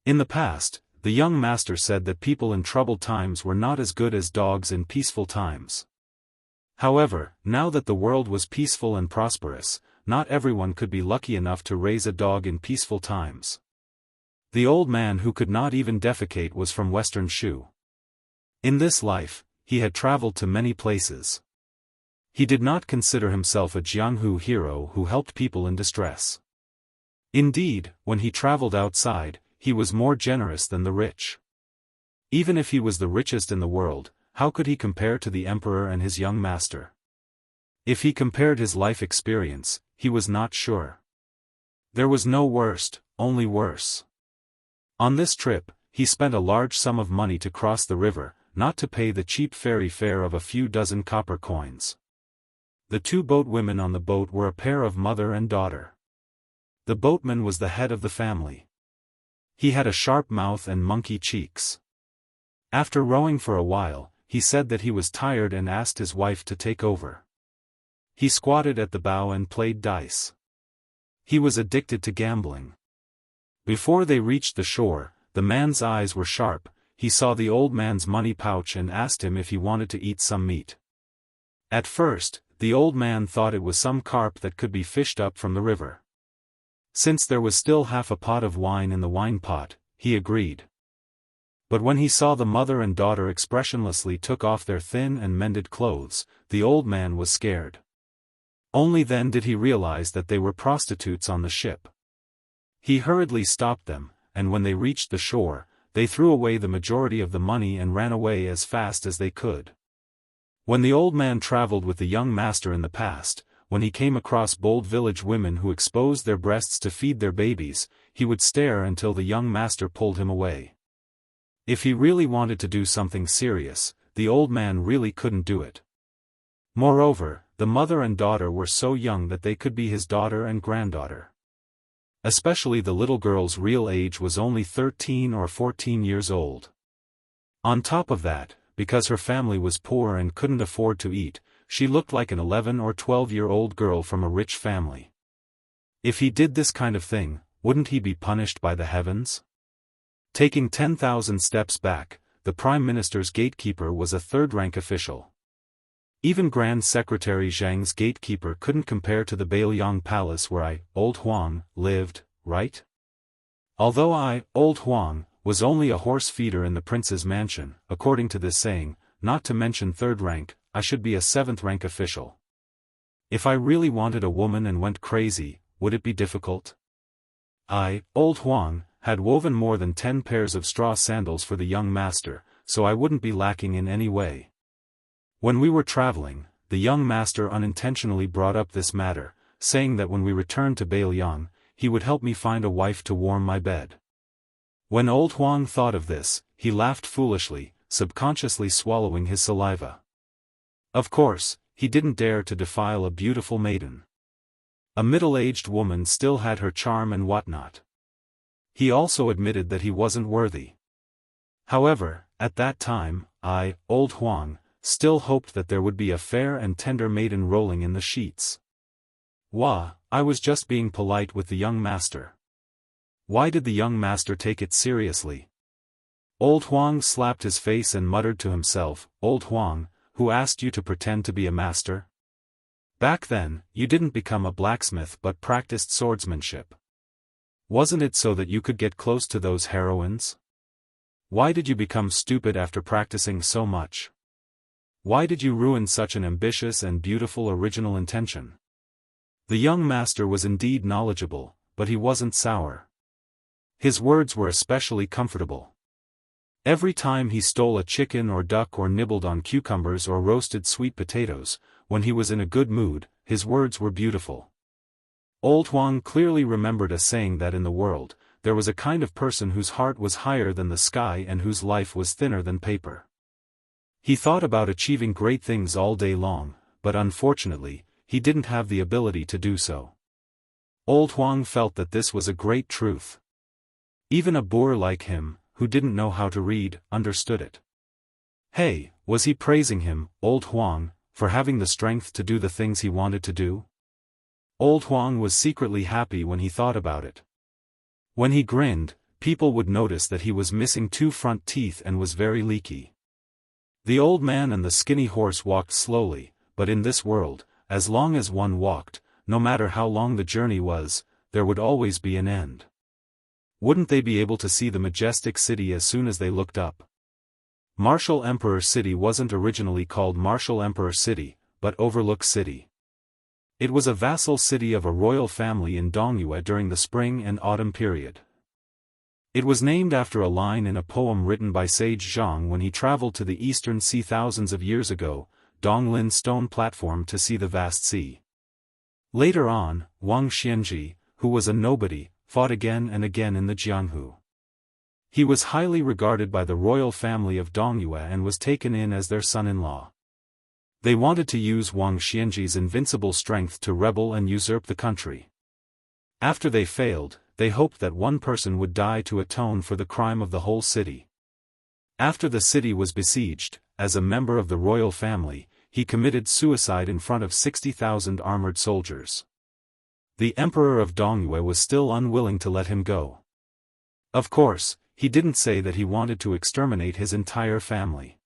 In the past, the young master said that people in troubled times were not as good as dogs in peaceful times. However, now that the world was peaceful and prosperous, not everyone could be lucky enough to raise a dog in peaceful times. The old man who could not even defecate was from Western Shu. In this life, he had traveled to many places. He did not consider himself a Jianghu hero who helped people in distress. Indeed, when he traveled outside, he was more generous than the rich. Even if he was the richest in the world, how could he compare to the emperor and his young master? If he compared his life experience, he was not sure. There was no worst, only worse. On this trip, he spent a large sum of money to cross the river, not to pay the cheap ferry fare of a few dozen copper coins. The two boat women on the boat were a pair of mother and daughter. The boatman was the head of the family. He had a sharp mouth and monkey cheeks. After rowing for a while, he said that he was tired and asked his wife to take over. He squatted at the bow and played dice. He was addicted to gambling. Before they reached the shore, the man's eyes were sharp. He saw the old man's money pouch and asked him if he wanted to eat some meat. At first, the old man thought it was some carp that could be fished up from the river. Since there was still half a pot of wine in the wine pot, he agreed. But when he saw the mother and daughter expressionlessly took off their thin and mended clothes, the old man was scared. Only then did he realize that they were prostitutes on the ship. He hurriedly stopped them, and when they reached the shore, they threw away the majority of the money and ran away as fast as they could. When the old man traveled with the young master in the past, when he came across bold village women who exposed their breasts to feed their babies, he would stare until the young master pulled him away. If he really wanted to do something serious, the old man really couldn't do it. Moreover, the mother and daughter were so young that they could be his daughter and granddaughter. Especially the little girl's real age was only 13 or 14 years old. On top of that, because her family was poor and couldn't afford to eat, she looked like an 11 or 12-year-old girl from a rich family. If he did this kind of thing, wouldn't he be punished by the heavens? Taking 10,000 steps back, the Prime Minister's gatekeeper was a third-rank official. Even Grand Secretary Zhang's gatekeeper couldn't compare to the Bailiang Palace where I, Old Huang, lived, right? Although I, Old Huang, was only a horse feeder in the prince's mansion, according to this saying, not to mention third rank, I should be a seventh-rank official. If I really wanted a woman and went crazy, would it be difficult? I, Old Huang, had woven more than 10 pairs of straw sandals for the young master, so I wouldn't be lacking in any way. When we were traveling, the young master unintentionally brought up this matter, saying that when we returned to Bailiang, he would help me find a wife to warm my bed. When Old Huang thought of this, he laughed foolishly, subconsciously swallowing his saliva. Of course, he didn't dare to defile a beautiful maiden. A middle-aged woman still had her charm and whatnot. He also admitted that he wasn't worthy. However, at that time, I, Old Huang, still hoped that there would be a fair and tender maiden rolling in the sheets. Wah, I was just being polite with the young master. Why did the young master take it seriously? Old Huang slapped his face and muttered to himself, Old Huang, who asked you to pretend to be a master? Back then, you didn't become a blacksmith but practiced swordsmanship. Wasn't it so that you could get close to those heroines? Why did you become stupid after practicing so much? Why did you ruin such an ambitious and beautiful original intention? The young master was indeed knowledgeable, but he wasn't sour. His words were especially comfortable. Every time he stole a chicken or duck or nibbled on cucumbers or roasted sweet potatoes, when he was in a good mood, his words were beautiful. Old Huang clearly remembered a saying that in the world, there was a kind of person whose heart was higher than the sky and whose life was thinner than paper. He thought about achieving great things all day long, but unfortunately, he didn't have the ability to do so. Old Huang felt that this was a great truth. Even a boor like him, who didn't know how to read, understood it. Hey, was he praising him, Old Huang, for having the strength to do the things he wanted to do? Old Huang was secretly happy when he thought about it. When he grinned, people would notice that he was missing 2 front teeth and was very leaky. The old man and the skinny horse walked slowly, but in this world, as long as one walked, no matter how long the journey was, there would always be an end. Wouldn't they be able to see the majestic city as soon as they looked up? Martial Emperor City wasn't originally called Martial Emperor City, but Overlook City. It was a vassal city of a royal family in Dongyue during the spring and autumn period. It was named after a line in a poem written by sage Zhang when he traveled to the eastern sea thousands of years ago, Donglin stone platform to see the vast sea. Later on, Wuxia Xianxia, who was a nobody, fought again and again in the Jianghu. He was highly regarded by the royal family of Dongyue and was taken in as their son-in-law. They wanted to use Wang Xianji's invincible strength to rebel and usurp the country. After they failed, they hoped that one person would die to atone for the crime of the whole city. After the city was besieged, as a member of the royal family, he committed suicide in front of 60,000 armored soldiers. The emperor of Dongyue was still unwilling to let him go. Of course, he didn't say that he wanted to exterminate his entire family.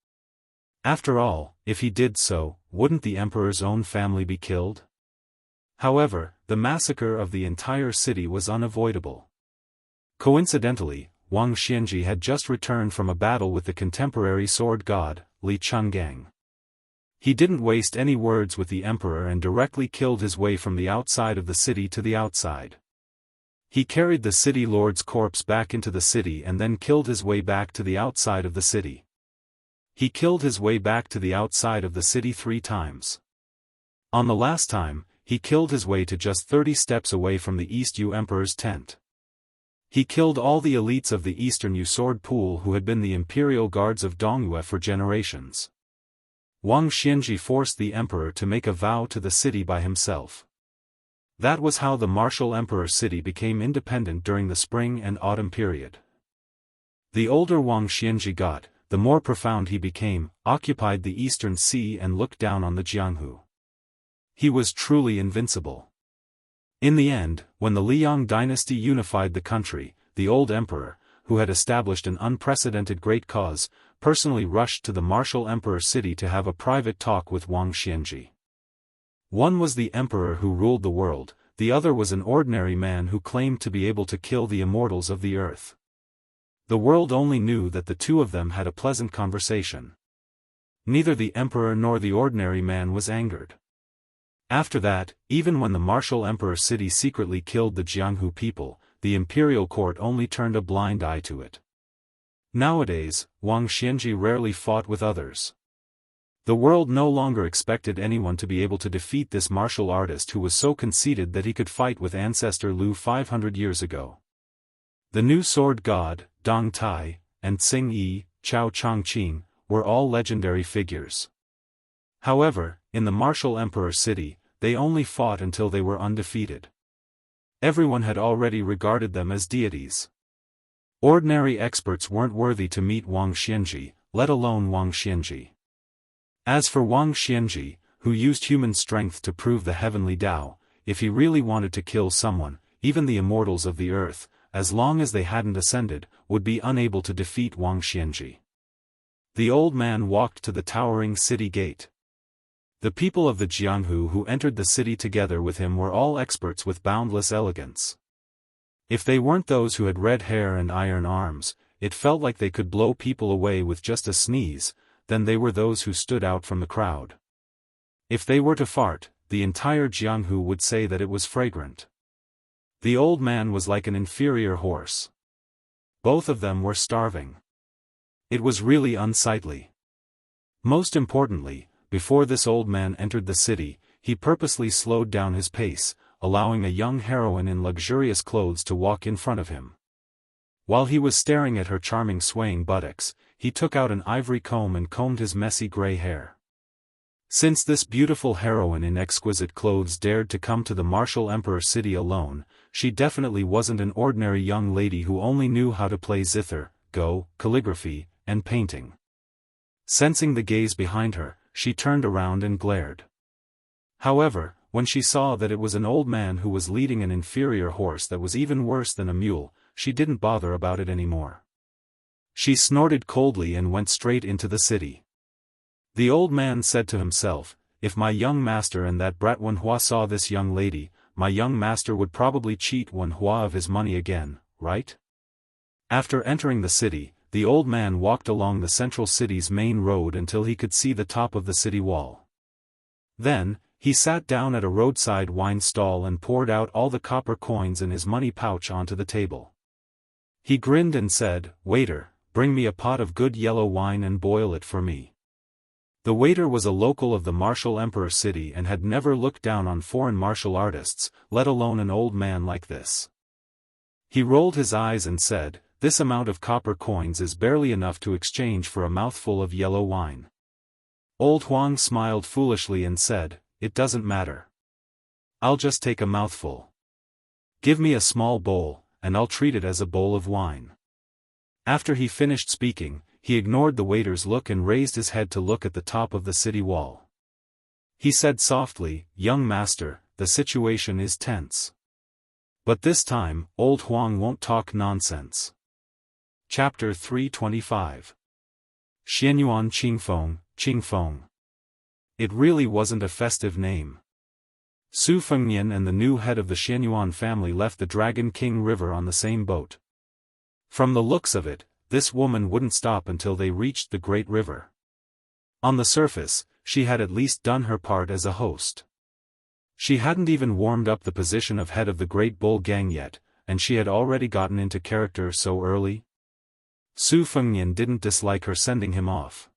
After all, if he did so, wouldn't the emperor's own family be killed? However, the massacre of the entire city was unavoidable. Coincidentally, Wang Xianji had just returned from a battle with the contemporary sword god, Li Chenggang. He didn't waste any words with the emperor and directly killed his way from the outside of the city to the outside. He carried the city lord's corpse back into the city and then killed his way back to the outside of the city. He killed his way back to the outside of the city 3 times. On the last time, he killed his way to just 30 steps away from the East Yu Emperor's tent. He killed all the elites of the Eastern Yu sword pool who had been the imperial guards of Dongyue for generations. Wang Xianji forced the emperor to make a vow to the city by himself. That was how the martial emperor city became independent during the spring and autumn period. The older Wang Xianji got, the more profound he became, occupied the eastern sea and looked down on the Jianghu. He was truly invincible. In the end, when the Liang dynasty unified the country, the old emperor, who had established an unprecedented great cause, personally rushed to the martial emperor city to have a private talk with Wang Xianji. One was the emperor who ruled the world, the other was an ordinary man who claimed to be able to kill the immortals of the earth. The world only knew that the two of them had a pleasant conversation. Neither the emperor nor the ordinary man was angered. After that, even when the martial emperor city secretly killed the Jianghu people, the imperial court only turned a blind eye to it. Nowadays, Wang Xianji rarely fought with others. The world no longer expected anyone to be able to defeat this martial artist who was so conceited that he could fight with ancestor Lu 500 years ago. The new sword god, Dong Tai, and Xing Yi, Chao Chongqing, were all legendary figures. However, in the martial emperor city, they only fought until they were undefeated. Everyone had already regarded them as deities. Ordinary experts weren't worthy to meet Wang Xianji, let alone Wang Xianji. As for Wang Xianji, who used human strength to prove the heavenly Tao, if he really wanted to kill someone, even the immortals of the earth, as long as they hadn't ascended, would be unable to defeat Wang Xianji. The old man walked to the towering city gate. The people of the Jianghu who entered the city together with him were all experts with boundless elegance. If they weren't those who had red hair and iron arms, it felt like they could blow people away with just a sneeze, then they were those who stood out from the crowd. If they were to fart, the entire Jianghu would say that it was fragrant. The old man was like an inferior horse. Both of them were starving. It was really unsightly. Most importantly, before this old man entered the city, he purposely slowed down his pace, allowing a young heroine in luxurious clothes to walk in front of him. While he was staring at her charming swaying buttocks, he took out an ivory comb and combed his messy gray hair. Since this beautiful heroine in exquisite clothes dared to come to the martial emperor city alone, she definitely wasn't an ordinary young lady who only knew how to play zither, go, calligraphy, and painting. Sensing the gaze behind her, she turned around and glared. However, when she saw that it was an old man who was leading an inferior horse that was even worse than a mule, she didn't bother about it anymore. She snorted coldly and went straight into the city. The old man said to himself, if my young master and that brat Wenhua saw this young lady, my young master would probably cheat Wenhua of his money again, right? After entering the city, the old man walked along the central city's main road until he could see the top of the city wall. Then, he sat down at a roadside wine stall and poured out all the copper coins in his money pouch onto the table. He grinned and said, "Waiter, bring me a pot of good yellow wine and boil it for me." The waiter was a local of the martial emperor city and had never looked down on foreign martial artists, let alone an old man like this. He rolled his eyes and said, this amount of copper coins is barely enough to exchange for a mouthful of yellow wine. Old Huang smiled foolishly and said, "It doesn't matter. I'll just take a mouthful. Give me a small bowl, and I'll treat it as a bowl of wine." After he finished speaking, he ignored the waiter's look and raised his head to look at the top of the city wall. He said softly, "Young master, the situation is tense. But this time, Old Huang won't talk nonsense." Chapter 325. Xianyuan Qingfeng. It really wasn't a festive name. Su Fengnian and the new head of the Xianyuan family left the Dragon King River on the same boat. From the looks of it, this woman wouldn't stop until they reached the Great River. On the surface, she had at least done her part as a host. She hadn't even warmed up the position of head of the Great Bull Gang yet, and she had already gotten into character so early. Su Fengnian didn't dislike her sending him off.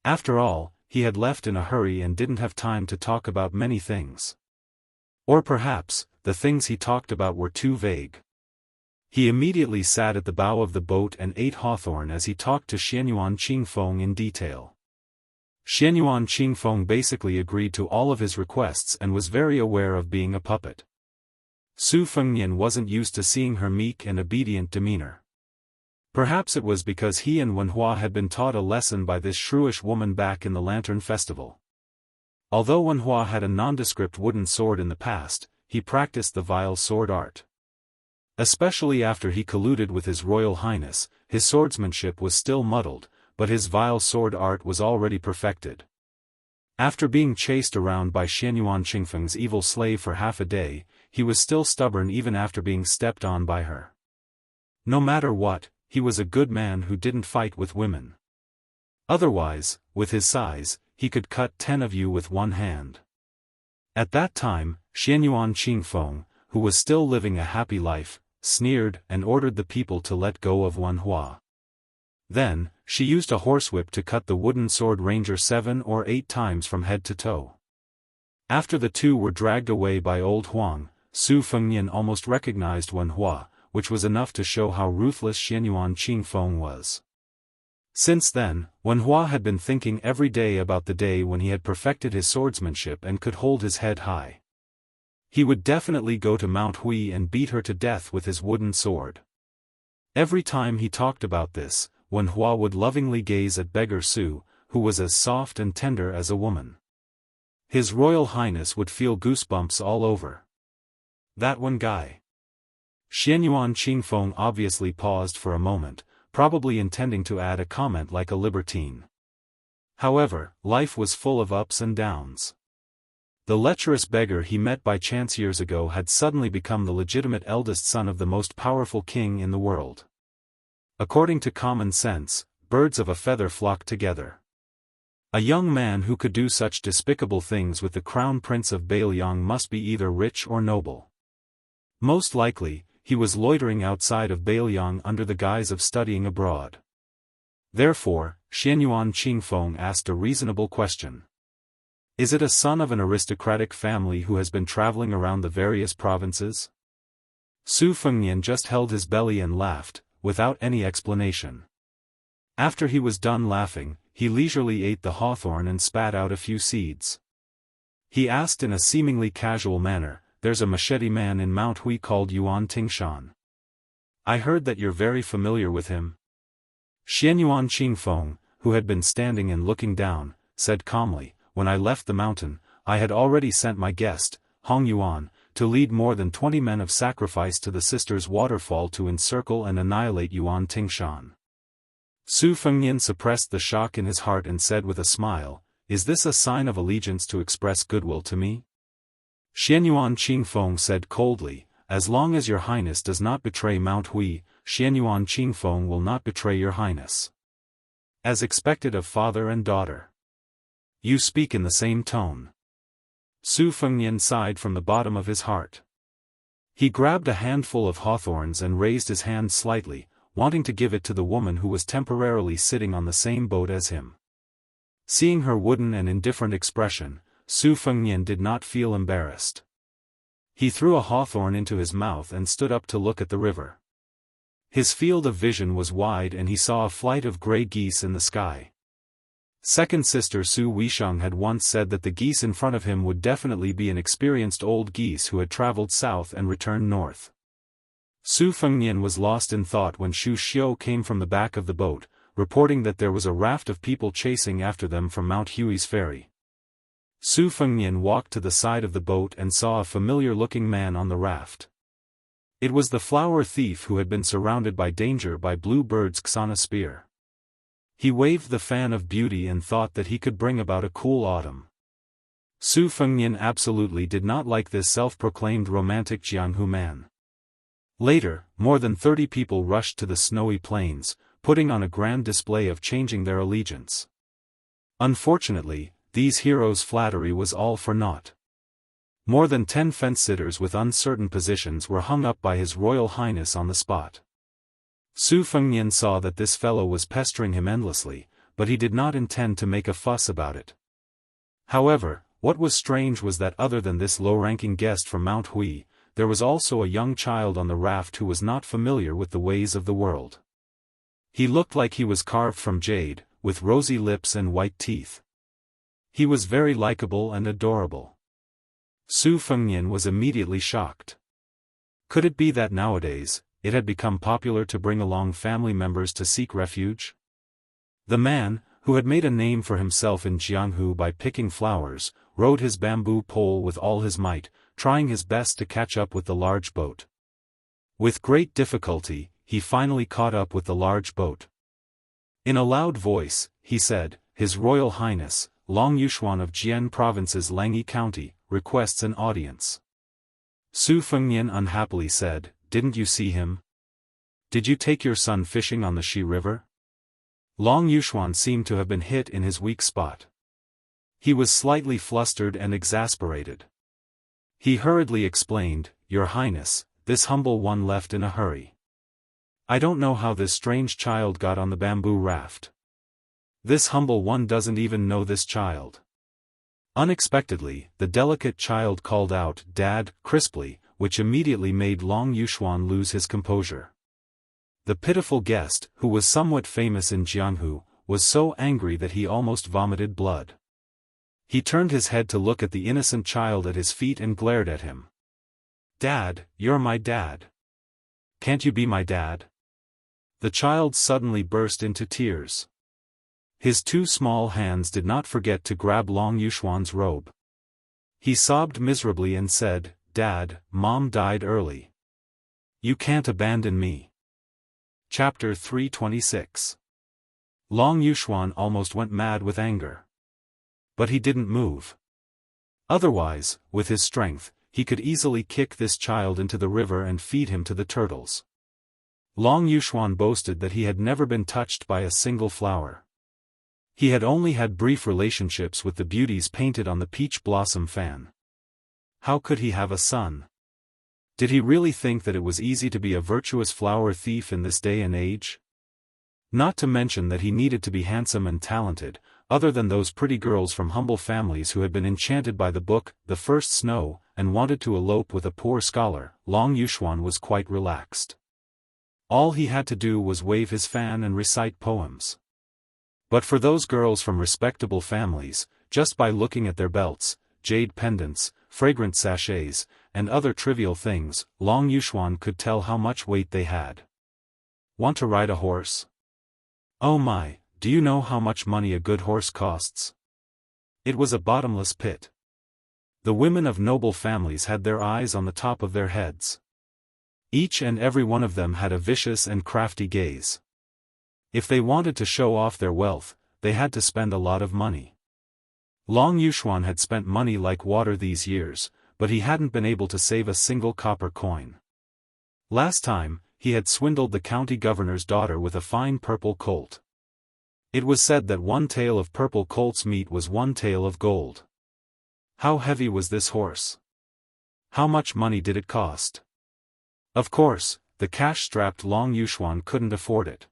After all, he had left in a hurry and didn't have time to talk about many things. Or perhaps, the things he talked about were too vague. He immediately sat at the bow of the boat and ate hawthorn as he talked to Xianyuan Qingfeng in detail. Xianyuan Qingfeng basically agreed to all of his requests and was very aware of being a puppet. Su Fengnian wasn't used to seeing her meek and obedient demeanor. Perhaps it was because he and Wenhua had been taught a lesson by this shrewish woman back in the Lantern Festival. Although Wenhua had a nondescript wooden sword in the past, he practiced the vile sword art. Especially after he colluded with His Royal Highness, his swordsmanship was still muddled, but his vile sword art was already perfected. After being chased around by Xianyuan Qingfeng's evil slave for half a day, he was still stubborn even after being stepped on by her. No matter what, he was a good man who didn't fight with women. Otherwise, with his size, he could cut 10 of you with one hand. At that time, Xianyuan Qingfeng, who was still living a happy life, sneered and ordered the people to let go of Wenhua. Then, she used a horsewhip to cut the wooden sword ranger 7 or 8 times from head to toe. After the two were dragged away by Old Huang, Su Fengnian almost recognized Wenhua, which was enough to show how ruthless Xianyuan Qingfeng was. Since then, Wenhua had been thinking every day about the day when he had perfected his swordsmanship and could hold his head high. He would definitely go to Mount Hui and beat her to death with his wooden sword. Every time he talked about this, Wenhua would lovingly gaze at beggar Su, who was as soft and tender as a woman. His Royal Highness would feel goosebumps all over. That one guy. Xianyuan Qingfeng obviously paused for a moment, probably intending to add a comment like a libertine. However, life was full of ups and downs. The lecherous beggar he met by chance years ago had suddenly become the legitimate eldest son of the most powerful king in the world. According to common sense, birds of a feather flock together. A young man who could do such despicable things with the crown prince of Bailiang must be either rich or noble. Most likely, he was loitering outside of Bailiang under the guise of studying abroad. Therefore, Xianyuan Qingfeng asked a reasonable question. Is it a son of an aristocratic family who has been traveling around the various provinces? Su Fengnian just held his belly and laughed, without any explanation. After he was done laughing, he leisurely ate the hawthorn and spat out a few seeds. He asked in a seemingly casual manner, "There's a machete man in Mount Hui called Yuan Tingshan. I heard that you're very familiar with him." Xianyuan Qingfeng, who had been standing and looking down, said calmly, "When I left the mountain, I had already sent my guest, Hong Yuan, to lead more than 20 men of sacrifice to the Sisters' Waterfall to encircle and annihilate Yuan Tingshan." Su Fengnian suppressed the shock in his heart and said with a smile, "Is this a sign of allegiance to express goodwill to me?" Xianyuan Qingfeng said coldly, "As long as your highness does not betray Mount Hui, Xianyuan Qingfeng will not betray your highness." As expected of father and daughter. You speak in the same tone. Su Fengnian sighed from the bottom of his heart. He grabbed a handful of hawthorns and raised his hand slightly, wanting to give it to the woman who was temporarily sitting on the same boat as him. Seeing her wooden and indifferent expression, Su Fengnian did not feel embarrassed. He threw a hawthorn into his mouth and stood up to look at the river. His field of vision was wide and he saw a flight of gray geese in the sky. Second sister Su Weisheng had once said that the geese in front of him would definitely be an experienced old geese who had traveled south and returned north. Su Fengnian was lost in thought when Shu Xiu came from the back of the boat, reporting that there was a raft of people chasing after them from Mount Hui's ferry. Su Fengnian walked to the side of the boat and saw a familiar-looking man on the raft. It was the flower thief who had been surrounded by danger by Blue Bird's Xana spear. He waved the fan of beauty and thought that he could bring about a cool autumn. Su Fengnian absolutely did not like this self-proclaimed romantic Jianghu man. Later, more than 30 people rushed to the snowy plains, putting on a grand display of changing their allegiance. Unfortunately, these heroes' flattery was all for naught. More than 10 fence-sitters with uncertain positions were hung up by His Royal Highness on the spot. Su Fengnian saw that this fellow was pestering him endlessly, but he did not intend to make a fuss about it. However, what was strange was that other than this low-ranking guest from Mount Hui, there was also a young child on the raft who was not familiar with the ways of the world. He looked like he was carved from jade, with rosy lips and white teeth. He was very likable and adorable. Su Fengnian was immediately shocked. Could it be that nowadays, it had become popular to bring along family members to seek refuge? The man, who had made a name for himself in Jianghu by picking flowers, rode his bamboo pole with all his might, trying his best to catch up with the large boat. With great difficulty, he finally caught up with the large boat. In a loud voice, he said, "His Royal Highness, Long Yuxuan of Jian Province's Langyi County, requests an audience." Su Fengnian unhappily said, "Didn't you see him? Did you take your son fishing on the Shi River?" Long Yuxuan seemed to have been hit in his weak spot. He was slightly flustered and exasperated. He hurriedly explained, "Your Highness, this humble one left in a hurry. I don't know how this strange child got on the bamboo raft. This humble one doesn't even know this child." Unexpectedly, the delicate child called out, "Dad," crisply, which immediately made Long Yuxuan lose his composure. The pitiful guest, who was somewhat famous in Jianghu, was so angry that he almost vomited blood. He turned his head to look at the innocent child at his feet and glared at him. "Dad, you're my dad. Can't you be my dad?" The child suddenly burst into tears. His two small hands did not forget to grab Long Yuxuan's robe. He sobbed miserably and said, "Dad, Mom died early. You can't abandon me." Chapter 326. Long Yuxuan almost went mad with anger. But he didn't move. Otherwise, with his strength, he could easily kick this child into the river and feed him to the turtles. Long Yuxuan boasted that he had never been touched by a single flower. He had only had brief relationships with the beauties painted on the peach blossom fan. How could he have a son? Did he really think that it was easy to be a virtuous flower thief in this day and age? Not to mention that he needed to be handsome and talented, other than those pretty girls from humble families who had been enchanted by the book, The First Snow, and wanted to elope with a poor scholar. Long Yuxuan was quite relaxed. All he had to do was wave his fan and recite poems. But for those girls from respectable families, just by looking at their belts, jade pendants, fragrant sachets, and other trivial things, Long Yuxuan could tell how much weight they had. Want to ride a horse? Oh my, do you know how much money a good horse costs? It was a bottomless pit. The women of noble families had their eyes on the top of their heads. Each and every one of them had a vicious and crafty gaze. If they wanted to show off their wealth, they had to spend a lot of money. Long Yuxuan had spent money like water these years, but he hadn't been able to save a single copper coin. Last time, he had swindled the county governor's daughter with a fine purple colt. It was said that one tail of purple colt's meat was one tail of gold. How heavy was this horse? How much money did it cost? Of course, the cash-strapped Long Yuxuan couldn't afford it.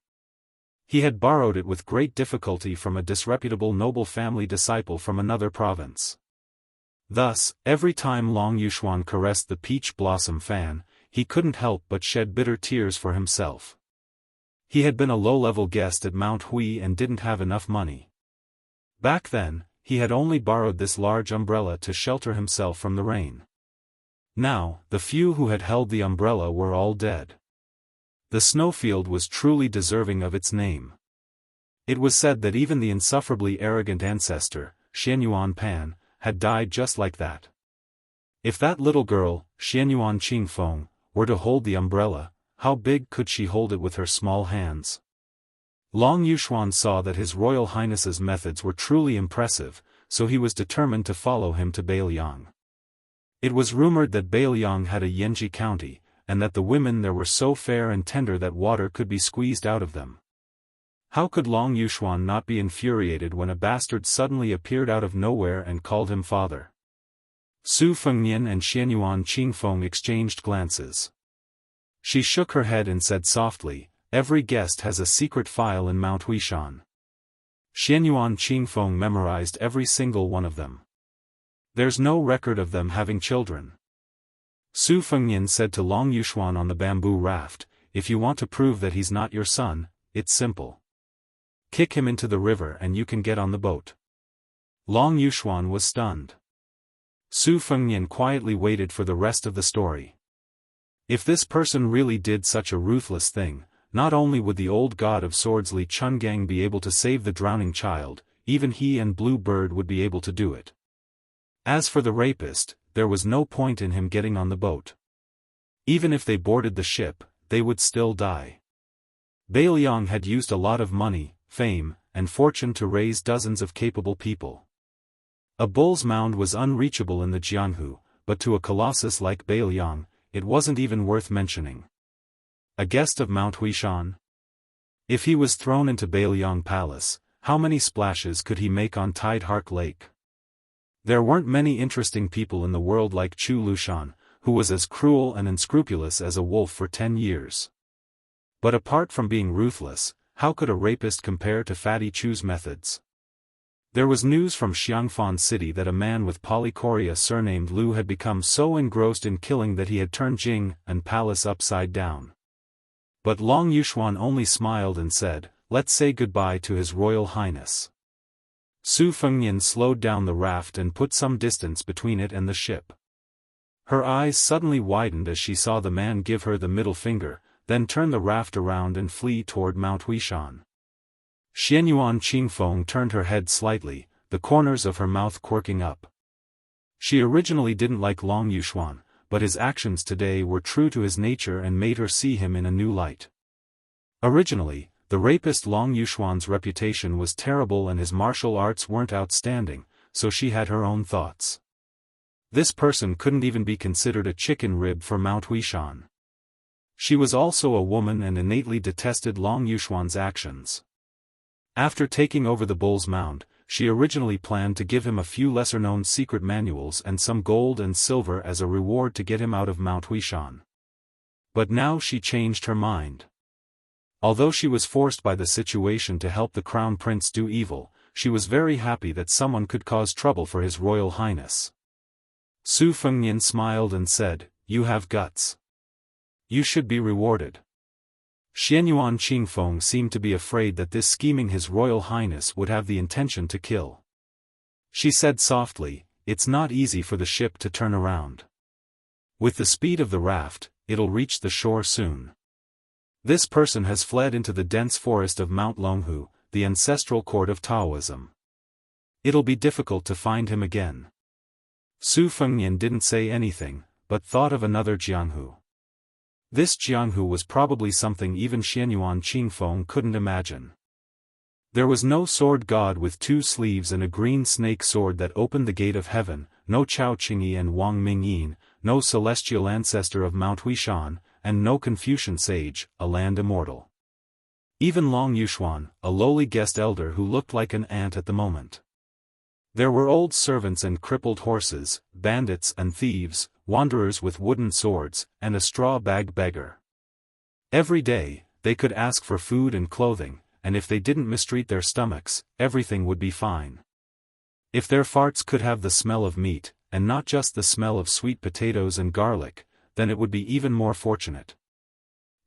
He had borrowed it with great difficulty from a disreputable noble family disciple from another province. Thus, every time Long Yuxuan caressed the peach blossom fan, he couldn't help but shed bitter tears for himself. He had been a low-level guest at Mount Hui and didn't have enough money. Back then, he had only borrowed this large umbrella to shelter himself from the rain. Now, the few who had held the umbrella were all dead. The snowfield was truly deserving of its name. It was said that even the insufferably arrogant ancestor, Xianyuan Pan, had died just like that. If that little girl, Xianyuan Qingfeng, were to hold the umbrella, how big could she hold it with her small hands? Long Yuxuan saw that His Royal Highness's methods were truly impressive, so he was determined to follow him to Beiliang. It was rumored that Beiliang had a Yanji county, and that the women there were so fair and tender that water could be squeezed out of them. How could Long Yuxuan not be infuriated when a bastard suddenly appeared out of nowhere and called him father? Su Fengnian and Xianyuan Qingfeng exchanged glances. She shook her head and said softly, "Every guest has a secret file in Mount Huishan." Xianyuan Qingfeng memorized every single one of them. There's no record of them having children. Su Fengnian said to Long Yuxuan on the bamboo raft, "If you want to prove that he's not your son, it's simple. Kick him into the river and you can get on the boat." Long Yuxuan was stunned. Su Fengnian quietly waited for the rest of the story. If this person really did such a ruthless thing, not only would the old god of swords Li Chungang be able to save the drowning child, even he and Blue Bird would be able to do it. As for the rapist, there was no point in him getting on the boat. Even if they boarded the ship, they would still die. Beiliang had used a lot of money, fame, and fortune to raise dozens of capable people. A bull's mound was unreachable in the Jianghu, but to a colossus like Beiliang, it wasn't even worth mentioning. A guest of Mount Huishan? If he was thrown into Beiliang Palace, how many splashes could he make on Tidehark Lake? There weren't many interesting people in the world like Chu Lushan, who was as cruel and unscrupulous as a wolf for 10 years. But apart from being ruthless, how could a rapist compare to Fatty Chu's methods? There was news from Xiangfan City that a man with polychoria surnamed Lu had become so engrossed in killing that he had turned Jing and Palace upside down. But Long Yuxuan only smiled and said, "Let's say goodbye to His Royal Highness." Su Fengnian slowed down the raft and put some distance between it and the ship. Her eyes suddenly widened as she saw the man give her the middle finger, then turn the raft around and flee toward Mount Huishan. Xianyuan Qingfeng turned her head slightly, the corners of her mouth quirking up. She originally didn't like Long Yuxuan, but his actions today were true to his nature and made her see him in a new light. Originally, the rapist Long Yuxuan's reputation was terrible and his martial arts weren't outstanding, so she had her own thoughts. This person couldn't even be considered a chicken rib for Mount Huishan. She was also a woman and innately detested Long Yuxuan's actions. After taking over the bull's mound, she originally planned to give him a few lesser-known secret manuals and some gold and silver as a reward to get him out of Mount Huishan. But now she changed her mind. Although she was forced by the situation to help the crown prince do evil, she was very happy that someone could cause trouble for His Royal Highness. Su Fengnian smiled and said, "You have guts. You should be rewarded." Xianyuan Qingfeng seemed to be afraid that this scheming His Royal Highness would have the intention to kill. She said softly, "It's not easy for the ship to turn around. With the speed of the raft, it'll reach the shore soon. This person has fled into the dense forest of Mount Longhu, the ancestral court of Taoism. It'll be difficult to find him again." Su Fengnian didn't say anything, but thought of another Jianghu. This Jianghu was probably something even Xianyuan Qingfeng couldn't imagine. There was no sword god with 2 sleeves and a green snake sword that opened the gate of heaven, no Chao Qingyi and Wang Mingyin, no celestial ancestor of Mount Huishan, and no Confucian sage, a land immortal. Even Long Yuxuan, a lowly guest elder who looked like an ant at the moment. There were old servants and crippled horses, bandits and thieves, wanderers with wooden swords, and a straw-bag beggar. Every day, they could ask for food and clothing, and if they didn't mistreat their stomachs, everything would be fine. If their farts could have the smell of meat, and not just the smell of sweet potatoes and garlic, then it would be even more fortunate.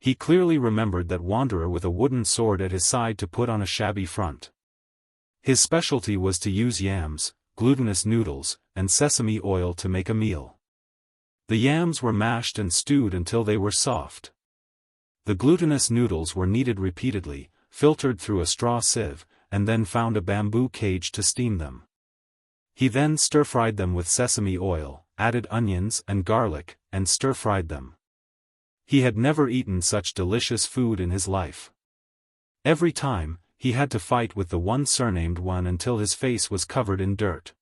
He clearly remembered that wanderer with a wooden sword at his side to put on a shabby front. His specialty was to use yams, glutinous noodles, and sesame oil to make a meal. The yams were mashed and stewed until they were soft. The glutinous noodles were kneaded repeatedly, filtered through a straw sieve, and then found a bamboo cage to steam them. He then stir-fried them with sesame oil, added onions and garlic, and stir-fried them. He had never eaten such delicious food in his life. Every time, he had to fight with the one surnamed one until his face was covered in dirt.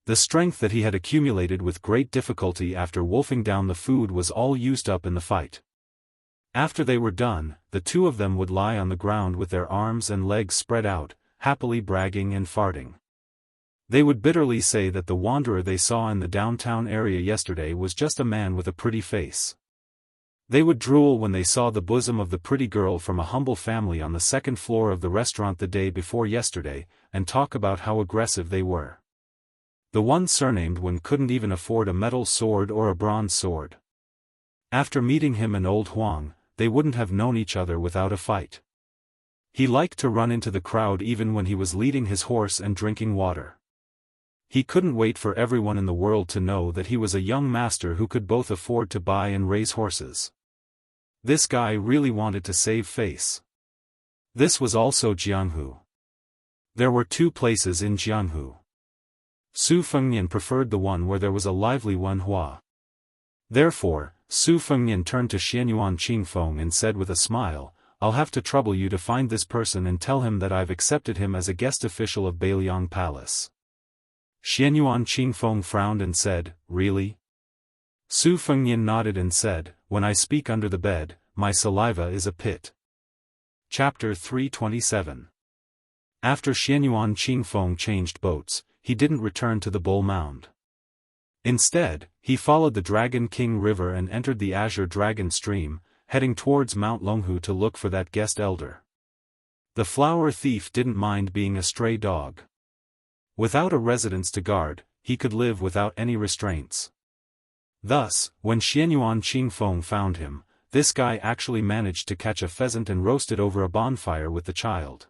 The strength that he had accumulated with great difficulty after wolfing down the food was all used up in the fight. After they were done, the two of them would lie on the ground with their arms and legs spread out, happily bragging and farting. They would bitterly say that the wanderer they saw in the downtown area yesterday was just a man with a pretty face. They would drool when they saw the bosom of the pretty girl from a humble family on the second floor of the restaurant the day before yesterday, and talk about how aggressive they were. The one surnamed one couldn't even afford a metal sword or a bronze sword. After meeting him in Old Huang, they wouldn't have known each other without a fight. He liked to run into the crowd even when he was leading his horse and drinking water. He couldn't wait for everyone in the world to know that he was a young master who could both afford to buy and raise horses. This guy really wanted to save face. This was also Jianghu. There were two places in Jianghu. Su Fengnian preferred the one where there was a lively Wenhua. Therefore, Su Fengnian turned to Xianyuan Qingfeng and said with a smile, "I'll have to trouble you to find this person and tell him that I've accepted him as a guest official of Beiliang Palace." Xianyuan Qingfeng frowned and said, "Really?" Su Fengnian nodded and said, "When I speak under the bed, my saliva is a pit." Chapter 327. After Xianyuan Qingfeng changed boats, he didn't return to the Bull Mound. Instead, he followed the Dragon King River and entered the Azure Dragon Stream, heading towards Mount Longhu to look for that guest elder. The flower thief didn't mind being a stray dog. Without a residence to guard, he could live without any restraints. Thus, when Xianyuan Qingfeng found him, this guy actually managed to catch a pheasant and roast it over a bonfire with the child.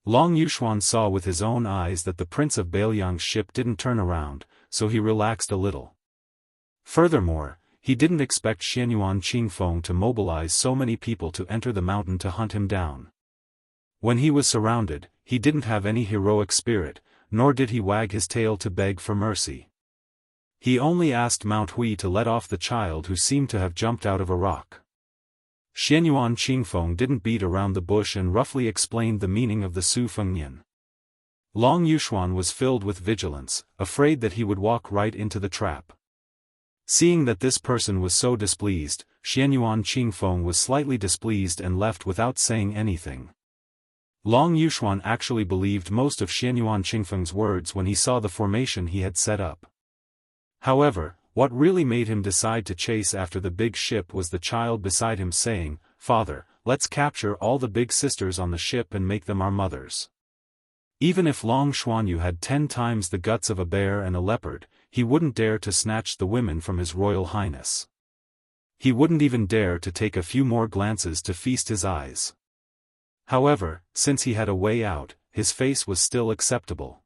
Long Yuxuan saw with his own eyes that the Prince of Beiliang's ship didn't turn around, so he relaxed a little. Furthermore, he didn't expect Xianyuan Qingfeng to mobilize so many people to enter the mountain to hunt him down. When he was surrounded, he didn't have any heroic spirit, nor did he wag his tail to beg for mercy. He only asked Mount Hui to let off the child who seemed to have jumped out of a rock. Xianyuan Qingfeng didn't beat around the bush and roughly explained the meaning of the Su Fengnian. Long Yuxuan was filled with vigilance, afraid that he would walk right into the trap. Seeing that this person was so displeased, Xianyuan Qingfeng was slightly displeased and left without saying anything. Long Yuxuan actually believed most of Xianyuan Qingfeng's words when he saw the formation he had set up. However, what really made him decide to chase after the big ship was the child beside him saying, "Father, let's capture all the big sisters on the ship and make them our mothers." Even if Long Xuanyu had 10 times the guts of a bear and a leopard, he wouldn't dare to snatch the women from his royal highness. He wouldn't even dare to take a few more glances to feast his eyes. However, since he had a way out, his face was still acceptable.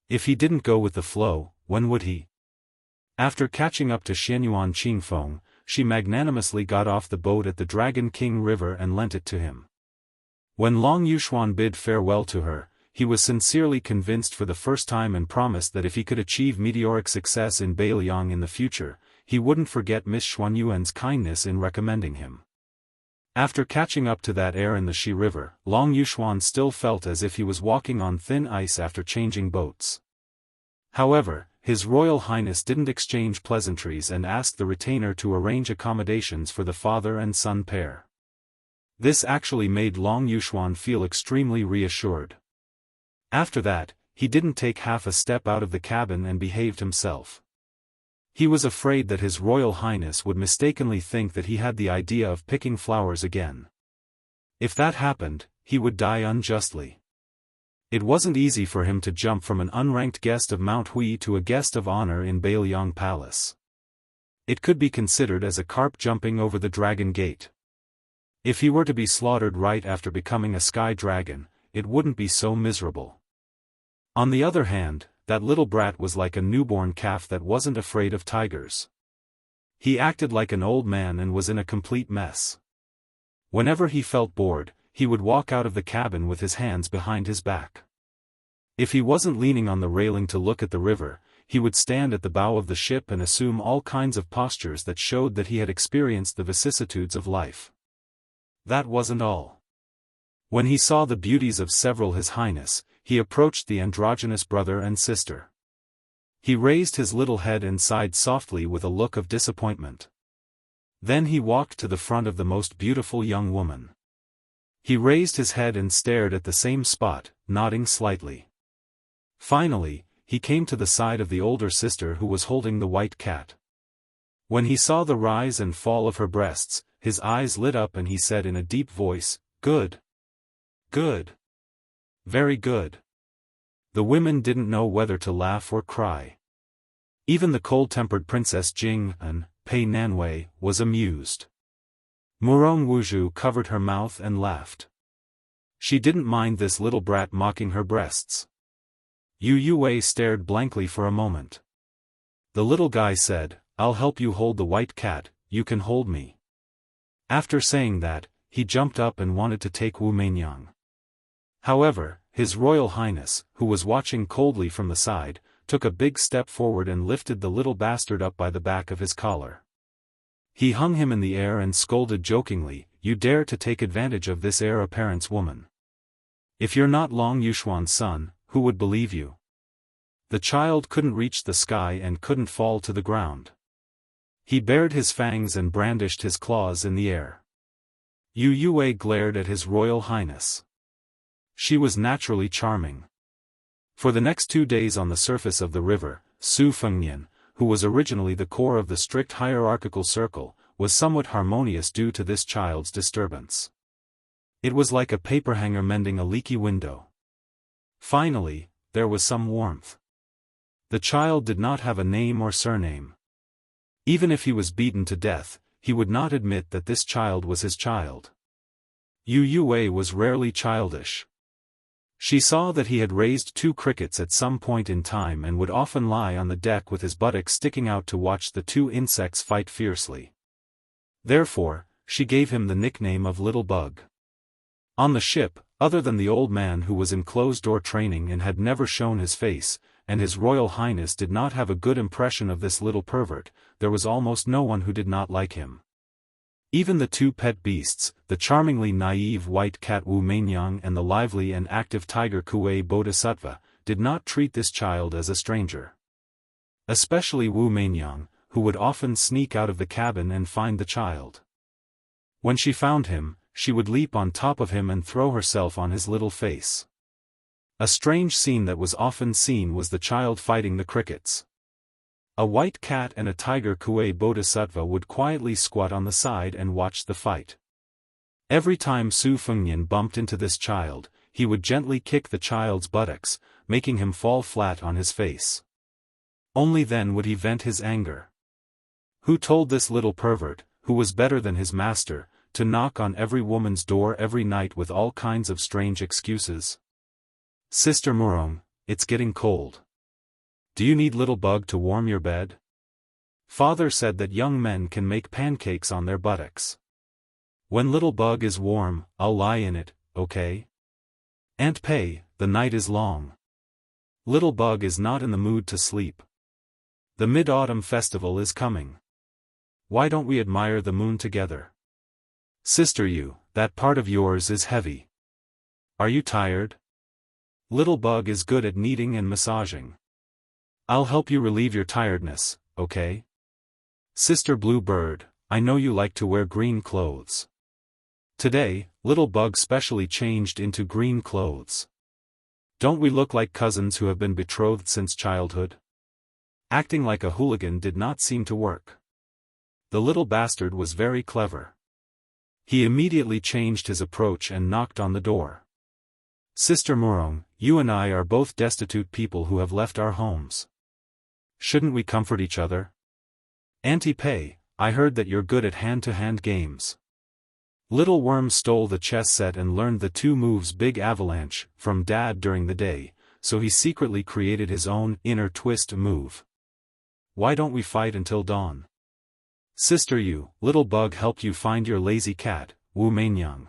If he didn't go with the flow, when would he? After catching up to Xianyuan Qingfeng, she magnanimously got off the boat at the Dragon King River and lent it to him. When Long Yuxuan bid farewell to her, he was sincerely convinced for the first time and promised that if he could achieve meteoric success in Beiliang in the future, he wouldn't forget Miss Xuanyuan's kindness in recommending him. After catching up to that air in the Shi River, Long Yuxuan still felt as if he was walking on thin ice after changing boats. However, His Royal Highness didn't exchange pleasantries and asked the retainer to arrange accommodations for the father and son pair. This actually made Long Yuxuan feel extremely reassured. After that, he didn't take half a step out of the cabin and behaved himself. He was afraid that His Royal Highness would mistakenly think that he had the idea of picking flowers again. If that happened, he would die unjustly. It wasn't easy for him to jump from an unranked guest of Mount Hui to a guest of honor in Beiliang Palace. It could be considered as a carp jumping over the Dragon Gate. If he were to be slaughtered right after becoming a sky dragon, it wouldn't be so miserable. On the other hand, that little brat was like a newborn calf that wasn't afraid of tigers. He acted like an old man and was in a complete mess. Whenever he felt bored, he would walk out of the cabin with his hands behind his back. If he wasn't leaning on the railing to look at the river, he would stand at the bow of the ship and assume all kinds of postures that showed that he had experienced the vicissitudes of life. That wasn't all. When he saw the beauties of several His Highness, he approached the androgynous brother and sister. He raised his little head and sighed softly with a look of disappointment. Then he walked to the front of the most beautiful young woman. He raised his head and stared at the same spot, nodding slightly. Finally, he came to the side of the older sister who was holding the white cat. When he saw the rise and fall of her breasts, his eyes lit up and he said in a deep voice, "Good. Good. Very good." The women didn't know whether to laugh or cry. Even the cold-tempered Princess Jianghu, Pei Nanwei, was amused. Murong Wuzhu covered her mouth and laughed. She didn't mind this little brat mocking her breasts. Yu Yue stared blankly for a moment. The little guy said, "I'll help you hold the white cat, you can hold me." After saying that, he jumped up and wanted to take Wu Meinyang. However, His Royal Highness, who was watching coldly from the side, took a big step forward and lifted the little bastard up by the back of his collar. He hung him in the air and scolded jokingly, "You dare to take advantage of this heir apparent's woman. If you're not Long Yushuan's son, who would believe you?" The child couldn't reach the sky and couldn't fall to the ground. He bared his fangs and brandished his claws in the air. Yu Yue glared at His Royal Highness. She was naturally charming. For the next 2 days on the surface of the river, Su Fengnian, who was originally the core of the strict hierarchical circle, was somewhat harmonious due to this child's disturbance. It was like a paperhanger mending a leaky window. Finally, there was some warmth. The child did not have a name or surname. Even if he was beaten to death, he would not admit that this child was his child. Yu Yue was rarely childish. She saw that he had raised 2 crickets at some point in time and would often lie on the deck with his buttocks sticking out to watch the 2 insects fight fiercely. Therefore, she gave him the nickname of Little Bug. On the ship, other than the old man who was in closed-door training and had never shown his face, and His Royal Highness did not have a good impression of this little pervert, there was almost no one who did not like him. Even the 2 pet beasts, the charmingly naive white cat Wu Meinyang and the lively and active tiger Kuei Bodhisattva, did not treat this child as a stranger. Especially Wu Meinyang, who would often sneak out of the cabin and find the child. When she found him, she would leap on top of him and throw herself on his little face. A strange scene that was often seen was the child fighting the crickets. A white cat and a tiger Kuei Bodhisattva would quietly squat on the side and watch the fight. Every time Su Fengnian bumped into this child, he would gently kick the child's buttocks, making him fall flat on his face. Only then would he vent his anger. Who told this little pervert, who was better than his master, to knock on every woman's door every night with all kinds of strange excuses? "Sister Murong, it's getting cold. Do you need Little Bug to warm your bed? Father said that young men can make pancakes on their buttocks. When Little Bug is warm, I'll lie in it, okay? Aunt Pei, the night is long. Little Bug is not in the mood to sleep. The Mid-Autumn Festival is coming. Why don't we admire the moon together? Sister Yu, that part of yours is heavy. Are you tired? Little Bug is good at kneading and massaging. I'll help you relieve your tiredness, okay? Sister Blue Bird, I know you like to wear green clothes. Today, Little Bug specially changed into green clothes. Don't we look like cousins who have been betrothed since childhood?" Acting like a hooligan did not seem to work. The little bastard was very clever. He immediately changed his approach and knocked on the door. "Sister Murong, you and I are both destitute people who have left our homes. Shouldn't we comfort each other? Auntie Pei, I heard that you're good at hand-to-hand games. Little Worm stole the chess set and learned the 2 moves Big Avalanche from Dad during the day, so he secretly created his own inner twist move. Why don't we fight until dawn? Sister Yu, Little Bug helped you find your lazy cat, Wu Mainyang.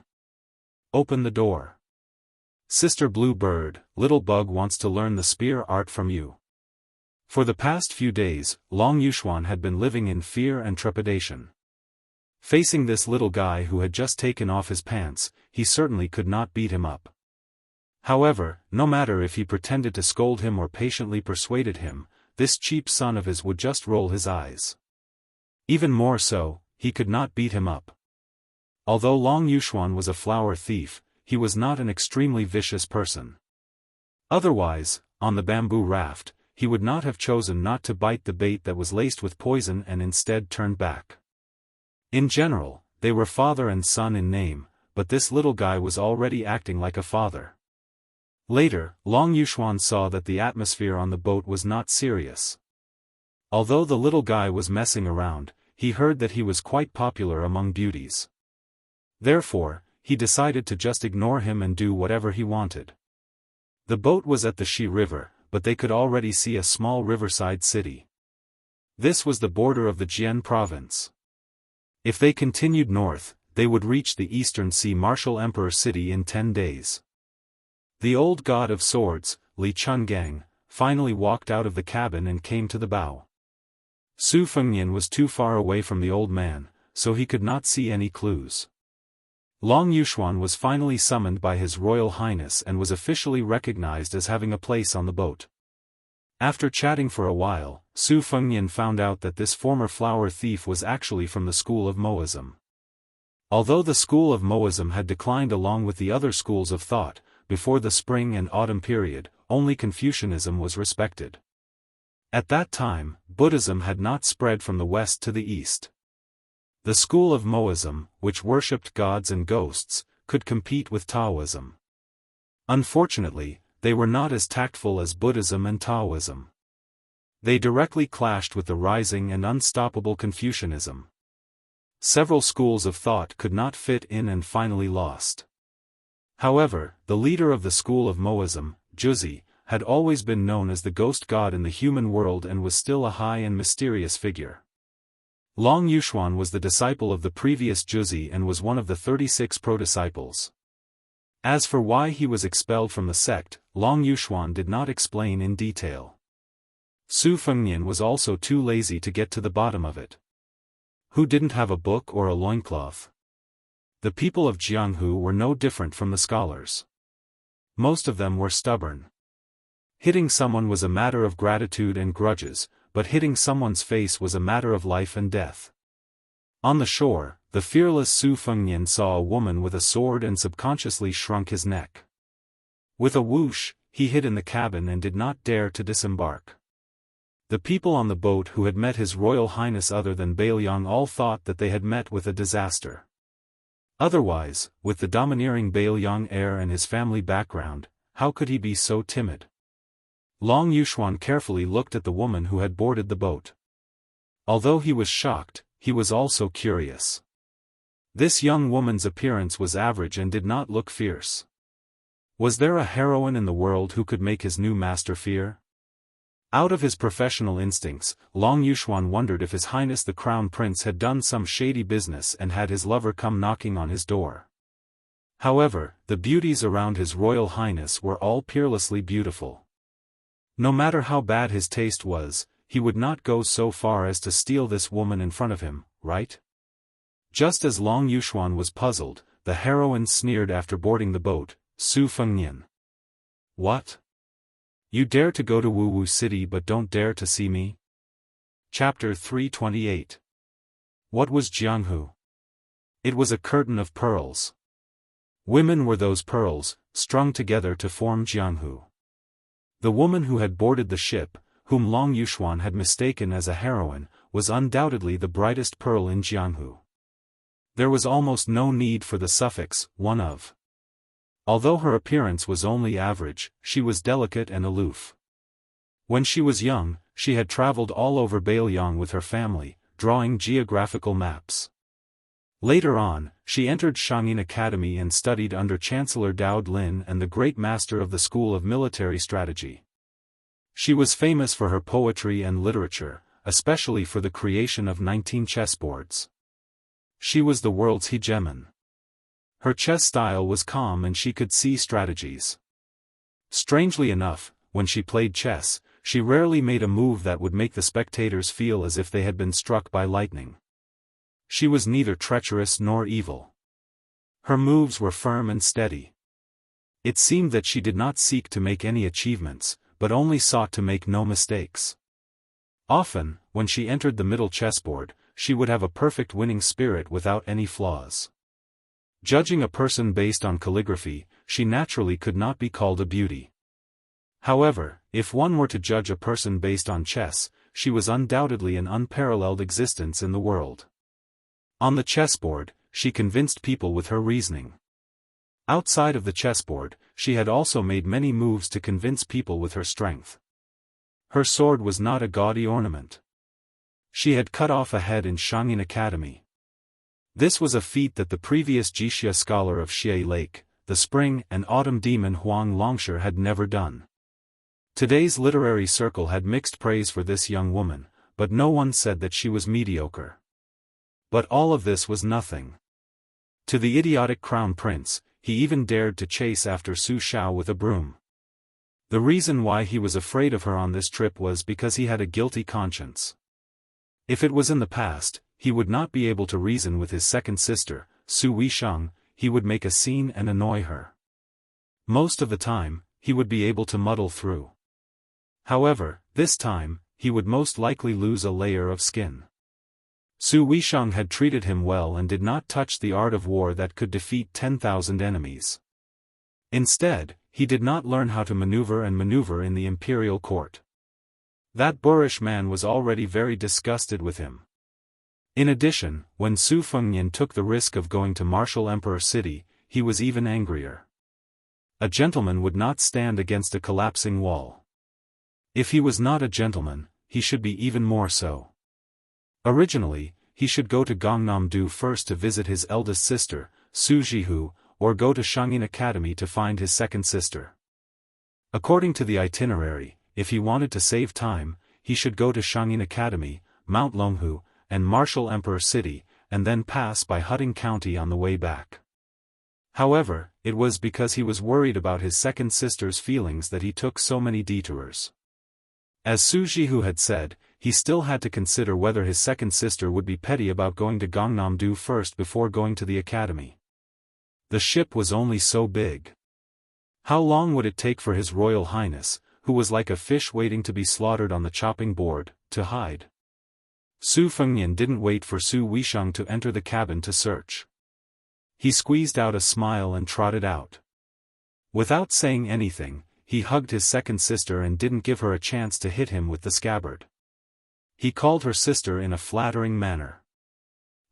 Open the door. Sister Blue Bird, Little Bug wants to learn the spear art from you. For the past few days, Long Yuxuan had been living in fear and trepidation. Facing this little guy who had just taken off his pants, he certainly could not beat him up. However, no matter if he pretended to scold him or patiently persuaded him, this cheap son of his would just roll his eyes. Even more so, he could not beat him up. Although Long Yuxuan was a flower thief, he was not an extremely vicious person. Otherwise, on the bamboo raft, he would not have chosen not to bite the bait that was laced with poison and instead turned back. In general, they were father and son in name, but this little guy was already acting like a father. Later, Long Yuxuan saw that the atmosphere on the boat was not serious. Although the little guy was messing around, he heard that he was quite popular among beauties. Therefore, he decided to just ignore him and do whatever he wanted. The boat was at the Shi River, but they could already see a small riverside city. This was the border of the Jian province. If they continued north, they would reach the Eastern Sea Martial Emperor city in 10 days. The old god of swords, Li Chungang, finally walked out of the cabin and came to the bow. Su Fengnian was too far away from the old man, so he could not see any clues. Long Yuxuan was finally summoned by His Royal Highness and was officially recognized as having a place on the boat. After chatting for a while, Su Fengnian found out that this former flower thief was actually from the school of Moism. Although the school of Moism had declined along with the other schools of thought, before the spring and autumn period, only Confucianism was respected. At that time, Buddhism had not spread from the west to the east. The school of Moism, which worshipped gods and ghosts, could compete with Taoism. Unfortunately, they were not as tactful as Buddhism and Taoism. They directly clashed with the rising and unstoppable Confucianism. Several schools of thought could not fit in and finally lost. However, the leader of the school of Moism, Juzi, had always been known as the ghost god in the human world and was still a high and mysterious figure. Long Yuxuan was the disciple of the previous Juzi and was one of the 36 pro-disciples. As for why he was expelled from the sect, Long Yuxuan did not explain in detail. Su Fengnian was also too lazy to get to the bottom of it. Who didn't have a book or a loincloth? The people of Jianghu were no different from the scholars. Most of them were stubborn. Hitting someone was a matter of gratitude and grudges, but hitting someone's face was a matter of life and death. On the shore, the fearless Su Fengnian saw a woman with a sword and subconsciously shrunk his neck. With a whoosh, he hid in the cabin and did not dare to disembark. The people on the boat who had met His Royal Highness other than Bailiang all thought that they had met with a disaster. Otherwise, with the domineering Bailiang heir and his family background, how could he be so timid? Long Yuxuan carefully looked at the woman who had boarded the boat. Although he was shocked, he was also curious. This young woman's appearance was average and did not look fierce. Was there a heroine in the world who could make his new master fear? Out of his professional instincts, Long Yuxuan wondered if His Highness the Crown Prince had done some shady business and had his lover come knocking on his door. However, the beauties around His Royal Highness were all peerlessly beautiful. No matter how bad his taste was, he would not go so far as to steal this woman in front of him, right? Just as Long Yuxuan was puzzled, the heroine sneered after boarding the boat, Su Fengnian. What? You dare to go to Wu Wu City but don't dare to see me? Chapter 328. What was Jianghu? It was a curtain of pearls. Women were those pearls, strung together to form Jianghu. The woman who had boarded the ship, whom Long Yuxuan had mistaken as a heroine, was undoubtedly the brightest pearl in Jianghu. There was almost no need for the suffix, one of. Although her appearance was only average, she was delicate and aloof. When she was young, she had traveled all over Bailiang with her family, drawing geographical maps. Later on, she entered Shangyin Academy and studied under Chancellor Dao Lin and the great master of the School of Military Strategy. She was famous for her poetry and literature, especially for the creation of 19 chessboards. She was the world's hegemon. Her chess style was calm and she could see strategies. Strangely enough, when she played chess, she rarely made a move that would make the spectators feel as if they had been struck by lightning. She was neither treacherous nor evil. Her moves were firm and steady. It seemed that she did not seek to make any achievements, but only sought to make no mistakes. Often, when she entered the middle chessboard, she would have a perfect winning spirit without any flaws. Judging a person based on calligraphy, she naturally could not be called a beauty. However, if one were to judge a person based on chess, she was undoubtedly an unparalleled existence in the world. On the chessboard, she convinced people with her reasoning. Outside of the chessboard, she had also made many moves to convince people with her strength. Her sword was not a gaudy ornament. She had cut off a head in Shangyin Academy. This was a feat that the previous Jixia scholar of Xie Lake, the spring and autumn demon Huang Longshi had never done. Today's literary circle had mixed praise for this young woman, but no one said that she was mediocre. But all of this was nothing. To the idiotic crown prince, he even dared to chase after Su Xiao with a broom. The reason why he was afraid of her on this trip was because he had a guilty conscience. If it was in the past, he would not be able to reason with his second sister, Su Weisheng, he would make a scene and annoy her. Most of the time, he would be able to muddle through. However, this time, he would most likely lose a layer of skin. Su Weisheng had treated him well and did not touch the art of war that could defeat 10,000 enemies. Instead, he did not learn how to maneuver in the imperial court. That boorish man was already very disgusted with him. In addition, when Su Fengnian took the risk of going to Martial Emperor City, he was even angrier. A gentleman would not stand against a collapsing wall. If he was not a gentleman, he should be even more so. Originally, he should go to Gangnam-do first to visit his eldest sister, Su Jihu, or go to Shangyin Academy to find his second sister. According to the itinerary, if he wanted to save time, he should go to Shangyin Academy, Mount Longhu, and Martial Emperor City, and then pass by Hutting County on the way back. However, it was because he was worried about his second sister's feelings that he took so many detours. As Su Jihu had said, he still had to consider whether his second sister would be petty about going to Gangnam-do first before going to the academy. The ship was only so big. How long would it take for His Royal Highness, who was like a fish waiting to be slaughtered on the chopping board, to hide? Su Fengnian didn't wait for Su Weisheng to enter the cabin to search. He squeezed out a smile and trotted out. Without saying anything, he hugged his second sister and didn't give her a chance to hit him with the scabbard. He called her sister in a flattering manner.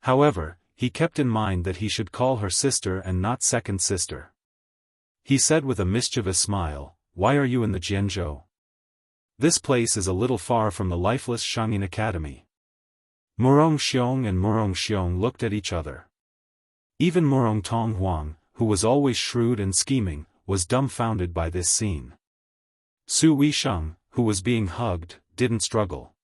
However, he kept in mind that he should call her sister and not second sister. He said with a mischievous smile, "Why are you in the Jianghu? This place is a little far from the lifeless Shangyin Academy." Murong Xiong and Murong Xiong looked at each other. Even Murong Tong Huang, who was always shrewd and scheming, was dumbfounded by this scene. Su Weisheng, who was being hugged, didn't struggle.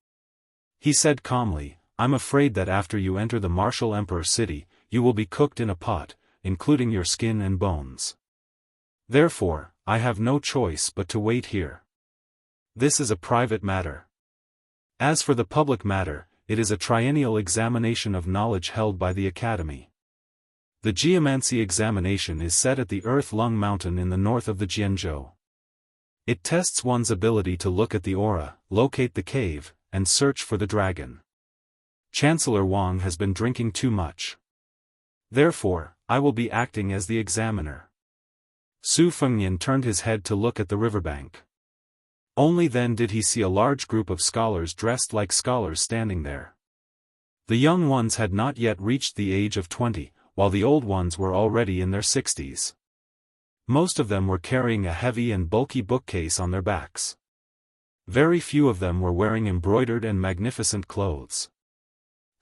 He said calmly, "I'm afraid that after you enter the Martial Emperor City, you will be cooked in a pot, including your skin and bones. Therefore, I have no choice but to wait here. This is a private matter. As for the public matter, it is a triennial examination of knowledge held by the Academy. The Geomancy examination is set at the Earth Lung Mountain in the north of the Jianghu. It tests one's ability to look at the aura, locate the cave, and search for the dragon. Chancellor Wang has been drinking too much. Therefore, I will be acting as the examiner." Su Fengnian turned his head to look at the riverbank. Only then did he see a large group of scholars dressed like scholars standing there. The young ones had not yet reached the age of 20, while the old ones were already in their 60s. Most of them were carrying a heavy and bulky bookcase on their backs. Very few of them were wearing embroidered and magnificent clothes.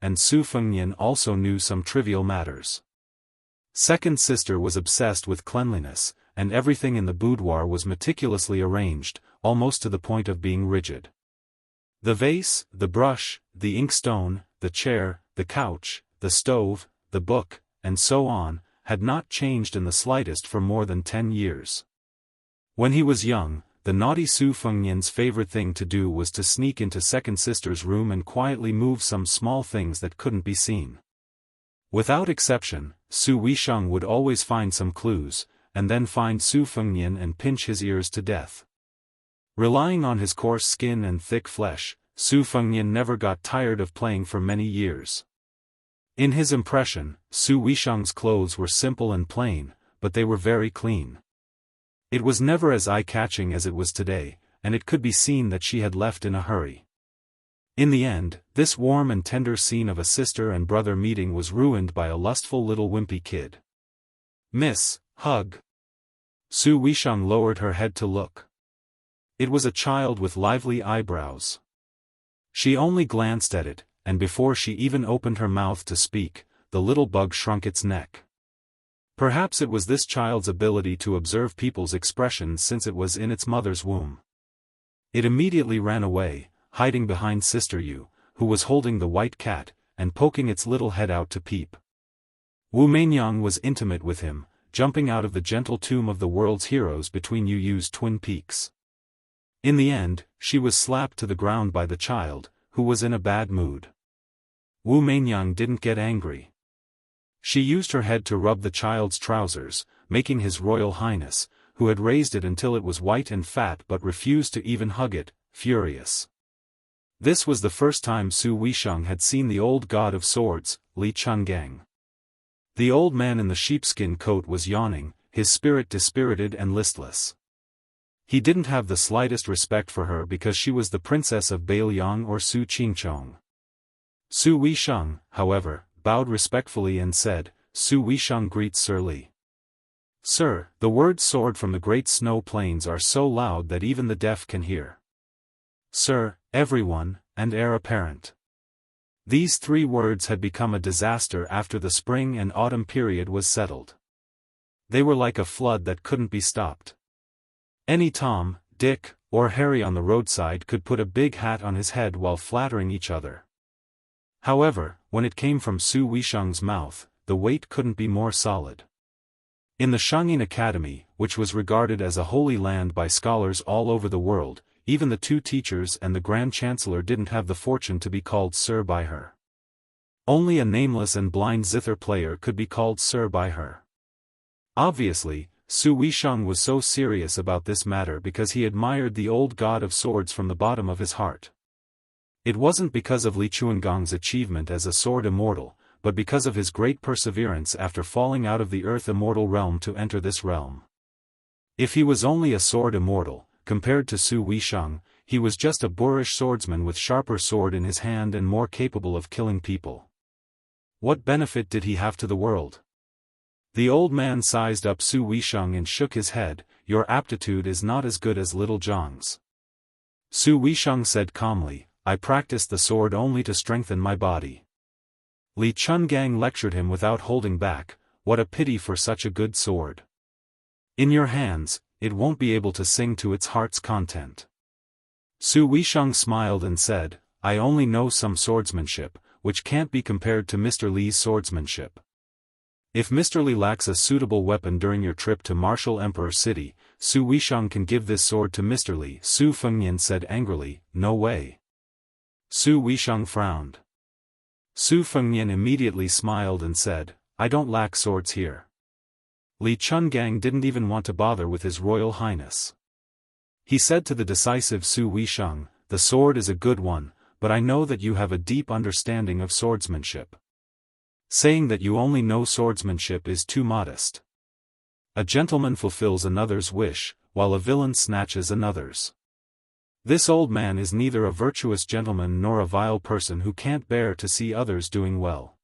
and Su Fengnian also knew some trivial matters. Second sister was obsessed with cleanliness, and everything in the boudoir was meticulously arranged, almost to the point of being rigid. The vase, the brush, the inkstone, the chair, the couch, the stove, the book, and so on, had not changed in the slightest for more than 10 years. When he was young, the naughty Su Fengnian's favorite thing to do was to sneak into second sister's room and quietly move some small things that couldn't be seen. Without exception, Su Weisheng would always find some clues, and then find Su Fengnian and pinch his ears to death. Relying on his coarse skin and thick flesh, Su Fengnian never got tired of playing for many years. In his impression, Su Weisheng's clothes were simple and plain, but they were very clean. It was never as eye-catching as it was today, and it could be seen that she had left in a hurry. In the end, this warm and tender scene of a sister and brother meeting was ruined by a lustful little wimpy kid. "Miss, hug." Su Weisheng lowered her head to look. It was a child with lively eyebrows. She only glanced at it, and before she even opened her mouth to speak, the little bug shrunk its neck. Perhaps it was this child's ability to observe people's expressions since it was in its mother's womb. It immediately ran away, hiding behind Sister Yu, who was holding the white cat, and poking its little head out to peep. Wu Meinyang was intimate with him, jumping out of the gentle tomb of the world's heroes between Yu Yu's twin peaks. In the end, she was slapped to the ground by the child, who was in a bad mood. Wu Meinyang didn't get angry. She used her head to rub the child's trousers, making His Royal Highness, who had raised it until it was white and fat but refused to even hug it, furious. This was the first time Su Weisheng had seen the old god of swords, Li Chungang. The old man in the sheepskin coat was yawning, his spirit dispirited and listless. He didn't have the slightest respect for her because she was the princess of Beiliang or Su Qingchong. Su Weisheng, however, bowed respectfully and said, "Su Weisheng greets Sir Li." "Sir, the words soared from the great snow plains are so loud that even the deaf can hear." "Sir, everyone, and heir apparent." These 3 words had become a disaster after the spring and autumn period was settled. They were like a flood that couldn't be stopped. Any Tom, Dick, or Harry on the roadside could put a big hat on his head while flattering each other. However, when it came from Su Weisheng's mouth, the weight couldn't be more solid. In the Shangyin Academy, which was regarded as a holy land by scholars all over the world, even the 2 teachers and the Grand Chancellor didn't have the fortune to be called Sir by her. Only a nameless and blind zither player could be called Sir by her. Obviously, Su Weisheng was so serious about this matter because he admired the old god of swords from the bottom of his heart. It wasn't because of Li Chuangong's achievement as a sword immortal, but because of his great perseverance after falling out of the earth immortal realm to enter this realm. If he was only a sword immortal, compared to Su Weisheng, he was just a boorish swordsman with sharper sword in his hand and more capable of killing people. What benefit did he have to the world? The old man sized up Su Weisheng and shook his head. "Your aptitude is not as good as Little Zhang's." Su Weisheng said calmly, "I practiced the sword only to strengthen my body." Li Chungang lectured him without holding back, "What a pity for such a good sword. In your hands, it won't be able to sing to its heart's content." Su Weisheng smiled and said, "I only know some swordsmanship, which can't be compared to Mr. Li's swordsmanship. If Mr. Li lacks a suitable weapon during your trip to Martial Emperor City, Su Weisheng can give this sword to Mr. Li." Su Fengnian said angrily, "No way." Su Weisheng frowned. Su Fengnian immediately smiled and said, "I don't lack swords here." Li Chungang didn't even want to bother with His Royal Highness. He said to the decisive Su Weisheng, "The sword is a good one, but I know that you have a deep understanding of swordsmanship. Saying that you only know swordsmanship is too modest. A gentleman fulfills another's wish, while a villain snatches another's. This old man is neither a virtuous gentleman nor a vile person who can't bear to see others doing well.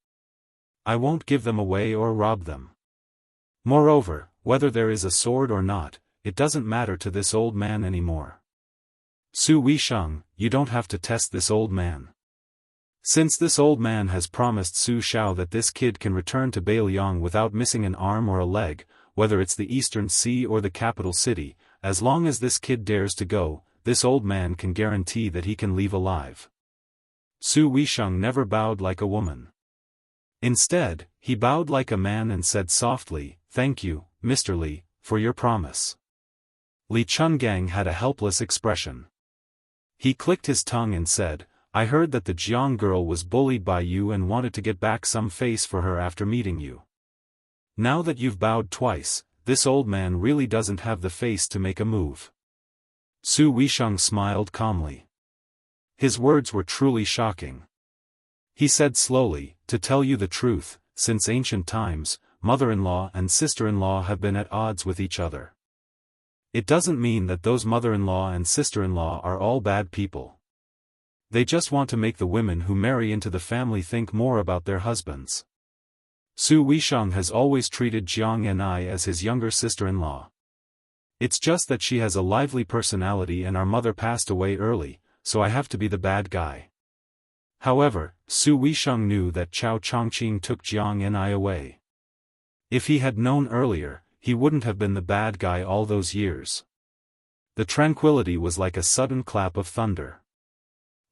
I won't give them away or rob them. Moreover, whether there is a sword or not, it doesn't matter to this old man anymore. Su Weisheng, you don't have to test this old man. Since this old man has promised Su Xiao that this kid can return to Beiliang without missing an arm or a leg, whether it's the Eastern Sea or the capital city, as long as this kid dares to go, this old man can guarantee that he can leave alive. Su Weisheng never bowed like a woman. Instead, he bowed like a man and said softly, "Thank you, Mr. Li, for your promise." Li Chungang had a helpless expression. He clicked his tongue and said, "I heard that the Jiang girl was bullied by you and wanted to get back some face for her after meeting you. Now that you've bowed twice, this old man really doesn't have the face to make a move." Su Weisheng smiled calmly. His words were truly shocking. He said slowly, "To tell you the truth, since ancient times, mother-in-law and sister-in-law have been at odds with each other. It doesn't mean that those mother-in-law and sister-in-law are all bad people. They just want to make the women who marry into the family think more about their husbands. Su Weisheng has always treated Jiang and I as his younger sister-in-law. It's just that she has a lively personality and our mother passed away early, so I have to be the bad guy." However, Su Weisheng knew that Chao Chongqing took Jiang and I away. If he had known earlier, he wouldn't have been the bad guy all those years. The tranquility was like a sudden clap of thunder.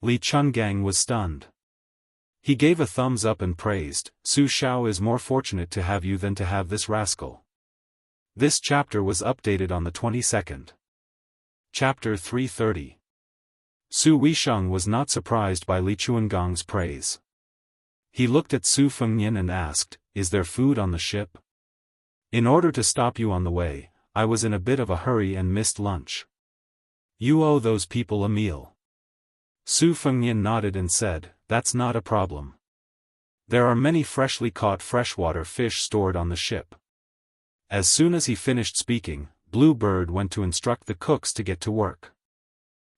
Li Chungang was stunned. He gave a thumbs up and praised, "Su Xiao is more fortunate to have you than to have this rascal." This chapter was updated on the 22nd. Chapter 330. Su Weisheng was not surprised by Li Chunggang's praise. He looked at Su Fengnian and asked, "Is there food on the ship? In order to stop you on the way, I was in a bit of a hurry and missed lunch. You owe those people a meal." Su Fengnian nodded and said, "That's not a problem. There are many freshly caught freshwater fish stored on the ship." As soon as he finished speaking, Blue Bird went to instruct the cooks to get to work.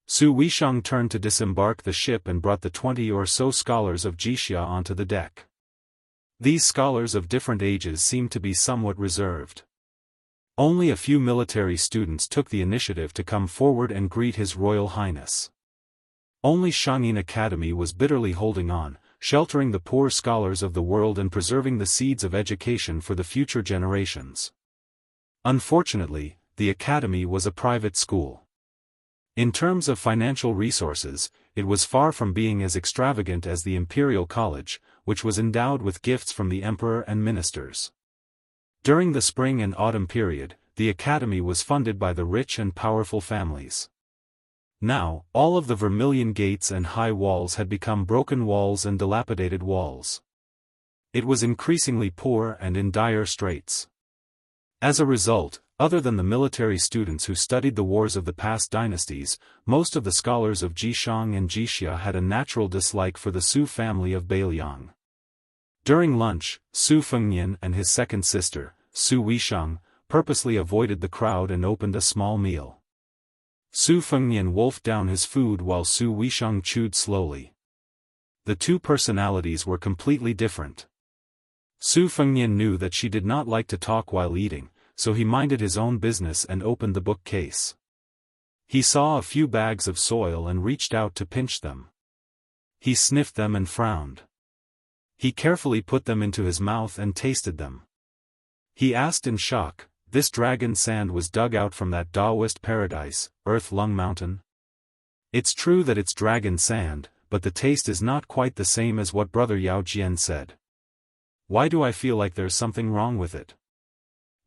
Su Weisheng turned to disembark the ship and brought the 20 or so scholars of Jixia onto the deck. These scholars of different ages seemed to be somewhat reserved. Only a few military students took the initiative to come forward and greet His Royal Highness. Only Shangyin Academy was bitterly holding on, sheltering the poor scholars of the world and preserving the seeds of education for the future generations. Unfortunately, the academy was a private school. In terms of financial resources, it was far from being as extravagant as the Imperial College, which was endowed with gifts from the emperor and ministers. During the spring and autumn period, the academy was funded by the rich and powerful families. Now, all of the vermilion gates and high walls had become broken walls and dilapidated walls. It was increasingly poor and in dire straits. As a result, other than the military students who studied the wars of the past dynasties, most of the scholars of Jishang and Jixia had a natural dislike for the Su family of Beiliang. During lunch, Su Fengnian and his second sister, Su Weisheng, purposely avoided the crowd and opened a small meal. Su Fengnian wolfed down his food while Su Weisheng chewed slowly. The two personalities were completely different. Su Fengnian knew that she did not like to talk while eating, so he minded his own business and opened the bookcase. He saw a few bags of soil and reached out to pinch them. He sniffed them and frowned. He carefully put them into his mouth and tasted them. He asked in shock, "This dragon sand was dug out from that Daoist paradise, Earth Lung Mountain?" It's true that it's dragon sand, but the taste is not quite the same as what Brother Yao Jian said. Why do I feel like there's something wrong with it?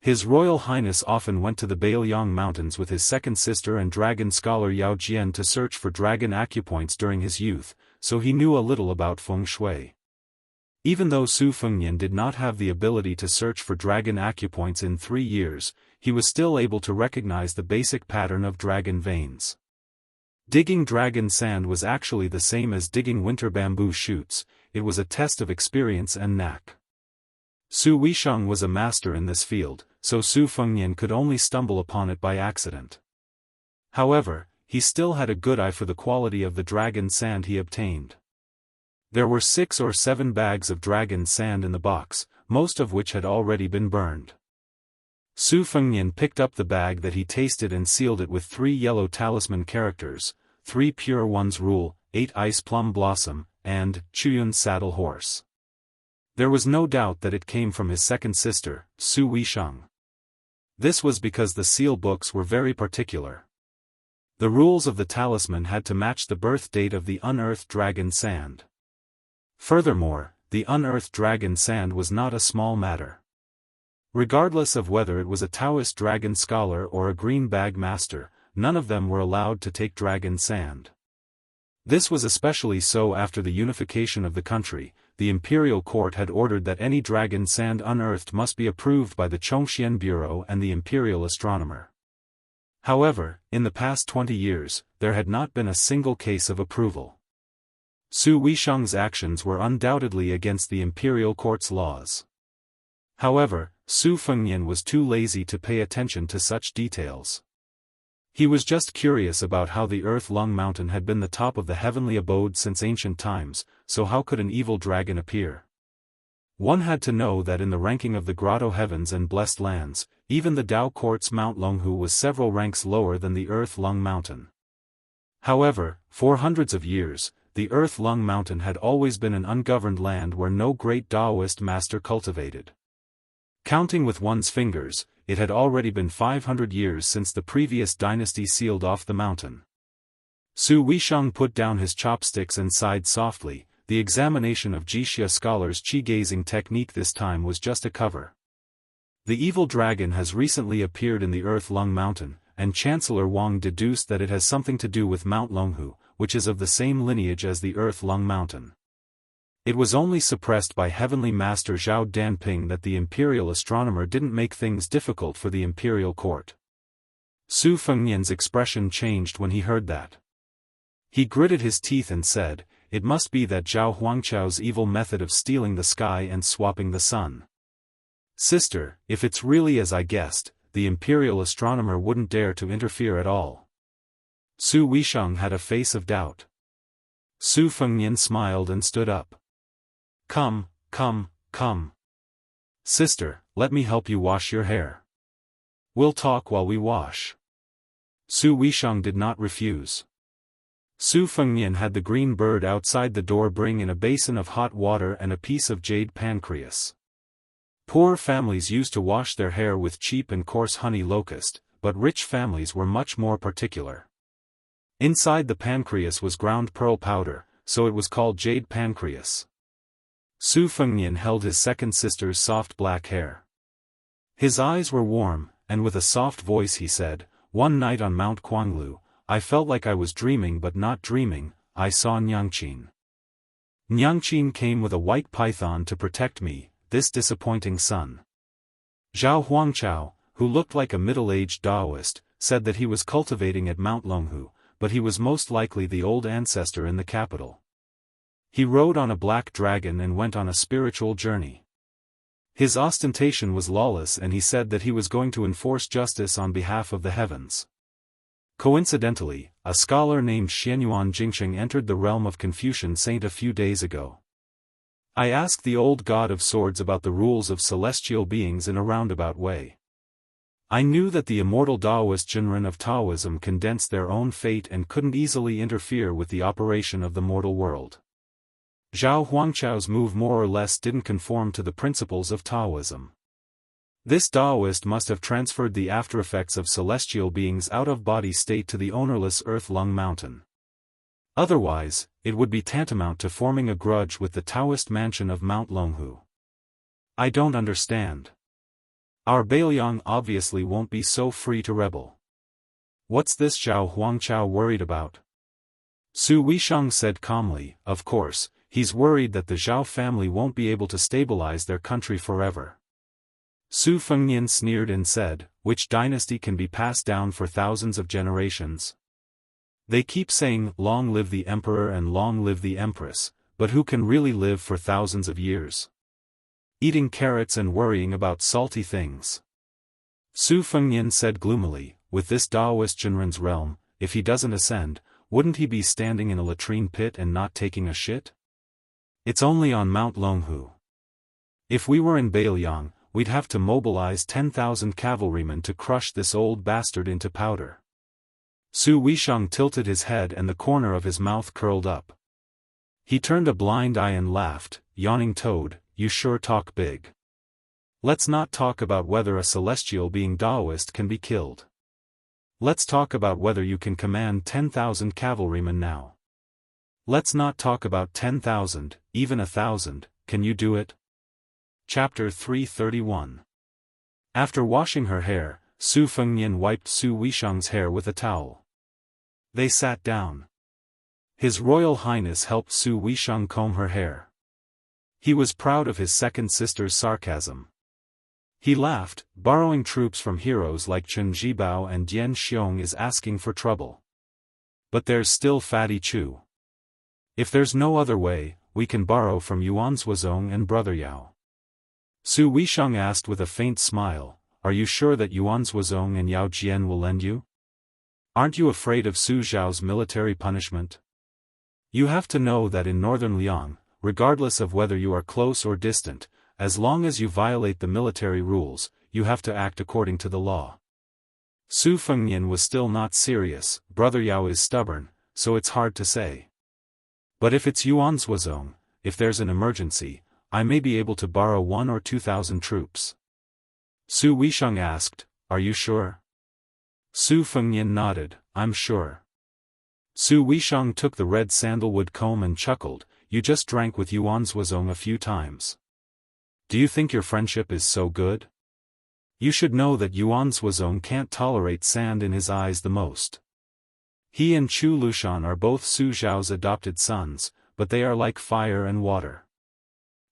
His Royal Highness often went to the Beiliang Mountains with his second sister and dragon scholar Yao Jian to search for dragon acupoints during his youth, so he knew a little about feng shui. Even though Su Fengnian did not have the ability to search for dragon acupoints in 3 years, he was still able to recognize the basic pattern of dragon veins. Digging dragon sand was actually the same as digging winter bamboo shoots. It was a test of experience and knack. Su Weisheng was a master in this field, so Su Fengnian could only stumble upon it by accident. However, he still had a good eye for the quality of the dragon sand he obtained. There were 6 or 7 bags of dragon sand in the box, most of which had already been burned. Su Fengnian picked up the bag that he tasted and sealed it with 3 yellow talisman characters, 3 pure ones rule, 8 Ice Plum Blossom, and Chuyun's Saddle Horse. There was no doubt that it came from his second sister, Su Weisheng. This was because the seal books were very particular. The rules of the talisman had to match the birth date of the unearthed dragon sand. Furthermore, the unearthed dragon sand was not a small matter. Regardless of whether it was a Daoist dragon scholar or a green bag master, none of them were allowed to take dragon sand. This was especially so after the unification of the country. The imperial court had ordered that any dragon sand unearthed must be approved by the Chongxian Bureau and the imperial astronomer. However, in the past 20 years, there had not been a single case of approval. Su Weisheng's actions were undoubtedly against the imperial court's laws. However, Su Fengnian was too lazy to pay attention to such details. He was just curious about how the Earth-Lung Mountain had been the top of the heavenly abode since ancient times, so how could an evil dragon appear? One had to know that in the ranking of the Grotto Heavens and Blessed Lands, even the Dao Court's Mount Longhu was several ranks lower than the Earth-Lung Mountain. However, for hundreds of years, the Earth-Lung Mountain had always been an ungoverned land where no great Daoist master cultivated. Counting with one's fingers, it had already been 500 years since the previous dynasty sealed off the mountain. Su Weisheng put down his chopsticks and sighed softly. The examination of Jixia scholars' qi-gazing technique this time was just a cover. The evil dragon has recently appeared in the Earth-Lung Mountain, and Chancellor Wang deduced that it has something to do with Mount Longhu, which is of the same lineage as the Earth-Lung Mountain. It was only suppressed by Heavenly Master Zhao Danping that the imperial astronomer didn't make things difficult for the imperial court. Su Fengnian's expression changed when he heard that. He gritted his teeth and said, "It must be that Zhao Huangqiao's evil method of stealing the sky and swapping the sun. Sister, if it's really as I guessed, the imperial astronomer wouldn't dare to interfere at all." Su Weisheng had a face of doubt. Su Fengnian smiled and stood up. Come, come, come. Sister, let me help you wash your hair. We'll talk while we wash. Su Weisheng did not refuse. Su Fengnian had the green bird outside the door bring in a basin of hot water and a piece of jade pancreas. Poor families used to wash their hair with cheap and coarse honey locust, but rich families were much more particular. Inside the pancreas was ground pearl powder, so it was called jade pancreas. Su Fengnian held his second sister's soft black hair. His eyes were warm, and with a soft voice he said, "One night on Mount Quanglu, I felt like I was dreaming but not dreaming. I saw Nyangqin. Nyangqin came with a white python to protect me, this disappointing son." Zhao Huangqiao, who looked like a middle-aged Daoist, said that he was cultivating at Mount Longhu, but he was most likely the old ancestor in the capital. He rode on a black dragon and went on a spiritual journey. His ostentation was lawless and he said that he was going to enforce justice on behalf of the heavens. Coincidentally, a scholar named Xianyuan Jingsheng entered the realm of Confucian Saint a few days ago. I asked the old god of swords about the rules of celestial beings in a roundabout way. I knew that the immortal Daoist Jinren of Taoism condensed their own fate and couldn't easily interfere with the operation of the mortal world. Zhao Huangqiao's move more or less didn't conform to the principles of Taoism. This Daoist must have transferred the aftereffects of celestial beings' out-of-body state to the ownerless Earth-Lung Mountain. Otherwise, it would be tantamount to forming a grudge with the Taoist mansion of Mount Longhu. I don't understand. Our Bailiang obviously won't be so free to rebel. What's this Zhao Huangqiao worried about? Su Weisheng said calmly, of course, he's worried that the Zhao family won't be able to stabilize their country forever. Su Fengnian sneered and said, which dynasty can be passed down for thousands of generations? They keep saying, long live the emperor and long live the empress, but who can really live for thousands of years? Eating carrots and worrying about salty things. Su Fengnian said gloomily, with this Daoist Jinren's realm, if he doesn't ascend, wouldn't he be standing in a latrine pit and not taking a shit? It's only on Mount Longhu. If we were in Bailiang, we'd have to mobilize 10,000 cavalrymen to crush this old bastard into powder. Su Weisheng tilted his head and the corner of his mouth curled up. He turned a blind eye and laughed, yawning toad, you sure talk big. Let's not talk about whether a celestial being Daoist can be killed. Let's talk about whether you can command 10,000 cavalrymen now. Let's not talk about 10,000, even 1,000, can you do it? Chapter 331. After washing her hair, Su Fengnian wiped Su Weisheng's hair with a towel. They sat down. His Royal Highness helped Su Weisheng comb her hair. He was proud of his second sister's sarcasm. He laughed, borrowing troops from heroes like Chen Zhibao and Dian Xiong is asking for trouble. But there's still Fatty Chu. If there's no other way, we can borrow from Yuan Zuozong and Brother Yao. Su Weisheng asked with a faint smile, are you sure that Yuan Zuozong and Yao Jian will lend you? Aren't you afraid of Su Zhao's military punishment? You have to know that in northern Liang, regardless of whether you are close or distant, as long as you violate the military rules, you have to act according to the law. Su Fengnian was still not serious, Brother Yao is stubborn, so it's hard to say. But if it's Yuan Zuozong, if there's an emergency, I may be able to borrow 1,000 or 2,000 troops. Su Weisheng asked, are you sure? Su Fengnian nodded, I'm sure. Su Weisheng took the red sandalwood comb and chuckled, you just drank with Yuan Zuozong a few times. Do you think your friendship is so good? You should know that Yuan Zuozong can't tolerate sand in his eyes the most. He and Chu Lushan are both Su Zhao's adopted sons, but they are like fire and water.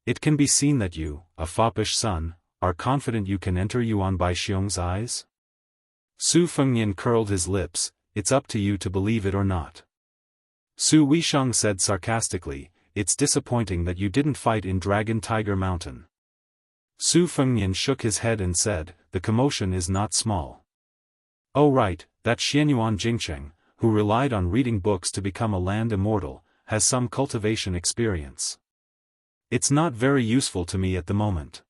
It can be seen that you, a foppish son, are confident you can enter Yuan Baixiong's eyes? Su Fengnian curled his lips, it's up to you to believe it or not. Su Weisheng said sarcastically, it's disappointing that you didn't fight in Dragon Tiger Mountain. Su Fengnian shook his head and said, the commotion is not small. Oh right, that Xianyuan Jingcheng, who relied on reading books to become a land immortal, has some cultivation experience. It's not very useful to me at the moment.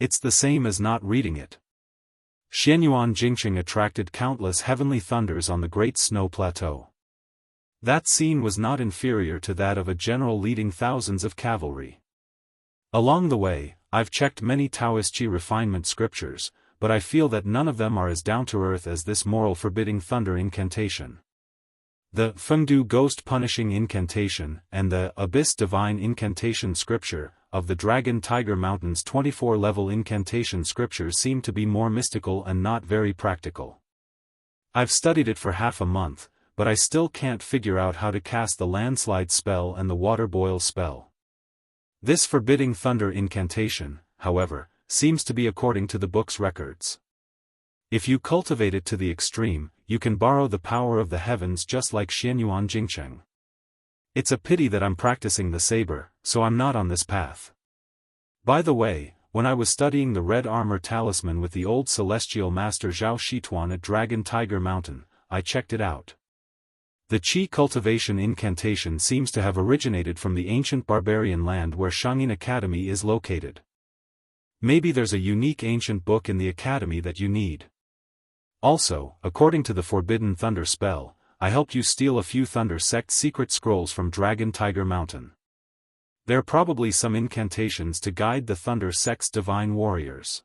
It's the same as not reading it. Xianyuan Jingcheng attracted countless heavenly thunders on the Great Snow Plateau. That scene was not inferior to that of a general leading thousands of cavalry. Along the way, I've checked many Taoist Qi refinement scriptures, but I feel that none of them are as down-to-earth as this moral forbidding thunder incantation. The Fengdu ghost punishing incantation and the Abyss divine incantation scripture of the Dragon Tiger Mountain's 24-level incantation scriptures seem to be more mystical and not very practical. I've studied it for half a month, but I still can't figure out how to cast the landslide spell and the water boil spell. This forbidding thunder incantation, however, seems to be according to the book's records. If you cultivate it to the extreme, you can borrow the power of the heavens just like Xianyuan Jingcheng. It's a pity that I'm practicing the saber, so I'm not on this path. By the way, when I was studying the red armor talisman with the old celestial master Zhao Shituan at Dragon Tiger Mountain, I checked it out. The Qi cultivation incantation seems to have originated from the ancient barbarian land where Shangyin Academy is located. Maybe there's a unique ancient book in the academy that you need. Also, according to the Forbidden Thunder spell, I helped you steal a few Thunder sect secret scrolls from Dragon Tiger Mountain. There are probably some incantations to guide the Thunder sect's divine warriors.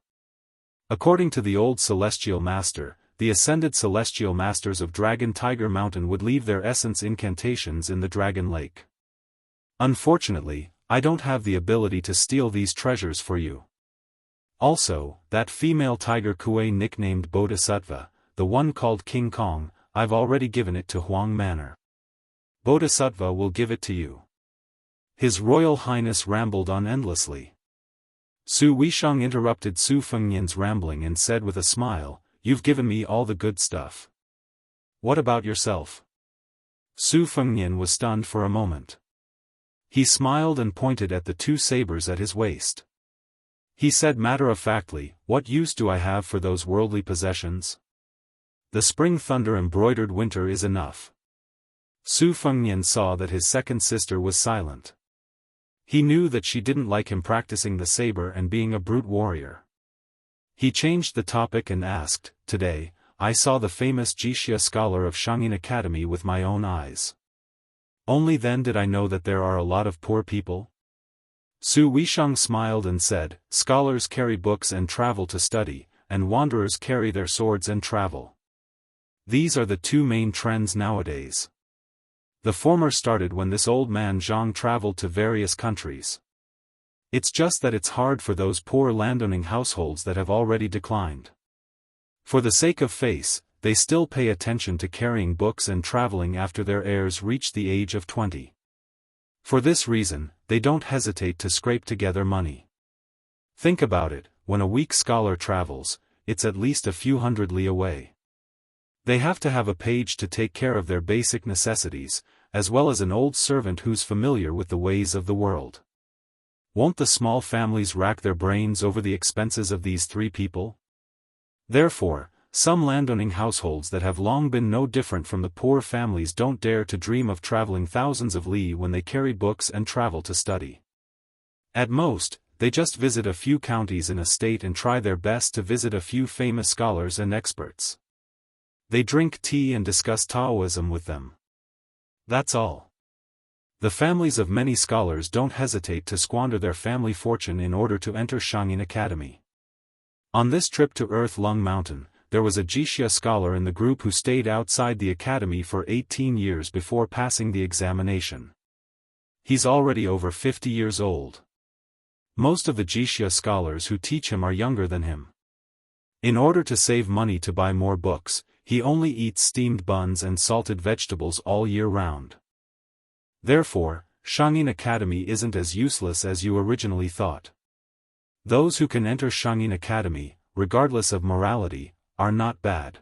According to the old celestial master, the ascended celestial masters of Dragon Tiger Mountain would leave their essence incantations in the Dragon Lake. Unfortunately, I don't have the ability to steal these treasures for you. Also, that female tiger Kuei nicknamed Bodhisattva, the one called King Kong, I've already given it to Huang Manor. Bodhisattva will give it to you. His Royal Highness rambled on endlessly. Su Weisheng interrupted Su Fengnian's rambling and said with a smile, you've given me all the good stuff. What about yourself? Su Fengnian was stunned for a moment. He smiled and pointed at the two sabers at his waist. He said matter-of-factly, what use do I have for those worldly possessions? The spring thunder embroidered winter is enough. Su Fengnian saw that his second sister was silent. He knew that she didn't like him practicing the saber and being a brute warrior. He changed the topic and asked, today, I saw the famous Wuxia scholar of Xianxia Academy with my own eyes. Only then did I know that there are a lot of poor people. Su Weisheng smiled and said, scholars carry books and travel to study, and wanderers carry their swords and travel. These are the two main trends nowadays. The former started when this old man Zhang traveled to various countries. It's just that it's hard for those poor landowning households that have already declined. For the sake of face, they still pay attention to carrying books and traveling after their heirs reach the age of 20. For this reason, they don't hesitate to scrape together money. Think about it, when a weak scholar travels, it's at least a few hundred li away. They have to have a page to take care of their basic necessities, as well as an old servant who's familiar with the ways of the world. Won't the small families rack their brains over the expenses of these three people? Therefore, some landowning households that have long been no different from the poor families don't dare to dream of traveling thousands of li when they carry books and travel to study. At most, they just visit a few counties in a state and try their best to visit a few famous scholars and experts. They drink tea and discuss Taoism with them. That's all. The families of many scholars don't hesitate to squander their family fortune in order to enter Xianxia Academy. On this trip to Earth Lung Mountain, there was a Wuxia scholar in the group who stayed outside the academy for 18 years before passing the examination. He's already over 50 years old. Most of the Wuxia scholars who teach him are younger than him. In order to save money to buy more books, he only eats steamed buns and salted vegetables all year round. Therefore, Xianxia Academy isn't as useless as you originally thought. Those who can enter Xianxia Academy, regardless of morality, are not bad.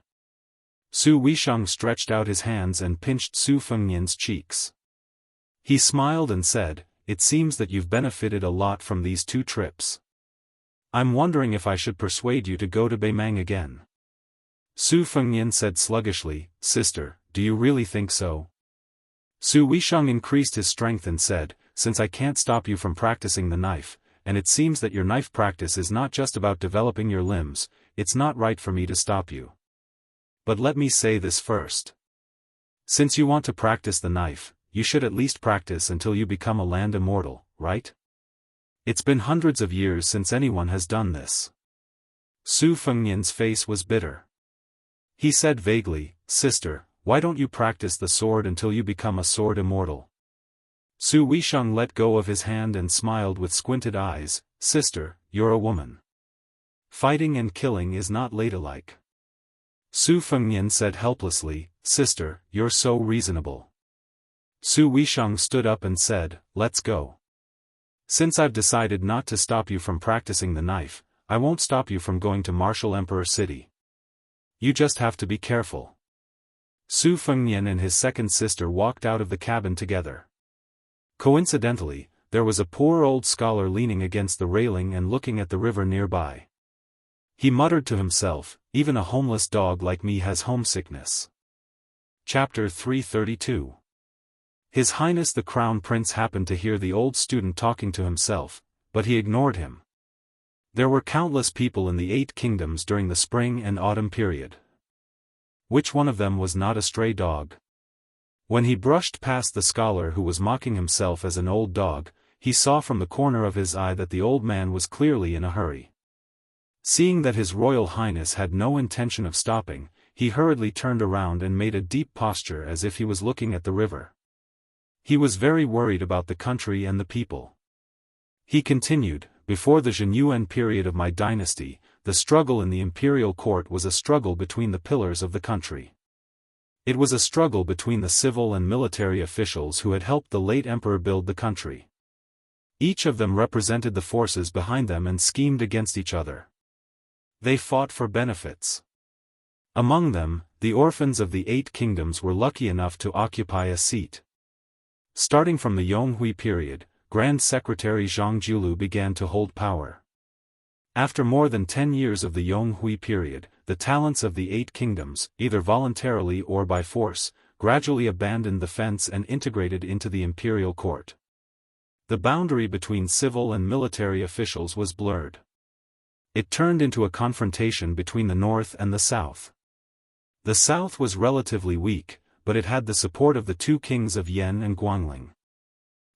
Su Weisheng stretched out his hands and pinched Su Fengnian's cheeks. He smiled and said, it seems that you've benefited a lot from these 2 trips. I'm wondering if I should persuade you to go to Beimang again. Su Fengnian said sluggishly, sister, do you really think so? Su Weisheng increased his strength and said, since I can't stop you from practicing the knife, and it seems that your knife practice is not just about developing your limbs, it's not right for me to stop you. But let me say this first. Since you want to practice the knife, you should at least practice until you become a land immortal, right? It's been hundreds of years since anyone has done this. Su Fengnian's face was bitter. He said vaguely, sister, why don't you practice the sword until you become a sword immortal? Su Weisheng let go of his hand and smiled with squinted eyes, sister, you're a woman. Fighting and killing is not ladylike. Su Fengnian said helplessly, sister, you're so reasonable. Su Weisheng stood up and said, let's go. Since I've decided not to stop you from practicing the knife, I won't stop you from going to Martial Emperor City. You just have to be careful. Su Fengnian and his second sister walked out of the cabin together. Coincidentally, there was a poor old scholar leaning against the railing and looking at the river nearby. He muttered to himself, even a homeless dog like me has homesickness. Chapter 332. His Highness the Crown Prince happened to hear the old student talking to himself, but he ignored him. There were countless people in the 8 kingdoms during the spring and autumn period. Which one of them was not a stray dog? When he brushed past the scholar who was mocking himself as an old dog, he saw from the corner of his eye that the old man was clearly in a hurry. Seeing that His Royal Highness had no intention of stopping, he hurriedly turned around and made a deep posture as if he was looking at the river. He was very worried about the country and the people. He continued, before the Jianghu period of my dynasty, the struggle in the imperial court was a struggle between the pillars of the country. It was a struggle between the civil and military officials who had helped the late emperor build the country. Each of them represented the forces behind them and schemed against each other. They fought for benefits. Among them, the orphans of the 8 kingdoms were lucky enough to occupy a seat. Starting from the Yonghui period, Grand Secretary Zhang Jiulu began to hold power. After more than 10 years of the Yonghui period, the talents of the 8 kingdoms, either voluntarily or by force, gradually abandoned the fence and integrated into the imperial court. The boundary between civil and military officials was blurred. It turned into a confrontation between the north and the south. The south was relatively weak, but it had the support of the two kings of Yan and Guangling.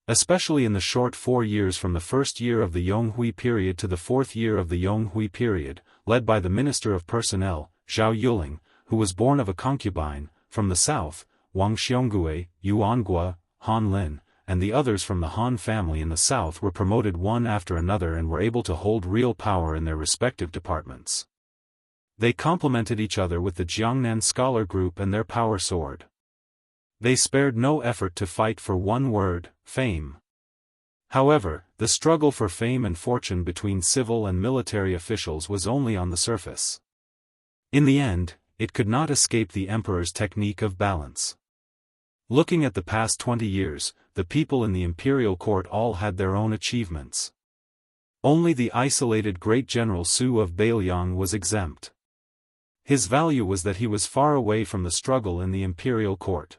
Especially in the short 4 years from the first year of the Yonghui period to the fourth year of the Yonghui period, led by the Minister of Personnel, Zhao Yuling, who was born of a concubine, from the south, Wang Xiongui, Yuangua, Han Lin, and the others from the Han family in the south were promoted one after another and were able to hold real power in their respective departments. They complemented each other with the Jiangnan scholar group and their power sword. They spared no effort to fight for one word, fame. However, the struggle for fame and fortune between civil and military officials was only on the surface. In the end, it could not escape the emperor's technique of balance. Looking at the past 20 years, the people in the imperial court all had their own achievements. Only the isolated great general Su of Bailiang was exempt. His value was that he was far away from the struggle in the imperial court.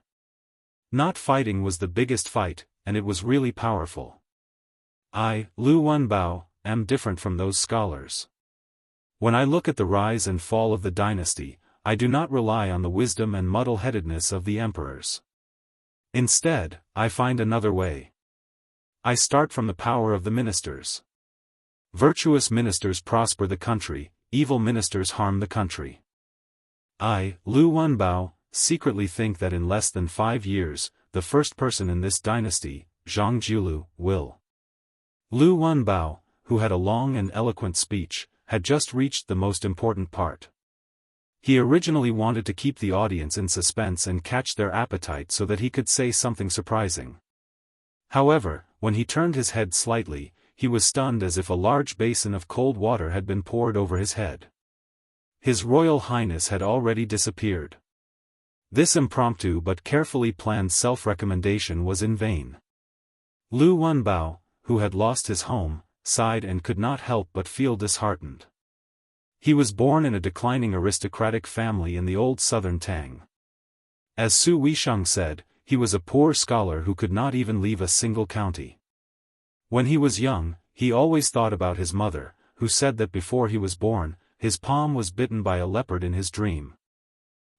Not fighting was the biggest fight, and it was really powerful. I, Lu Wenbao, am different from those scholars. When I look at the rise and fall of the dynasty, I do not rely on the wisdom and muddle-headedness of the emperors. Instead, I find another way. I start from the power of the ministers. Virtuous ministers prosper the country, evil ministers harm the country. I, Lu Wenbao, secretly think that in less than 5 years, the first person in this dynasty, Zhang Jiulu, will. Lu Wenbao, who had a long and eloquent speech, had just reached the most important part. He originally wanted to keep the audience in suspense and catch their appetite so that he could say something surprising. However, when he turned his head slightly, he was stunned as if a large basin of cold water had been poured over his head. His Royal Highness had already disappeared. This impromptu but carefully planned self-recommendation was in vain. Lu Wenbao, who had lost his home, sighed and could not help but feel disheartened. He was born in a declining aristocratic family in the old southern Tang. As Su Weisheng said, he was a poor scholar who could not even leave a single county. When he was young, he always thought about his mother, who said that before he was born, his palm was bitten by a leopard in his dream.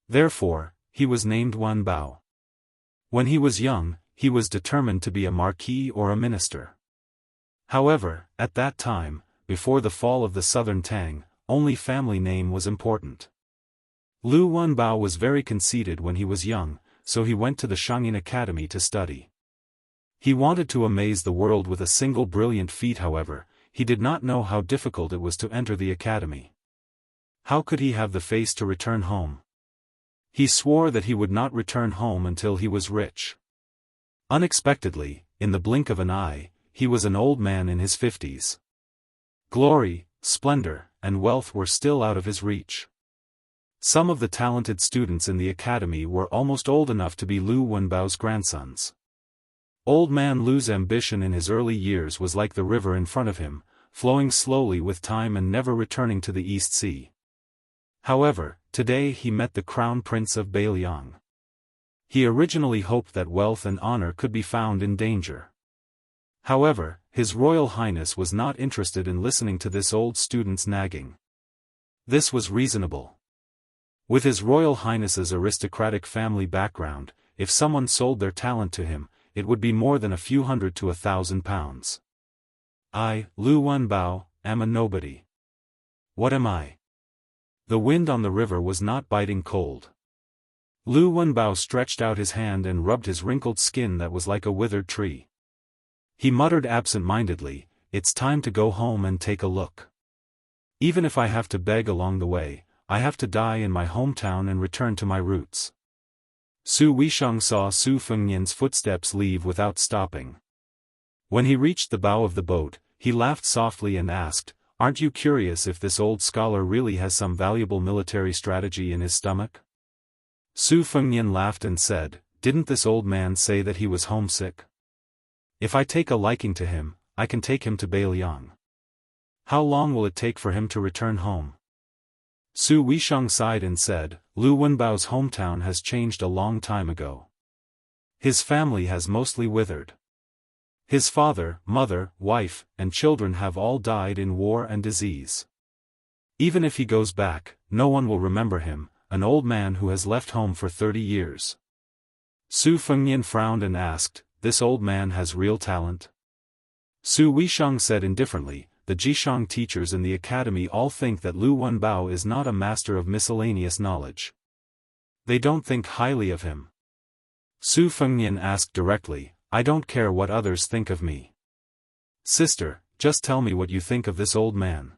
Therefore, he was named Wenbao. When he was young, he was determined to be a marquis or a minister. However, at that time, before the fall of the southern Tang, only family name was important. Lu Wenbao was very conceited when he was young, so he went to the Shangyin Academy to study. He wanted to amaze the world with a single brilliant feat. However, he did not know how difficult it was to enter the academy. How could he have the face to return home? He swore that he would not return home until he was rich. Unexpectedly, in the blink of an eye, he was an old man in his 50s. Glory, splendor, and wealth were still out of his reach. Some of the talented students in the academy were almost old enough to be Lu Wenbao's grandsons. Old man Lu's ambition in his early years was like the river in front of him, flowing slowly with time and never returning to the East Sea. However, today he met the Crown Prince of Bailiang. He originally hoped that wealth and honor could be found in danger. However, His Royal Highness was not interested in listening to this old student's nagging. This was reasonable. With His Royal Highness's aristocratic family background, if someone sold their talent to him, it would be more than a few hundred to 1,000 pounds. I, Lu Wenbao, am a nobody. What am I? The wind on the river was not biting cold. Lu Wenbao stretched out his hand and rubbed his wrinkled skin that was like a withered tree. He muttered absent-mindedly, "It's time to go home and take a look. Even if I have to beg along the way, I have to die in my hometown and return to my roots." Su Weisheng saw Su Fengnian's footsteps leave without stopping. When he reached the bow of the boat, he laughed softly and asked, "Aren't you curious if this old scholar really has some valuable military strategy in his stomach?" Su Fengnian laughed and said, "Didn't this old man say that he was homesick? If I take a liking to him, I can take him to Bailiang. How long will it take for him to return home?" Su Weisheng sighed and said, "Lu Wenbao's hometown has changed a long time ago. His family has mostly withered. His father, mother, wife, and children have all died in war and disease. Even if he goes back, no one will remember him, an old man who has left home for 30 years. Su Fengnian frowned and asked, "This old man has real talent?" Su Weisheng said indifferently, "The Jishang teachers in the academy all think that Lu Wenbao is not a master of miscellaneous knowledge. They don't think highly of him." Su Fengnian asked directly, "I don't care what others think of me. Sister, just tell me what you think of this old man.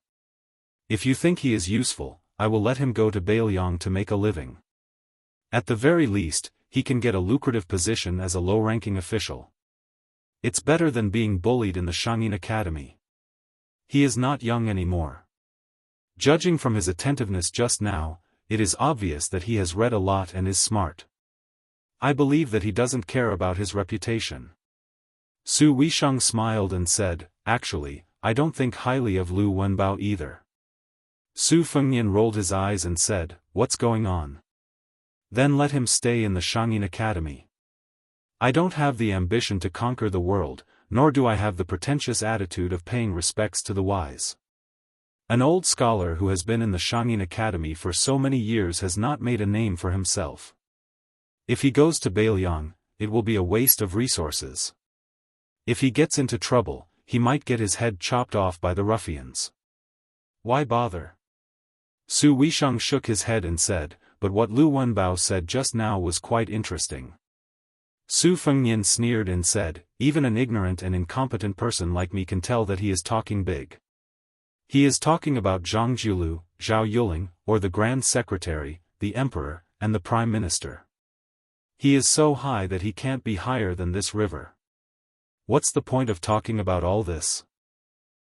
If you think he is useful, I will let him go to Beiliang to make a living. At the very least, he can get a lucrative position as a low-ranking official. It's better than being bullied in the Shangyin Academy. He is not young anymore. Judging from his attentiveness just now, it is obvious that he has read a lot and is smart. I believe that he doesn't care about his reputation." Su Weisheng smiled and said, "Actually, I don't think highly of Lu Wenbao either." Su Fengnian rolled his eyes and said, "What's going on? Then let him stay in the Shangyin Academy. I don't have the ambition to conquer the world, nor do I have the pretentious attitude of paying respects to the wise. An old scholar who has been in the Shangyin Academy for so many years has not made a name for himself. If he goes to Beiliang, it will be a waste of resources. If he gets into trouble, he might get his head chopped off by the ruffians. Why bother?" Su Weisheng shook his head and said, "But what Lu Wenbao said just now was quite interesting." Su Fengnian sneered and said, "Even an ignorant and incompetent person like me can tell that he is talking big. He is talking about Zhang Jiulu, Zhao Yuling, or the Grand Secretary, the Emperor, and the Prime Minister. He is so high that he can't be higher than this river. What's the point of talking about all this?"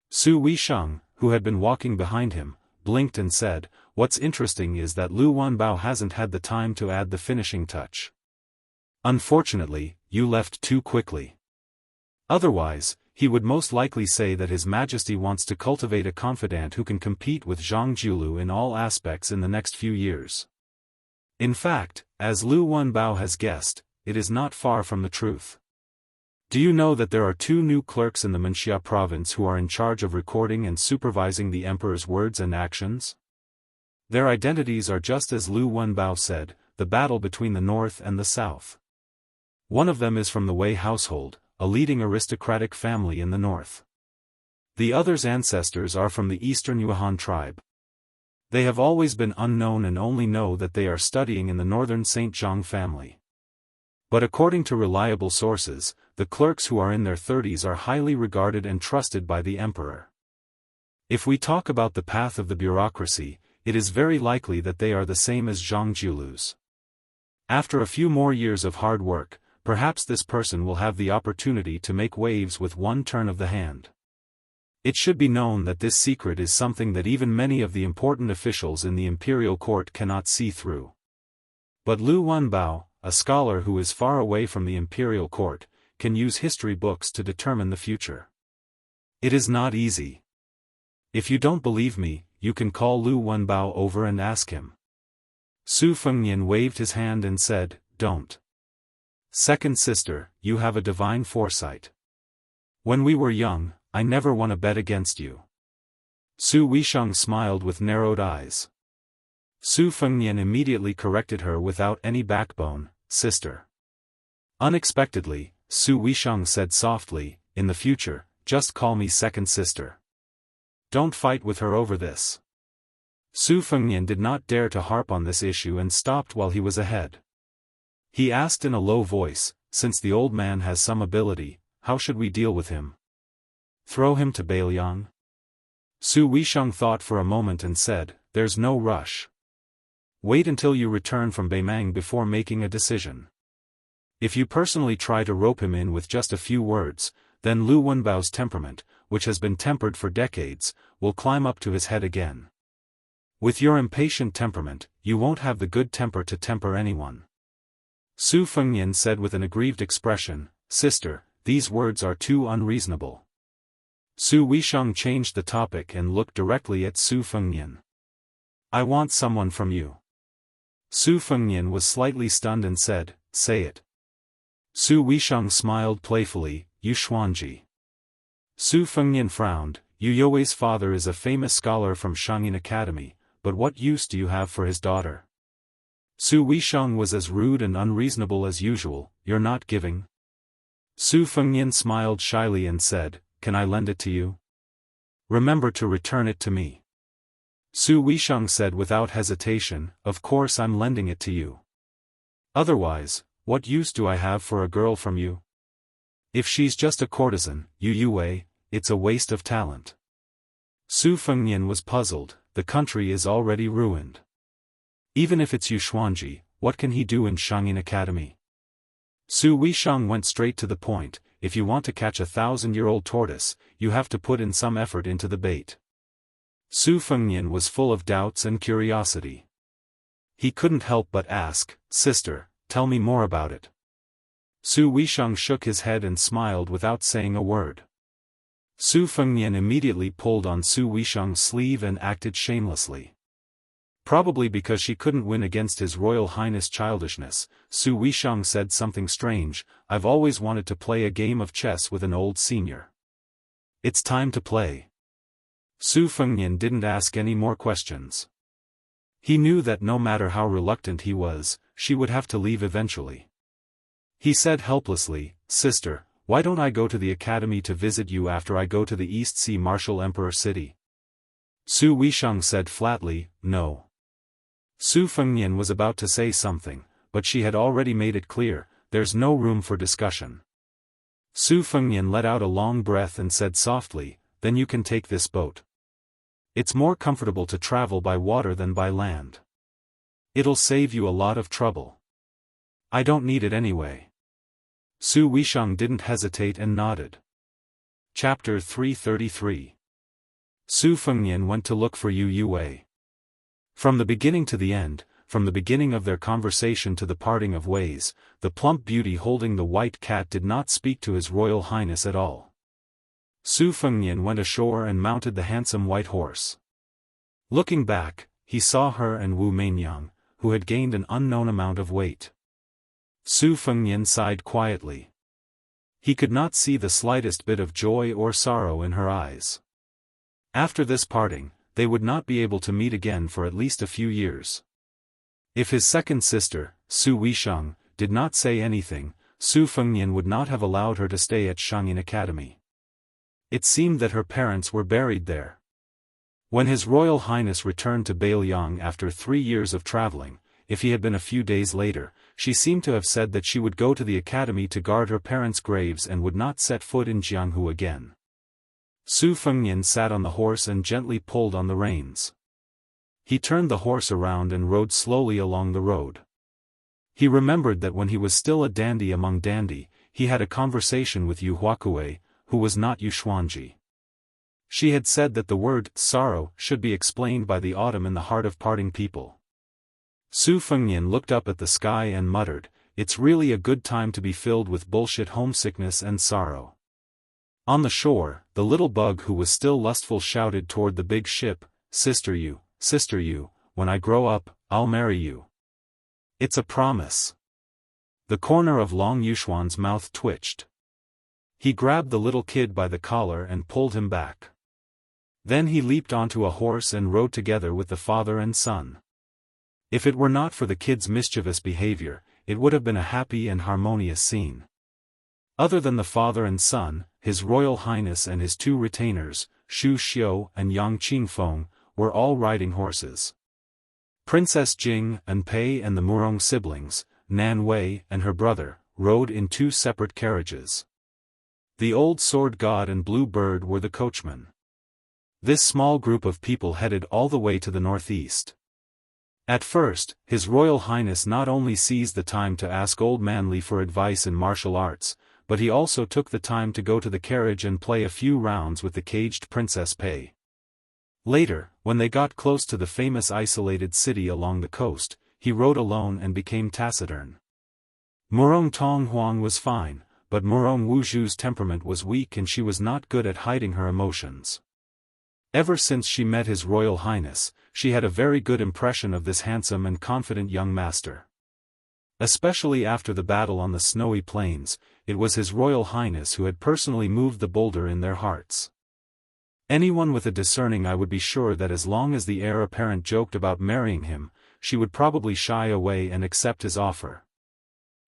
Su Weisheng, who had been walking behind him, blinked and said, "What's interesting is that Lu Wenbao hasn't had the time to add the finishing touch. Unfortunately, you left too quickly. Otherwise, he would most likely say that His Majesty wants to cultivate a confidant who can compete with Zhang Jiulu in all aspects in the next few years. In fact, as Lu Wenbao has guessed, it is not far from the truth. Do you know that there are 2 new clerks in the Menxia province who are in charge of recording and supervising the emperor's words and actions? Their identities are just as Lu Wenbao said, the battle between the north and the south. One of them is from the Wei household, a leading aristocratic family in the north. The other's ancestors are from the eastern Yuan tribe. They have always been unknown and only know that they are studying in the northern St. Zhang family. But according to reliable sources, the clerks who are in their 30s are highly regarded and trusted by the emperor. If we talk about the path of the bureaucracy, it is very likely that they are the same as Zhang Jiulu's. After a few more years of hard work, perhaps this person will have the opportunity to make waves with one turn of the hand. It should be known that this secret is something that even many of the important officials in the imperial court cannot see through. But Lu Wenbao, a scholar who is far away from the imperial court, can use history books to determine the future. It is not easy. If you don't believe me, you can call Lu Wenbao over and ask him." Su Fengnian waved his hand and said, "Don't. Second sister, you have a divine foresight. When we were young, I never won a bet against you." Su Weisheng smiled with narrowed eyes. Su Fengnian immediately corrected her without any backbone, "Sister." Unexpectedly, Su Weisheng said softly, "In the future, just call me second sister. Don't fight with her over this." Su Fengnian did not dare to harp on this issue and stopped while he was ahead. He asked in a low voice, "Since the old man has some ability, how should we deal with him? Throw him to Beiliang?" Su Weisheng thought for a moment and said, "There's no rush. Wait until you return from Beimang before making a decision. If you personally try to rope him in with just a few words, then Lu Wenbao's temperament, which has been tempered for decades, will climb up to his head again. With your impatient temperament, you won't have the good temper to temper anyone." Su Fengnian said with an aggrieved expression, "Sister, these words are too unreasonable." Su Weisheng changed the topic and looked directly at Su Fengnian. "I want someone from you." Su Fengnian was slightly stunned and said, "Say it." Su Weisheng smiled playfully, "Yu Xuanji." Su Fengnian frowned, "Yu Youwei's father is a famous scholar from Shangyin Academy, but what use do you have for his daughter? Su Weisheng was as rude and unreasonable as usual. You're not giving? Su Fengnian smiled shyly and said, can I lend it to you? Remember to return it to me. Su Weisheng said without hesitation, of course I'm lending it to you. Otherwise, what use do I have for a girl from you? If she's just a courtesan, Yue, it's a waste of talent. Su Fengnian was puzzled. The country is already ruined. Even if it's Yu Xuanji, what can he do in Shangyin Academy? Su Weisheng went straight to the point. If you want to catch 1,000-year-old tortoise, you have to put in some effort into the bait. Su Fengnian was full of doubts and curiosity. He couldn't help but ask, sister, tell me more about it. Su Weisheng shook his head and smiled without saying a word. Su Fengnian immediately pulled on Su Weisheng's sleeve and acted shamelessly. Probably because she couldn't win against His Royal Highness' childishness, Su Weisheng said something strange, I've always wanted to play a game of chess with an old senior. It's time to play. Su Fengnian didn't ask any more questions. He knew that no matter how reluctant he was, she would have to leave eventually. He said helplessly, sister, why don't I go to the academy to visit you after I go to the East Sea Martial Emperor city? Su Weisheng said flatly, no. Su Fengnian was about to say something, but she had already made it clear, there's no room for discussion. Su Fengnian let out a long breath and said softly, then you can take this boat. It's more comfortable to travel by water than by land. It'll save you a lot of trouble. I don't need it anyway. Su Weisheng didn't hesitate and nodded. Chapter 333. Su Fengnian went to look for Yue. From the beginning to the end, from the beginning of their conversation to the parting of ways, the plump beauty holding the white cat did not speak to His Royal Highness at all. Su Fengnian went ashore and mounted the handsome white horse. Looking back, he saw her and Wu Meinyang, who had gained an unknown amount of weight. Su Fengnian sighed quietly. He could not see the slightest bit of joy or sorrow in her eyes. After this parting, they would not be able to meet again for at least a few years. If his second sister, Su Weisheng, did not say anything, Su Fengnian would not have allowed her to stay at Shangyin Academy. It seemed that her parents were buried there. When His Royal Highness returned to Beiliang after 3 years of traveling, if he had been a few days later, she seemed to have said that she would go to the academy to guard her parents' graves and would not set foot in Jianghu again. Su Fengnian sat on the horse and gently pulled on the reins. He turned the horse around and rode slowly along the road. He remembered that when he was still a dandy among dandy, he had a conversation with Yu Huakue, who was not Yu Xuanji. She had said that the word sorrow should be explained by the autumn in the heart of parting people. Su Fengnian looked up at the sky and muttered, it's really a good time to be filled with bullshit homesickness and sorrow. On the shore, the little bug who was still lustful shouted toward the big ship, Sister Yu, when I grow up, I'll marry you. It's a promise. The corner of Long Yushuan's mouth twitched. He grabbed the little kid by the collar and pulled him back. Then he leaped onto a horse and rode together with the father and son. If it were not for the kid's mischievous behavior, it would have been a happy and harmonious scene. Other than the father and son, His Royal Highness and his 2 retainers, Shu Xiu and Yang Qingfeng, were all riding horses. Princess Jing and Pei and the Murong siblings, Nan Wei and her brother, rode in 2 separate carriages. The old sword god and blue bird were the coachmen. This small group of people headed all the way to the northeast. At first, His Royal Highness not only seized the time to ask Old Man Li for advice in martial arts, but he also took the time to go to the carriage and play a few rounds with the caged Princess Pei. Later, when they got close to the famous isolated city along the coast, he rode alone and became taciturn. Murong Tong Huang was fine, but Murong Wuzhu's temperament was weak and she was not good at hiding her emotions. Ever since she met His Royal Highness, she had a very good impression of this handsome and confident young master. Especially after the battle on the snowy plains, it was His Royal Highness who had personally moved the boulder in their hearts. Anyone with a discerning eye would be sure that as long as the heir apparent joked about marrying him, she would probably shy away and accept his offer.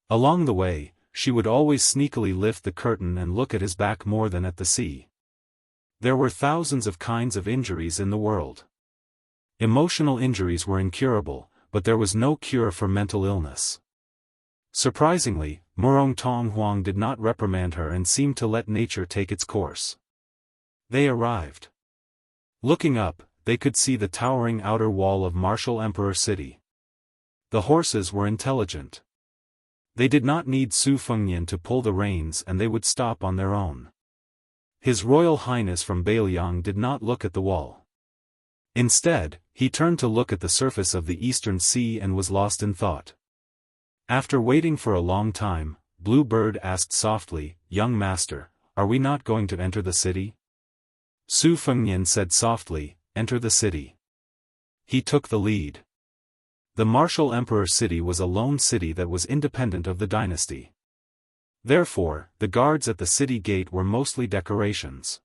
Along the way, she would always sneakily lift the curtain and look at his back more than at the sea. There were thousands of kinds of injuries in the world. Emotional injuries were incurable, but there was no cure for mental illness. Surprisingly, Murong Tong Huang did not reprimand her and seemed to let nature take its course. They arrived. Looking up, they could see the towering outer wall of Martial Emperor City. The horses were intelligent. They did not need Su Fengnian to pull the reins and they would stop on their own. His Royal Highness from Beiliang did not look at the wall. Instead, he turned to look at the surface of the Eastern Sea and was lost in thought. After waiting for a long time, Blue Bird asked softly, "Young master, are we not going to enter the city?" Su Fengnian said softly, "Enter the city." He took the lead. The Martial Emperor City was a lone city that was independent of the dynasty. Therefore, the guards at the city gate were mostly decorations.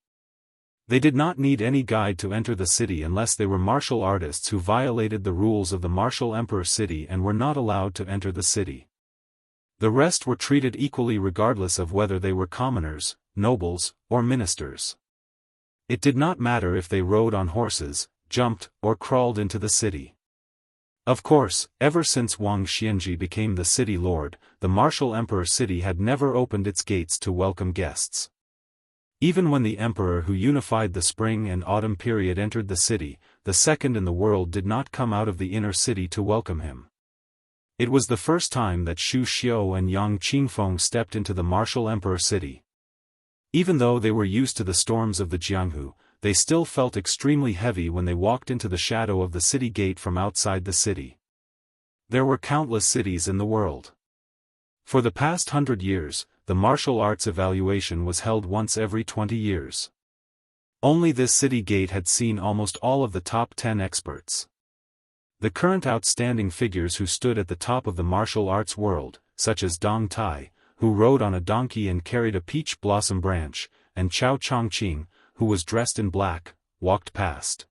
They did not need any guide to enter the city unless they were martial artists who violated the rules of the Martial Emperor City and were not allowed to enter the city. The rest were treated equally regardless of whether they were commoners, nobles, or ministers. It did not matter if they rode on horses, jumped, or crawled into the city. Of course, ever since Wang Xianji became the city lord, the Martial Emperor City had never opened its gates to welcome guests. Even when the emperor who unified the spring and autumn period entered the city, the second in the world did not come out of the inner city to welcome him. It was the first time that Xu Xiu and Yang Qingfeng stepped into the Martial Emperor City. Even though they were used to the storms of the Jianghu, they still felt extremely heavy when they walked into the shadow of the city gate from outside the city. There were countless cities in the world. For the past 100 years, the martial arts evaluation was held once every 20 years. Only this city gate had seen almost all of the top 10 experts. The current outstanding figures who stood at the top of the martial arts world, such as Dong Tai, who rode on a donkey and carried a peach blossom branch, and Chao Chongqing, who was dressed in black, walked past.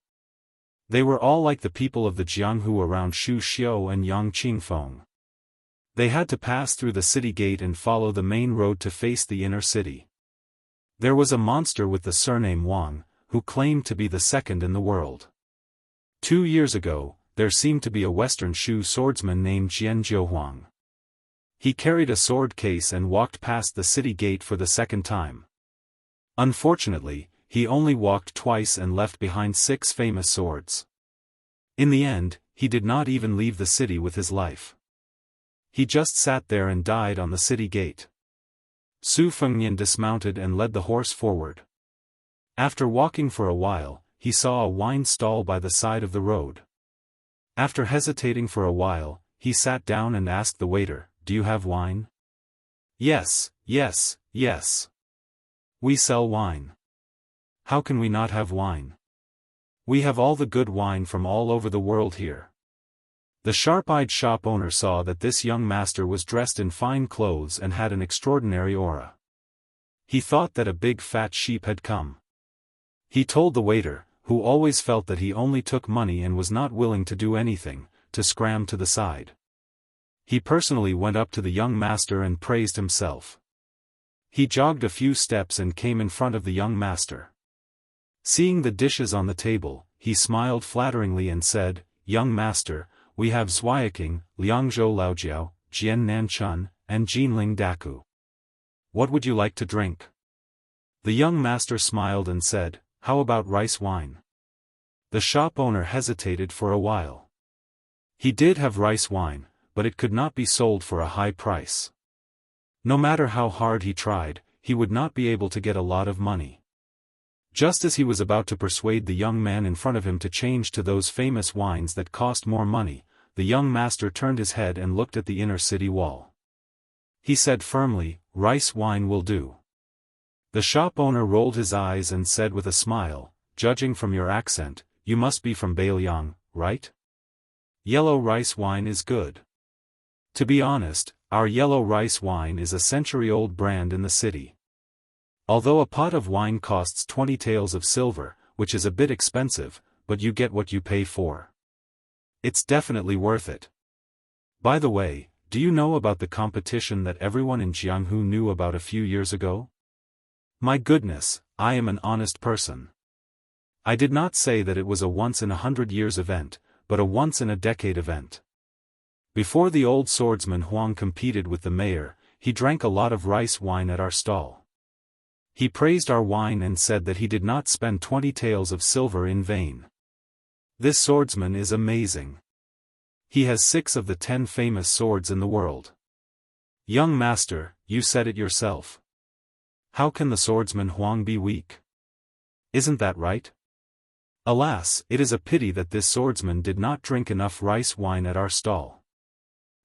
They were all like the people of the Jianghu around Xu Xiu and Yang Qingfeng. They had to pass through the city gate and follow the main road to face the inner city. There was a monster with the surname Wang, who claimed to be the second in the world. 2 years ago, there seemed to be a Western Shu swordsman named Jian Jiuhuang. He carried a sword case and walked past the city gate for the second time. Unfortunately, he only walked twice and left behind 6 famous swords. In the end, he did not even leave the city with his life. He just sat there and died on the city gate. Su Fengnian dismounted and led the horse forward. After walking for a while, he saw a wine stall by the side of the road. After hesitating for a while, he sat down and asked the waiter, "Do you have wine?" "Yes, yes, yes. We sell wine. How can we not have wine? We have all the good wine from all over the world here." The sharp-eyed shop owner saw that this young master was dressed in fine clothes and had an extraordinary aura. He thought that a big fat sheep had come. He told the waiter, who always felt that he only took money and was not willing to do anything, to scram to the side. He personally went up to the young master and praised himself. He jogged a few steps and came in front of the young master. Seeing the dishes on the table, he smiled flatteringly and said, "Young master, we have Zweiking, Liangzhou Laojiao, Jian Nanchun, and Jinling Daku. What would you like to drink?" The young master smiled and said, "How about rice wine?" The shop owner hesitated for a while. He did have rice wine, but it could not be sold for a high price. No matter how hard he tried, he would not be able to get a lot of money. Just as he was about to persuade the young man in front of him to change to those famous wines that cost more money, the young master turned his head and looked at the inner city wall. He said firmly, "Rice wine will do." The shop owner rolled his eyes and said with a smile, "Judging from your accent, you must be from Beiliang, right? Yellow rice wine is good. To be honest, our yellow rice wine is a century-old brand in the city. Although a pot of wine costs 20 taels of silver, which is a bit expensive, but you get what you pay for. It's definitely worth it. By the way, do you know about the competition that everyone in Jianghu knew about a few years ago? My goodness, I am an honest person. I did not say that it was a once-in-100 years event, but a once-in-a-decade event. Before the old swordsman Huang competed with the mayor, he drank a lot of rice wine at our stall. He praised our wine and said that he did not spend 20 taels of silver in vain. This swordsman is amazing. He has 6 of the 10 famous swords in the world. Young master, you said it yourself. How can the swordsman Huang be weak? Isn't that right? Alas, it is a pity that this swordsman did not drink enough rice wine at our stall.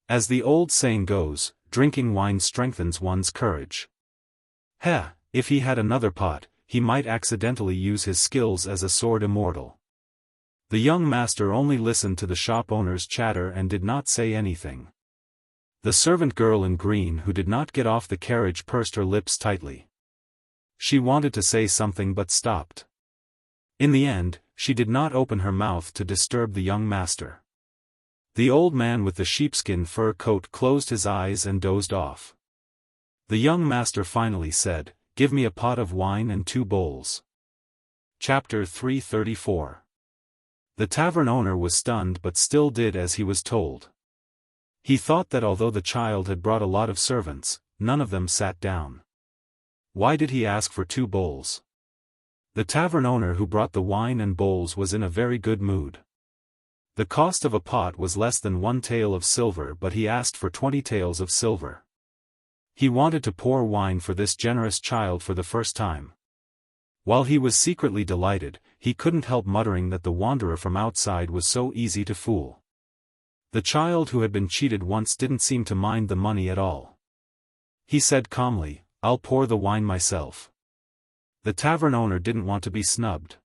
As the old saying goes, drinking wine strengthens one's courage. Heh, if he had another pot, he might accidentally use his skills as a sword immortal. The young master only listened to the shop owner's chatter and did not say anything. The servant girl in green who did not get off the carriage pursed her lips tightly. She wanted to say something but stopped. In the end, she did not open her mouth to disturb the young master. The old man with the sheepskin fur coat closed his eyes and dozed off. The young master finally said, "Give me a pot of wine and 2 bowls." Chapter 334. The tavern owner was stunned but still did as he was told. He thought that although the child had brought a lot of servants, none of them sat down. Why did he ask for 2 bowls? The tavern owner who brought the wine and bowls was in a very good mood. The cost of a pot was less than 1 tael of silver, but he asked for 20 taels of silver. He wanted to pour wine for this generous child for the first time. While he was secretly delighted, he couldn't help muttering that the wanderer from outside was so easy to fool. The child who had been cheated once didn't seem to mind the money at all. He said calmly, "I'll pour the wine myself." The tavern owner didn't want to be snubbed.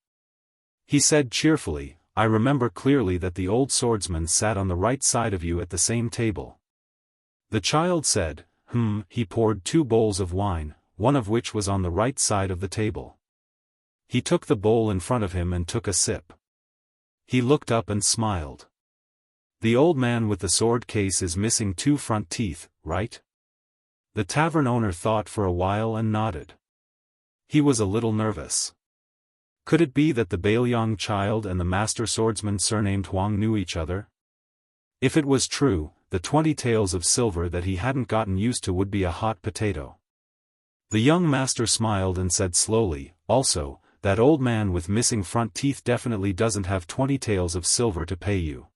He said cheerfully, "I remember clearly that the old swordsman sat on the right side of you at the same table." The child said, He poured 2 bowls of wine, one of which was on the right side of the table. He took the bowl in front of him and took a sip. He looked up and smiled. "The old man with the sword case is missing 2 front teeth, right?" The tavern owner thought for a while and nodded. He was a little nervous. Could it be that the Bailiang child and the master swordsman surnamed Huang knew each other? If it was true, the 20 taels of silver that he hadn't gotten used to would be a hot potato. The young master smiled and said slowly, "Also, that old man with missing front teeth definitely doesn't have 20 taels of silver to pay you.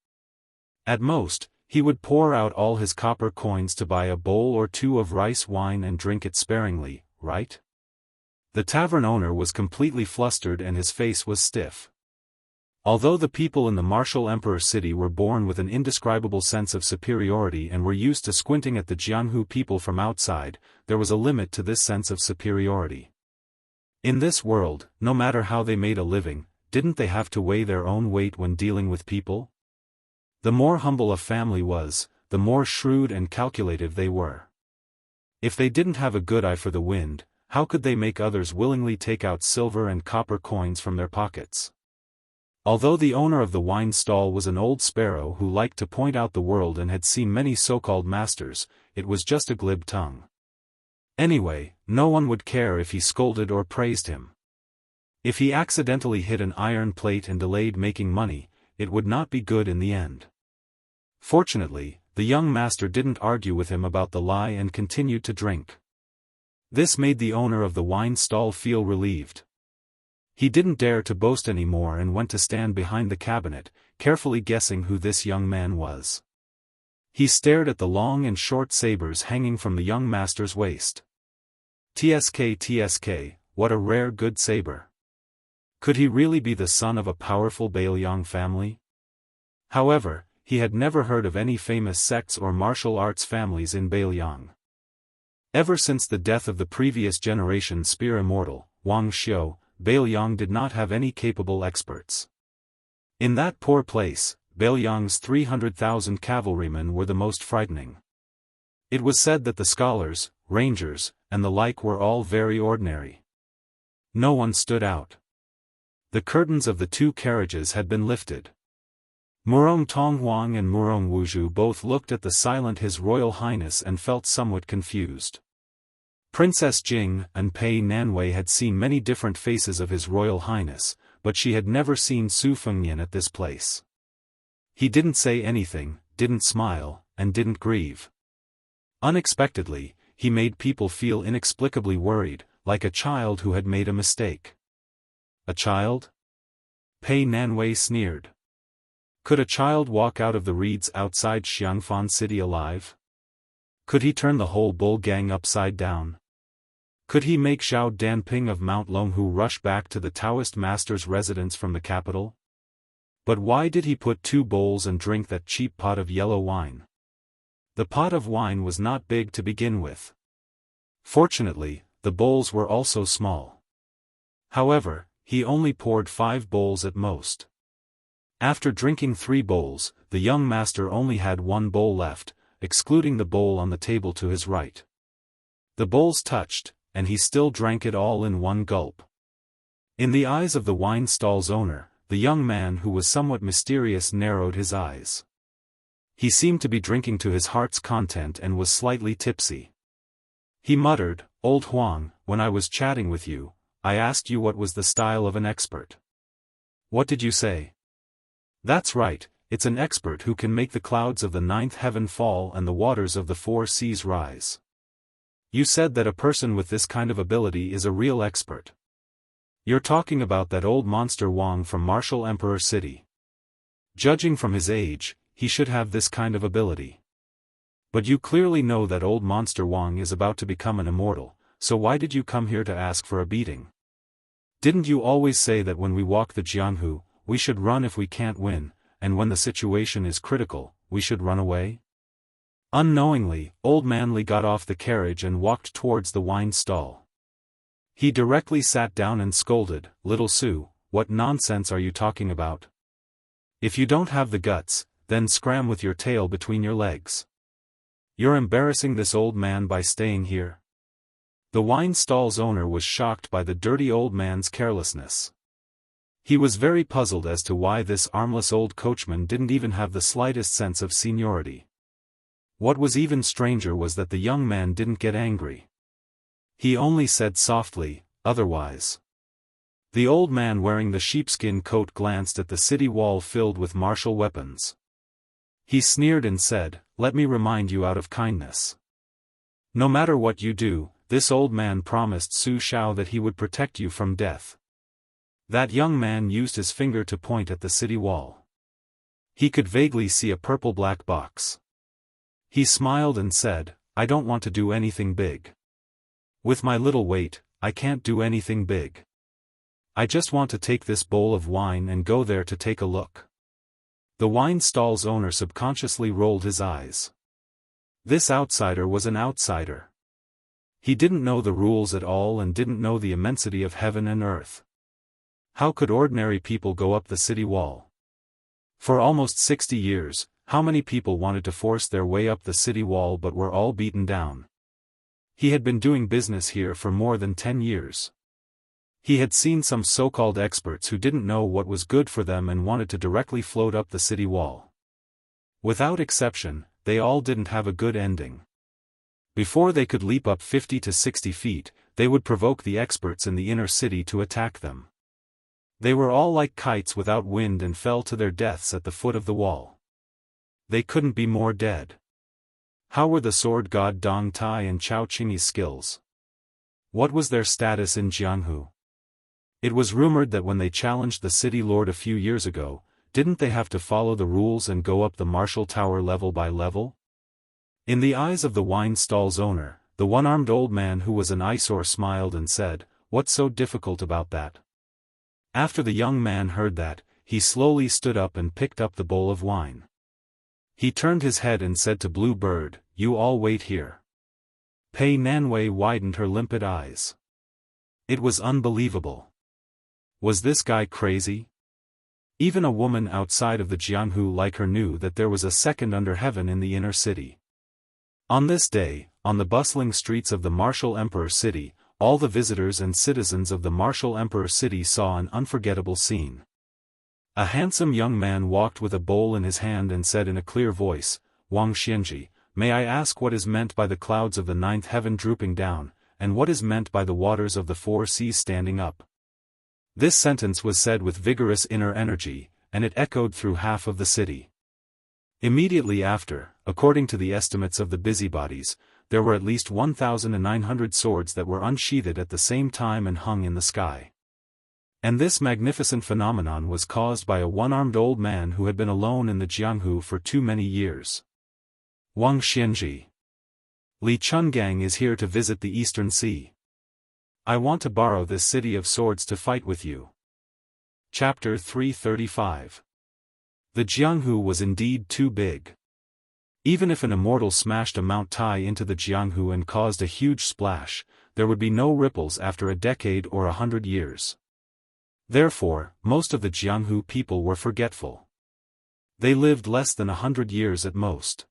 At most, he would pour out all his copper coins to buy a bowl or 2 of rice wine and drink it sparingly, right?" The tavern owner was completely flustered and his face was stiff. Although the people in the martial emperor city were born with an indescribable sense of superiority and were used to squinting at the Jianghu people from outside, there was a limit to this sense of superiority. In this world, no matter how they made a living, didn't they have to weigh their own weight when dealing with people? The more humble a family was, the more shrewd and calculative they were. If they didn't have a good eye for the wind, how could they make others willingly take out silver and copper coins from their pockets? Although the owner of the wine stall was an old sparrow who liked to point out the world and had seen many so-called masters, it was just a glib tongue. Anyway, no one would care if he scolded or praised him. If he accidentally hit an iron plate and delayed making money, it would not be good in the end. Fortunately, the young master didn't argue with him about the lie and continued to drink. This made the owner of the wine stall feel relieved. He didn't dare to boast anymore and went to stand behind the cabinet, carefully guessing who this young man was. He stared at the long and short sabers hanging from the young master's waist. TSK, what a rare good saber. Could he really be the son of a powerful Bailiang family? However, he had never heard of any famous sects or martial arts families in Bailiang. Ever since the death of the previous generation spear immortal, Wang Xiu, Bailiang did not have any capable experts. In that poor place, Bailiang's 300,000 cavalrymen were the most frightening. It was said that the scholars, rangers, and the like were all very ordinary. No one stood out. The curtains of the 2 carriages had been lifted. Murong Tonghuang and Murong Wuzhu both looked at the silent His Royal Highness and felt somewhat confused. Princess Jing and Pei Nanwei had seen many different faces of His Royal Highness, but she had never seen Su Fengnian at this place. He didn't say anything, didn't smile, and didn't grieve. Unexpectedly, he made people feel inexplicably worried, like a child who had made a mistake. A child? Pei Nanwei sneered. Could a child walk out of the reeds outside Xiangfan City alive? Could he turn the whole bull gang upside down? Could he make Zhao Danping of Mount Longhu rush back to the Daoist master's residence from the capital? But why did he put 2 bowls and drink that cheap pot of yellow wine? The pot of wine was not big to begin with. Fortunately, the bowls were also small. However, he only poured 5 bowls at most. After drinking 3 bowls, the young master only had 1 bowl left, excluding the bowl on the table to his right. The bowls touched, and he still drank it all in 1 gulp. In the eyes of the wine stall's owner, the young man who was somewhat mysterious narrowed his eyes. He seemed to be drinking to his heart's content and was slightly tipsy. He muttered, "Old Huang, when I was chatting with you, I asked you what was the style of an expert. What did you say?" "That's right, it's an expert who can make the clouds of the 9th heaven fall and the waters of the 4 seas rise. You said that a person with this kind of ability is a real expert. You're talking about that old monster Wang from Martial Emperor City. Judging from his age, he should have this kind of ability. But you clearly know that old monster Wang is about to become an immortal, so why did you come here to ask for a beating? Didn't you always say that when we walk the Jianghu, we should run if we can't win, and when the situation is critical, we should run away?" Unknowingly, Old Manly got off the carriage and walked towards the wine stall. He directly sat down and scolded, "Little Su, what nonsense are you talking about? If you don't have the guts, then scram with your tail between your legs. You're embarrassing this old man by staying here." The wine stall's owner was shocked by the dirty old man's carelessness. He was very puzzled as to why this armless old coachman didn't even have the slightest sense of seniority. What was even stranger was that the young man didn't get angry. He only said softly, "Otherwise." The old man wearing the sheepskin coat glanced at the city wall filled with martial weapons. He sneered and said, "Let me remind you out of kindness. No matter what you do, this old man promised Su Shao that he would protect you from death." That young man used his finger to point at the city wall. He could vaguely see a purple-black box. He smiled and said, "I don't want to do anything big. With my little weight, I can't do anything big. I just want to take this bowl of wine and go there to take a look." The wine stall's owner subconsciously rolled his eyes. This outsider was an outsider. He didn't know the rules at all and didn't know the immensity of heaven and earth. How could ordinary people go up the city wall? For almost 60 years, how many people wanted to force their way up the city wall but were all beaten down? He had been doing business here for more than 10 years. He had seen some so-called experts who didn't know what was good for them and wanted to directly float up the city wall. Without exception, they all didn't have a good ending. Before they could leap up 50 to 60 feet, they would provoke the experts in the inner city to attack them. They were all like kites without wind and fell to their deaths at the foot of the wall. They couldn't be more dead. How were the sword god Dong Tai and Chao Qingyi's skills? What was their status in Jianghu? It was rumored that when they challenged the city lord a few years ago, didn't they have to follow the rules and go up the martial tower level by level? In the eyes of the wine stall's owner, the one-armed old man who was an eyesore smiled and said, "What's so difficult about that?" After the young man heard that, he slowly stood up and picked up the bowl of wine. He turned his head and said to Blue Bird, "You all wait here." Pei Nanwei widened her limpid eyes. It was unbelievable. Was this guy crazy? Even a woman outside of the Jianghu like her knew that there was a second under heaven in the inner city. On this day, on the bustling streets of the Martial Emperor City, all the visitors and citizens of the Martial Emperor City saw an unforgettable scene. A handsome young man walked with a bowl in his hand and said in a clear voice, "Wang Xianji, may I ask what is meant by the clouds of the ninth heaven drooping down, and what is meant by the waters of the four seas standing up?" This sentence was said with vigorous inner energy, and it echoed through half of the city. Immediately after, according to the estimates of the busybodies, there were at least 1,900 swords that were unsheathed at the same time and hung in the sky. And this magnificent phenomenon was caused by a one-armed old man who had been alone in the Jianghu for too many years. Wang Xianji. Li Chungang is here to visit the Eastern Sea. I want to borrow this city of swords to fight with you. Chapter 335. The Jianghu was indeed too big. Even if an immortal smashed a Mount Tai into the Jianghu and caused a huge splash, there would be no ripples after a decade or 100 years. Therefore, most of the Jianghu people were forgetful. They lived less than 100 years at most.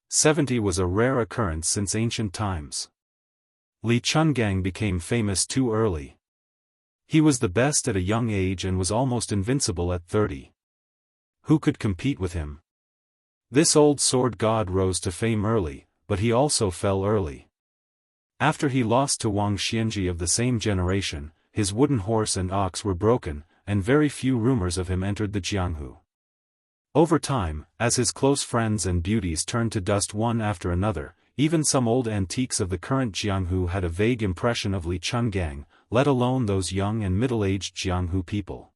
70 was a rare occurrence since ancient times. Li Chungang became famous too early. He was the best at a young age and was almost invincible at 30. Who could compete with him? This old sword god rose to fame early, but he also fell early. After he lost to Wang Xianji of the same generation, his wooden horse and ox were broken, and very few rumors of him entered the Jianghu. Over time, as his close friends and beauties turned to dust one after another, even some old antiques of the current Jianghu had a vague impression of Li Chungang, let alone those young and middle-aged Jianghu people.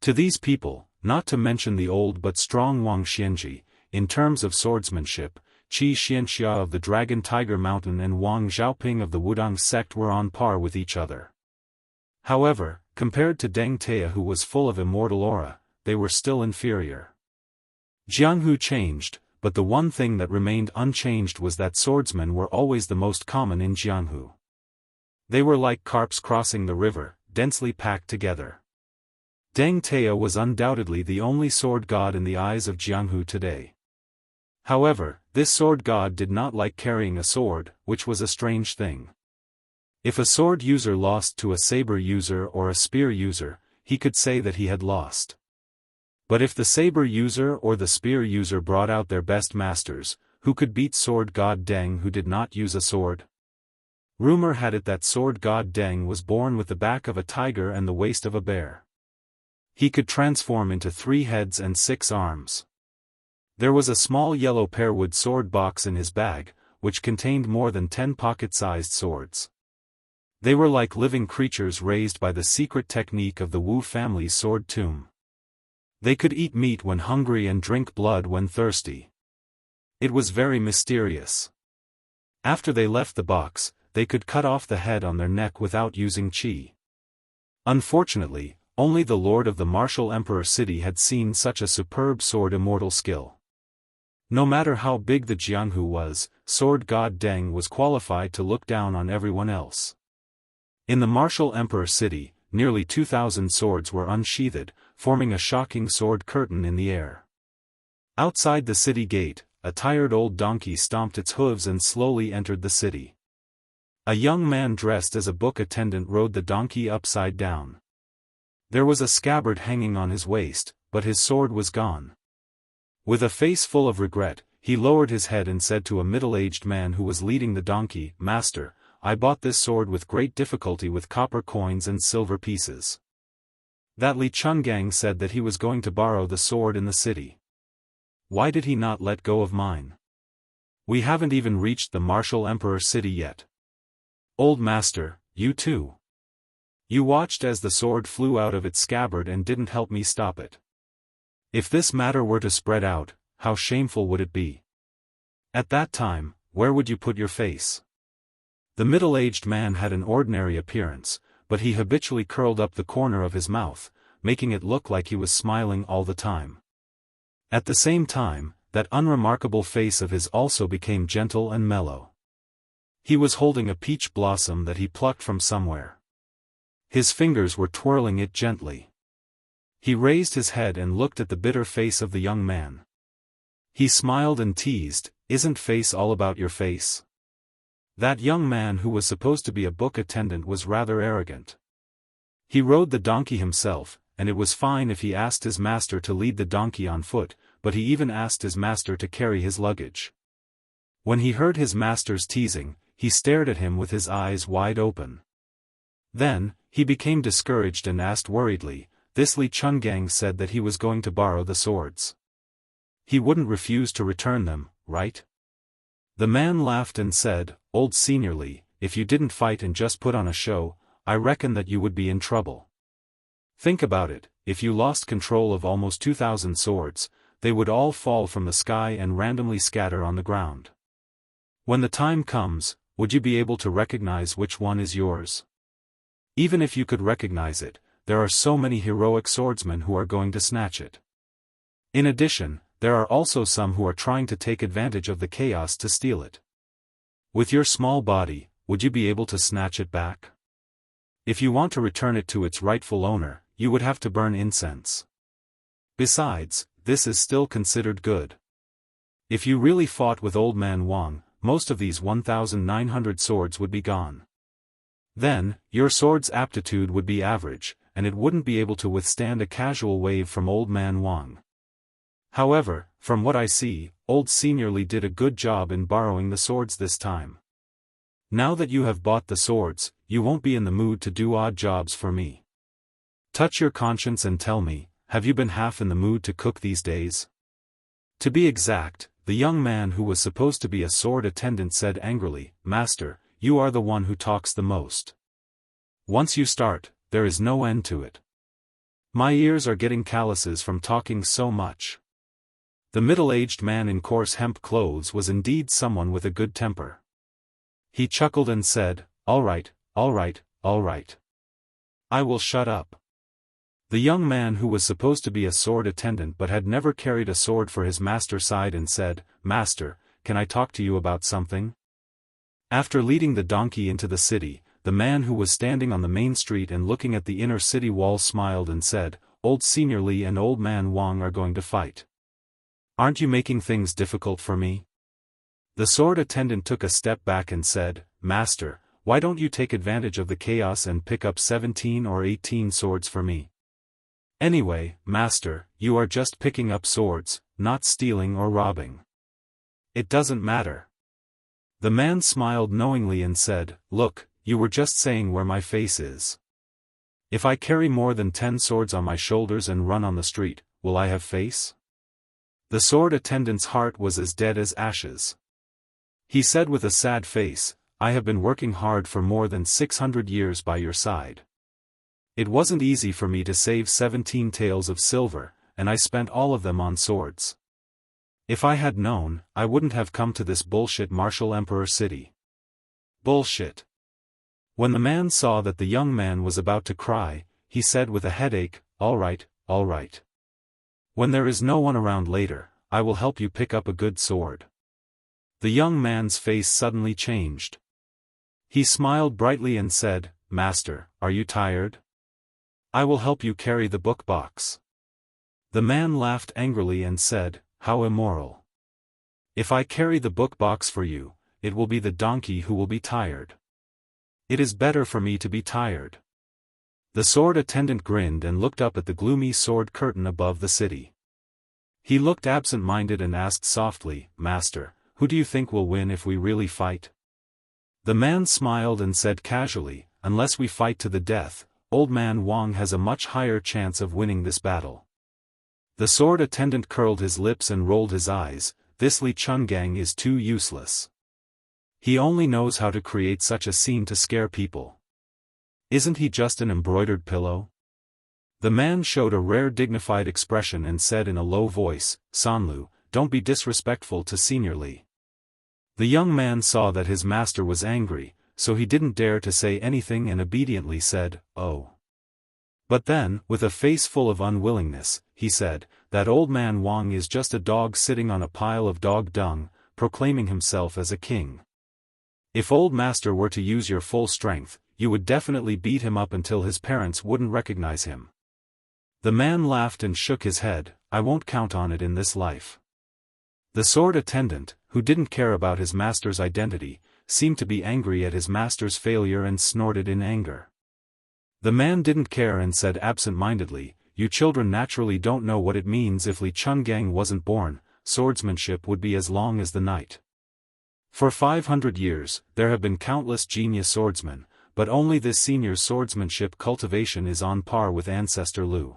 To these people, not to mention the old but strong Wang Xianji, in terms of swordsmanship, Wuxia Xianxia of the Dragon Tiger Mountain and Wang Xiaoping of the Wudang sect were on par with each other. However, compared to Deng Taya, who was full of immortal aura, they were still inferior. Jianghu changed, but the one thing that remained unchanged was that swordsmen were always the most common in Jianghu. They were like carps crossing the river, densely packed together. Deng Taya was undoubtedly the only sword god in the eyes of Jianghu today. However, this sword god did not like carrying a sword, which was a strange thing. If a sword user lost to a saber user or a spear user, he could say that he had lost. But if the saber user or the spear user brought out their best masters, who could beat sword god Deng, who did not use a sword? Rumor had it that sword god Deng was born with the back of a tiger and the waist of a bear. He could transform into 3 heads and 6 arms. There was a small yellow pearwood sword box in his bag, which contained more than 10 pocket-sized swords. They were like living creatures raised by the secret technique of the Wu family's sword tomb. They could eat meat when hungry and drink blood when thirsty. It was very mysterious. After they left the box, they could cut off the head on their neck without using qi. Unfortunately, only the Lord of the Martial Emperor City had seen such a superb sword immortal skill. No matter how big the Jianghu was, sword god Deng was qualified to look down on everyone else. In the Martial Emperor City, nearly 2,000 swords were unsheathed, forming a shocking sword curtain in the air. Outside the city gate, a tired old donkey stomped its hooves and slowly entered the city. A young man dressed as a book attendant rode the donkey upside down. There was a scabbard hanging on his waist, but his sword was gone. With a face full of regret, he lowered his head and said to a middle-aged man who was leading the donkey, "Master, I bought this sword with great difficulty with copper coins and silver pieces." That Li Chungang said that he was going to borrow the sword in the city. Why did he not let go of mine? We haven't even reached the Martial Emperor City yet. Old master, you too. You watched as the sword flew out of its scabbard and didn't help me stop it. If this matter were to spread out, how shameful would it be? At that time, where would you put your face? The middle-aged man had an ordinary appearance, but he habitually curled up the corner of his mouth, making it look like he was smiling all the time. At the same time, that unremarkable face of his also became gentle and mellow. He was holding a peach blossom that he plucked from somewhere. His fingers were twirling it gently. He raised his head and looked at the bitter face of the young man. He smiled and teased, "Isn't face all about your face?" That young man who was supposed to be a book attendant was rather arrogant. He rode the donkey himself, and it was fine if he asked his master to lead the donkey on foot, but he even asked his master to carry his luggage. When he heard his master's teasing, he stared at him with his eyes wide open. Then, he became discouraged and asked worriedly, "This Li Chungang said that he was going to borrow the swords. He wouldn't refuse to return them, right?" The man laughed and said, "Old Senior Li, if you didn't fight and just put on a show, I reckon that you would be in trouble. Think about it, if you lost control of almost 2,000 swords, they would all fall from the sky and randomly scatter on the ground. When the time comes, would you be able to recognize which one is yours? Even if you could recognize it, there are so many heroic swordsmen who are going to snatch it. In addition, there are also some who are trying to take advantage of the chaos to steal it. With your small body, would you be able to snatch it back? If you want to return it to its rightful owner, you would have to burn incense. Besides, this is still considered good. If you really fought with Old Man Wang, most of these 1,900 swords would be gone. Then, your sword's aptitude would be average, and it wouldn't be able to withstand a casual wave from Old Man Wang. However, from what I see, Old Senior Li did a good job in borrowing the swords this time. Now that you have bought the swords, you won't be in the mood to do odd jobs for me. Touch your conscience and tell me, have you been half in the mood to cook these days?" To be exact, the young man who was supposed to be a sword attendant said angrily, "Master, you are the one who talks the most. Once you start, there is no end to it. My ears are getting calluses from talking so much." The middle-aged man in coarse hemp clothes was indeed someone with a good temper. He chuckled and said, all right, all right, all right. I will shut up." The young man who was supposed to be a sword attendant but had never carried a sword for his master sighed and said, "Master, can I talk to you about something?" After leading the donkey into the city, the man who was standing on the main street and looking at the inner city wall smiled and said, "Old Senior Li and Old Man Wang are going to fight. Aren't you making things difficult for me?" The sword attendant took a step back and said, "Master, why don't you take advantage of the chaos and pick up 17 or 18 swords for me? Anyway, Master, you are just picking up swords, not stealing or robbing. It doesn't matter." The man smiled knowingly and said, "Look, you were just saying where my face is. If I carry more than 10 swords on my shoulders and run on the street, will I have face?" The sword attendant's heart was as dead as ashes. He said with a sad face, "I have been working hard for more than 600 years by your side. It wasn't easy for me to save 17 taels of silver, and I spent all of them on swords. If I had known, I wouldn't have come to this bullshit martial emperor city." Bullshit. When the man saw that the young man was about to cry, he said with a headache, all right, all right. When there is no one around later, I will help you pick up a good sword." The young man's face suddenly changed. He smiled brightly and said, "Master, are you tired? I will help you carry the book box." The man laughed angrily and said, "How immoral. If I carry the book box for you, it will be the donkey who will be tired. It is better for me to be tired." The sword attendant grinned and looked up at the gloomy sword curtain above the city. He looked absent-minded and asked softly, "Master, who do you think will win if we really fight?" The man smiled and said casually, "Unless we fight to the death, Old Man Wang has a much higher chance of winning this battle." The sword attendant curled his lips and rolled his eyes. "This Li Chungang is too useless. He only knows how to create such a scene to scare people. Isn't he just an embroidered pillow?" The man showed a rare dignified expression and said in a low voice, "Sanlu, don't be disrespectful to Senior Li." The young man saw that his master was angry, so he didn't dare to say anything and obediently said, "Oh." But then, with a face full of unwillingness, he said, "That Old Man Wang is just a dog sitting on a pile of dog dung, proclaiming himself as a king. If Old Master were to use your full strength, you would definitely beat him up until his parents wouldn't recognize him." The man laughed and shook his head, "I won't count on it in this life." The sword attendant, who didn't care about his master's identity, seemed to be angry at his master's failure and snorted in anger. The man didn't care and said absent-mindedly, you children naturally don't know what it means. If Li Chungang wasn't born, swordsmanship would be as long as the night. For 500 years, there have been countless genius swordsmen, but only this senior's swordsmanship cultivation is on par with ancestor Lu.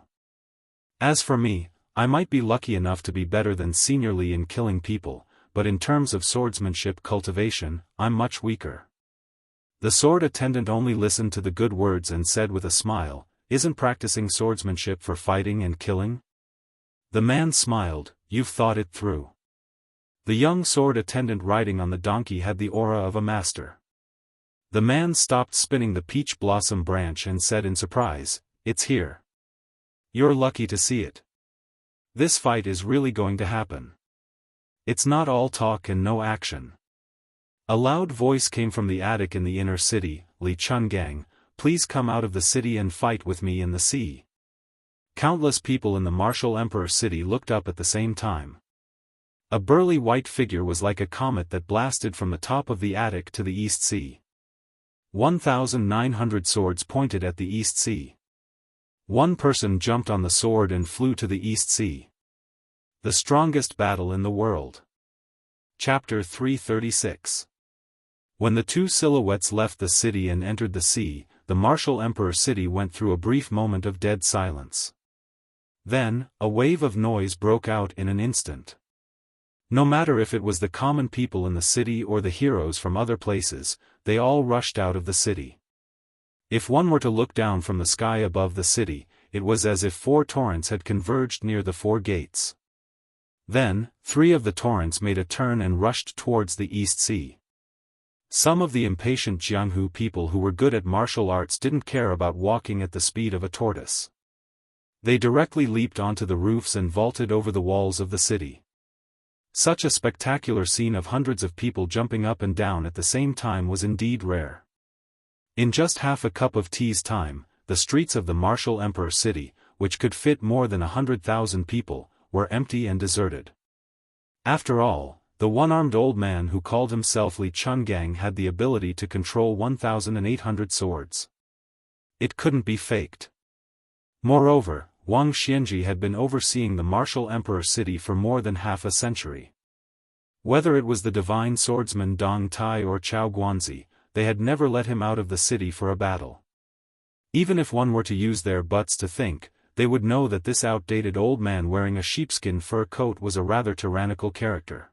As for me, I might be lucky enough to be better than Senior Li in killing people, but in terms of swordsmanship cultivation, I'm much weaker. The sword attendant only listened to the good words and said with a smile, "Isn't practicing swordsmanship for fighting and killing?" The man smiled, "You've thought it through." The young sword attendant riding on the donkey had the aura of a master. The man stopped spinning the peach blossom branch and said in surprise, "It's here. You're lucky to see it. This fight is really going to happen. It's not all talk and no action." A loud voice came from the attic in the inner city, "Li Chungang, please come out of the city and fight with me in the sea." Countless people in the martial emperor city looked up at the same time. A burly white figure was like a comet that blasted from the top of the attic to the East Sea. 1,900 swords pointed at the East Sea. One person jumped on the sword and flew to the East Sea. The strongest battle in the world. Chapter 336. When the two silhouettes left the city and entered the sea, the martial emperor city went through a brief moment of dead silence. Then, a wave of noise broke out in an instant. No matter if it was the common people in the city or the heroes from other places, they all rushed out of the city. If one were to look down from the sky above the city, it was as if 4 torrents had converged near the 4 gates. Then, 3 of the torrents made a turn and rushed towards the East Sea. Some of the impatient Jianghu people who were good at martial arts didn't care about walking at the speed of a tortoise. They directly leaped onto the roofs and vaulted over the walls of the city. Such a spectacular scene of hundreds of people jumping up and down at the same time was indeed rare. In just half a cup of tea's time, the streets of the martial emperor city, which could fit more than 100,000 people, were empty and deserted. After all, the one-armed old man who called himself Li Chungang had the ability to control 1,800 swords. It couldn't be faked. Moreover, Wang Xianji had been overseeing the martial emperor city for more than half a century. Whether it was the divine swordsman Dong Tai or Chao Guanzi, they had never let him out of the city for a battle. Even if one were to use their butts to think, they would know that this outdated old man wearing a sheepskin fur coat was a rather tyrannical character.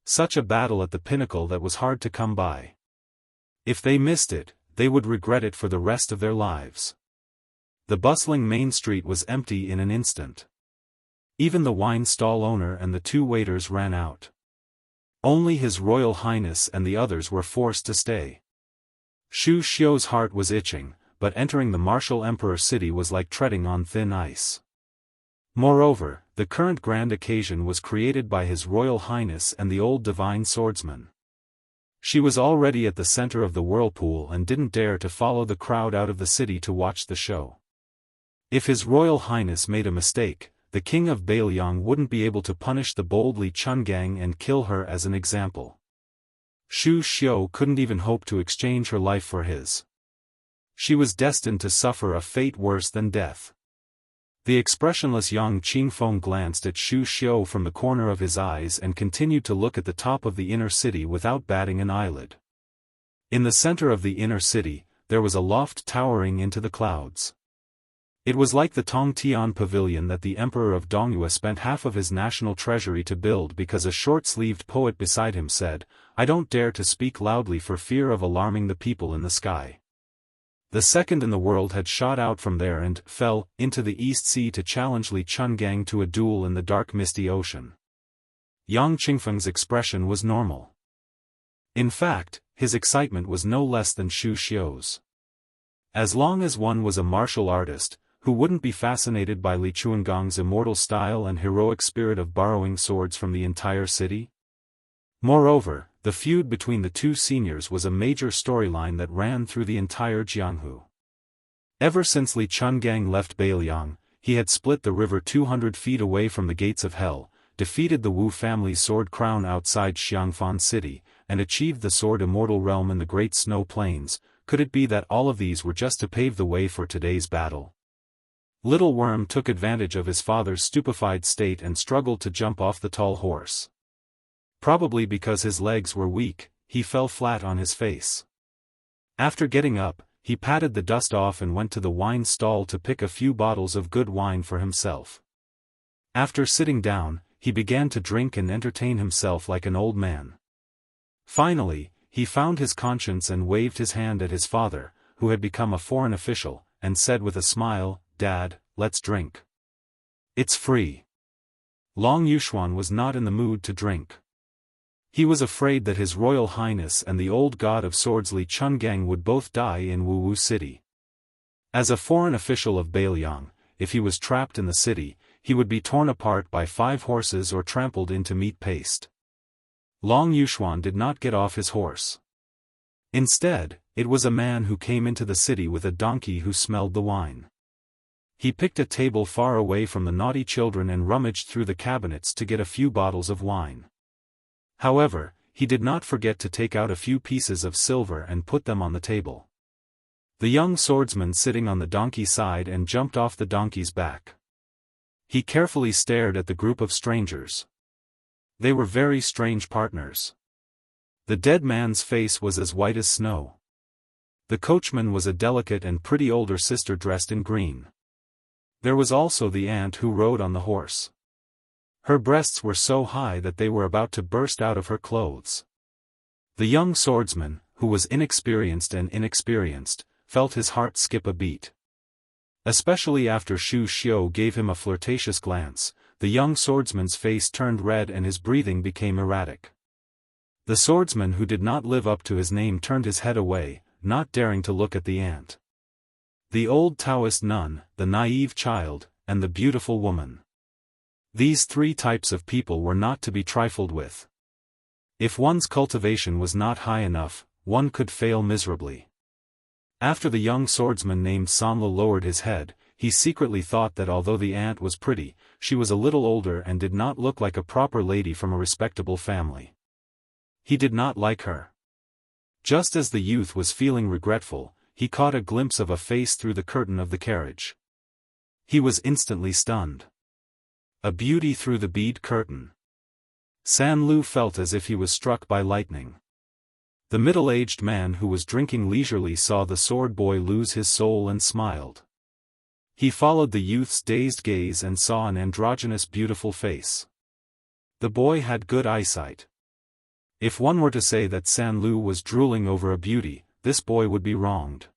Such a battle at the pinnacle that was hard to come by. If they missed it, they would regret it for the rest of their lives. The bustling main street was empty in an instant. Even the wine stall owner and the 2 waiters ran out. Only His Royal Highness and the others were forced to stay. Xu Xiu's heart was itching, but entering the martial emperor city was like treading on thin ice. Moreover, the current grand occasion was created by His Royal Highness and the old divine swordsman. She was already at the center of the whirlpool and didn't dare to follow the crowd out of the city to watch the show. If His Royal Highness made a mistake, the king of Bailiang wouldn't be able to punish the bold Li Chungang and kill her as an example. Xu Xiu couldn't even hope to exchange her life for his. She was destined to suffer a fate worse than death. The expressionless Yang Qingfeng glanced at Xu Xiu from the corner of his eyes and continued to look at the top of the inner city without batting an eyelid. In the center of the inner city, there was a loft towering into the clouds. It was like the Tongtian pavilion that the emperor of Dongyue spent half of his national treasury to build because a short-sleeved poet beside him said, "I don't dare to speak loudly for fear of alarming the people in the sky." The second in the world had shot out from there and fell into the East Sea to challenge Li Chungang to a duel in the dark misty ocean. Yang Qingfeng's expression was normal. In fact, his excitement was no less than Xu Xiu's. As long as one was a martial artist, who wouldn't be fascinated by Li Chunggang's immortal style and heroic spirit of borrowing swords from the entire city? Moreover, the feud between the 2 seniors was a major storyline that ran through the entire Jianghu. Ever since Li Chungang left Bailiang, he had split the river 200 feet away from the gates of hell, defeated the Wu family's sword crown outside Xiangfan city, and achieved the sword immortal realm in the Great Snow Plains. Could it be that all of these were just to pave the way for today's battle? Little Worm took advantage of his father's stupefied state and struggled to jump off the tall horse. Probably because his legs were weak, he fell flat on his face. After getting up, he patted the dust off and went to the wine stall to pick a few bottles of good wine for himself. After sitting down, he began to drink and entertain himself like an old man. Finally, he found his conscience and waved his hand at his father, who had become a foreign official, and said with a smile, "Dad, let's drink. It's free." Long Yuxuan was not in the mood to drink. He was afraid that His Royal Highness and the old god of swords Li Chungang would both die in Wuwu City. As a foreign official of Bailiang, if he was trapped in the city, he would be torn apart by 5 horses or trampled into meat paste. Long Yuxuan did not get off his horse. Instead, it was a man who came into the city with a donkey who smelled the wine. He picked a table far away from the naughty children and rummaged through the cabinets to get a few bottles of wine. However, he did not forget to take out a few pieces of silver and put them on the table. The young swordsman sitting on the donkey sighed and jumped off the donkey's back. He carefully stared at the group of strangers. They were very strange partners. The dead man's face was as white as snow. The coachman was a delicate and pretty older sister dressed in green. There was also the aunt who rode on the horse. Her breasts were so high that they were about to burst out of her clothes. The young swordsman, who was inexperienced, felt his heart skip a beat. Especially after Shu Xiu gave him a flirtatious glance, the young swordsman's face turned red and his breathing became erratic. The swordsman who did not live up to his name turned his head away, not daring to look at the aunt. The old Daoist nun, the naive child, and the beautiful woman. These 3 types of people were not to be trifled with. If one's cultivation was not high enough, one could fail miserably. After the young swordsman named Sanla lowered his head, he secretly thought that although the aunt was pretty, she was a little older and did not look like a proper lady from a respectable family. He did not like her. Just as the youth was feeling regretful, he caught a glimpse of a face through the curtain of the carriage. He was instantly stunned. A beauty through the bead curtain. San Lu felt as if he was struck by lightning. The middle-aged man who was drinking leisurely saw the sword boy lose his soul and smiled. He followed the youth's dazed gaze and saw an androgynous beautiful face. The boy had good eyesight. If one were to say that San Lu was drooling over a beauty, this boy would be wronged.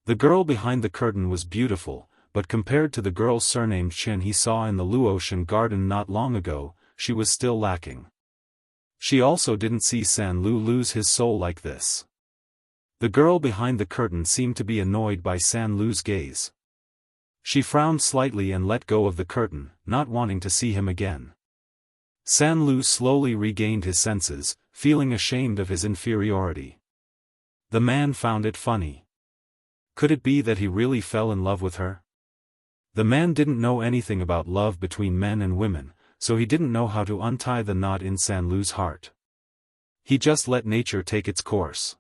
The girl behind the curtain was beautiful, but compared to the girl surnamed Chen he saw in the Luotian garden not long ago, she was still lacking. She also didn't see San Lu lose his soul like this. The girl behind the curtain seemed to be annoyed by San Lu's gaze. She frowned slightly and let go of the curtain, not wanting to see him again. San Lu slowly regained his senses, feeling ashamed of his inferiority. The man found it funny. Could it be that he really fell in love with her? The man didn't know anything about love between men and women, so he didn't know how to untie the knot in San Lu's heart. He just let nature take its course.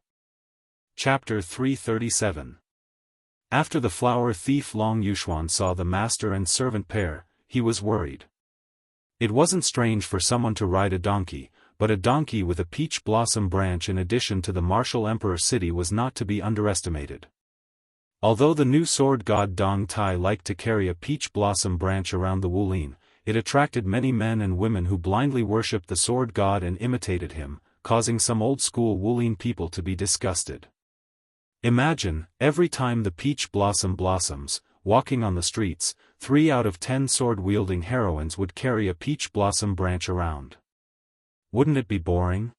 Chapter 337. After the flower thief Long Yuxuan saw the master and servant pair, he was worried. It wasn't strange for someone to ride a donkey, but a donkey with a peach blossom branch in addition to the martial emperor city was not to be underestimated. Although the new sword god Dong Tai liked to carry a peach blossom branch around the Wulin, it attracted many men and women who blindly worshipped the sword god and imitated him, causing some old-school Wulin people to be disgusted. Imagine, every time the peach blossom blossoms, walking on the streets, 3 out of 10 sword-wielding heroines would carry a peach blossom branch around. Wouldn't it be boring?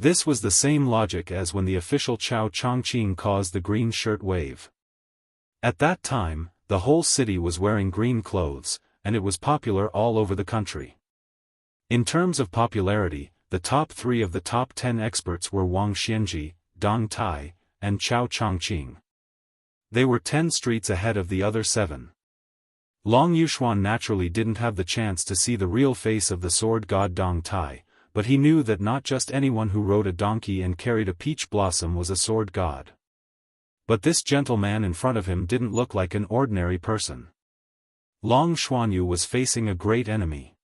This was the same logic as when the official Chao Chongqing caused the green shirt wave. At that time, the whole city was wearing green clothes, and it was popular all over the country. In terms of popularity, the top 3 of the top 10 experts were Wang Xianji, Dong Tai, and Chao Chongqing. They were 10 streets ahead of the other 7. Long Yuxuan naturally didn't have the chance to see the real face of the sword god Dong Tai, but he knew that not just anyone who rode a donkey and carried a peach blossom was a sword god. But this gentleman in front of him didn't look like an ordinary person. Long Xuanyu was facing a great enemy.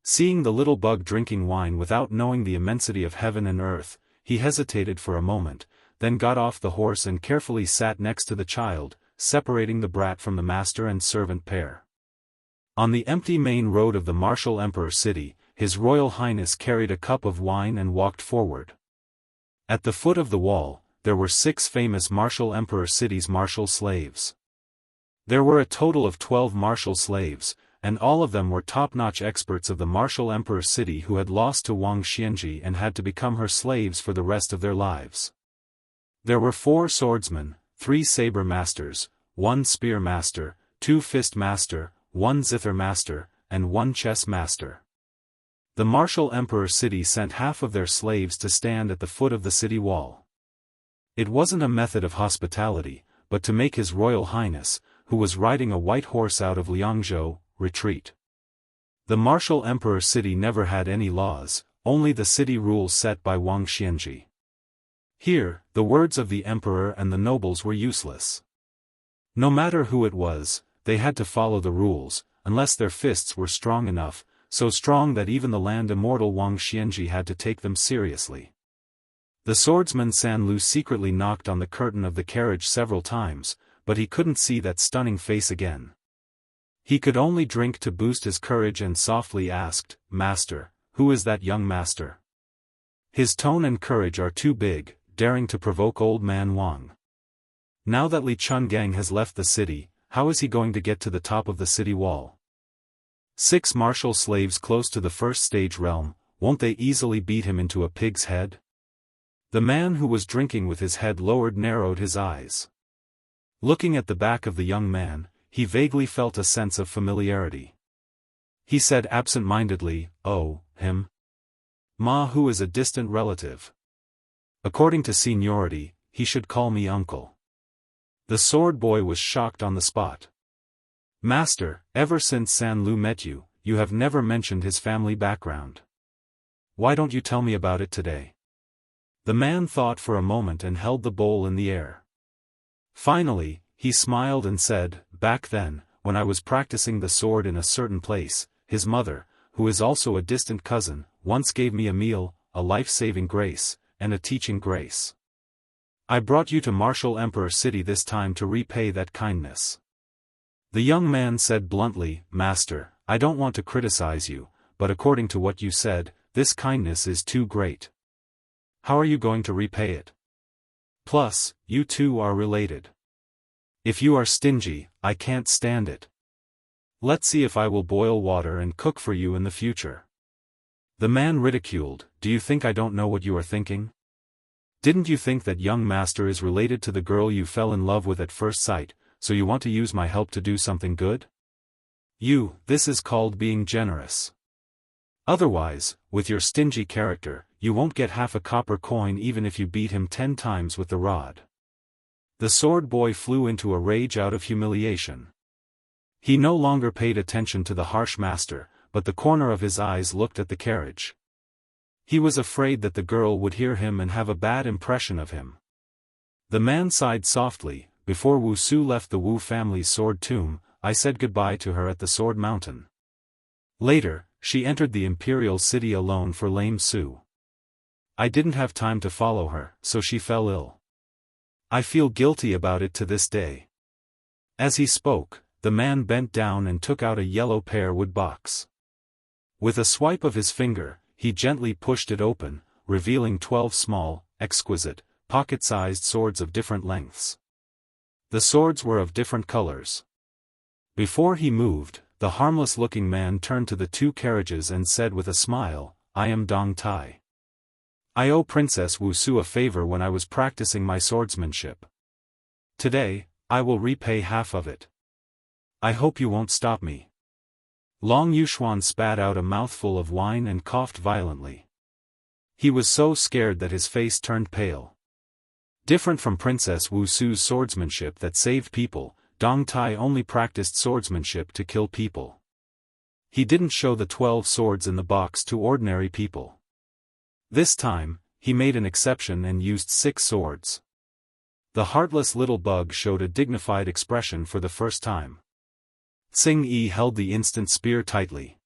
Seeing the little bug drinking wine without knowing the immensity of heaven and earth, he hesitated for a moment, then got off the horse and carefully sat next to the child, separating the brat from the master and servant pair. On the empty main road of the martial emperor city, His Royal Highness carried a cup of wine and walked forward. At the foot of the wall, there were 6 famous martial emperor city's martial slaves. There were a total of 12 martial slaves, and all of them were top-notch experts of the martial emperor city who had lost to Wuxia Xianxia and had to become her slaves for the rest of their lives. There were 4 swordsmen, 3 saber masters, 1 spear master, 2 fist master, 1 zither master, and 1 chess master. The martial emperor city sent half of their slaves to stand at the foot of the city wall. It wasn't a method of hospitality, but to make His Royal Highness, who was riding a white horse out of Liangzhou, retreat. The martial emperor city never had any laws, only the city rules set by Wuxia Xianxia. Here, the words of the emperor and the nobles were useless. No matter who it was, they had to follow the rules, unless their fists were strong enough, so strong that even the land immortal Wuxia Xianxia had to take them seriously. The swordsman San Lu secretly knocked on the curtain of the carriage several times, but he couldn't see that stunning face again. He could only drink to boost his courage and softly asked, "Master, who is that young master?" His tone and courage are too big, daring to provoke old man Wang. Now that Li Chungang has left the city, how is he going to get to the top of the city wall? 6 martial slaves close to the first stage realm, won't they easily beat him into a pig's head? The man who was drinking with his head lowered narrowed his eyes. Looking at the back of the young man, he vaguely felt a sense of familiarity. He said absent-mindedly, "Oh, him? Ma, who is a distant relative. According to seniority, he should call me uncle." The sword boy was shocked on the spot. "Master, ever since San Lu met you, you have never mentioned his family background. Why don't you tell me about it today?" The man thought for a moment and held the bowl in the air. Finally, he smiled and said, "Back then, when I was practicing the sword in a certain place, his mother, who is also a distant cousin, once gave me a meal, a life-saving grace, and a teaching grace. I brought you to Martial Emperor City this time to repay that kindness." The young man said bluntly, "Master, I don't want to criticize you, but according to what you said, this kindness is too great. How are you going to repay it? Plus, you two are related. If you are stingy, I can't stand it. Let's see if I will boil water and cook for you in the future." The man ridiculed, "Do you think I don't know what you are thinking? Didn't you think that young master is related to the girl you fell in love with at first sight, so you want to use my help to do something good? This is called being generous. Otherwise, with your stingy character, you won't get half a copper coin even if you beat him 10 times with the rod." The sword boy flew into a rage out of humiliation. He no longer paid attention to the harsh master, but the corner of his eyes looked at the carriage. He was afraid that the girl would hear him and have a bad impression of him. The man sighed softly, "Before Wu Su left the Wu family's sword tomb, I said goodbye to her at the Sword Mountain. Later, she entered the imperial city alone for Lame Su. I didn't have time to follow her, so she fell ill. I feel guilty about it to this day." As he spoke, the man bent down and took out a yellow pear wood box. With a swipe of his finger, he gently pushed it open, revealing 12 small, exquisite, pocket-sized swords of different lengths. The swords were of different colors. Before he moved, the harmless-looking man turned to the 2 carriages and said with a smile, "I am Dong Tai. I owe Princess Wu Su a favor when I was practicing my swordsmanship. Today, I will repay half of it. I hope you won't stop me." Long Yuxuan spat out a mouthful of wine and coughed violently. He was so scared that his face turned pale. Different from Princess Wu Su's swordsmanship that saved people, Dong Tai only practiced swordsmanship to kill people. He didn't show the 12 swords in the box to ordinary people. This time, he made an exception and used 6 swords. The heartless little bug showed a dignified expression for the first time. Tsing Yi held the instant spear tightly.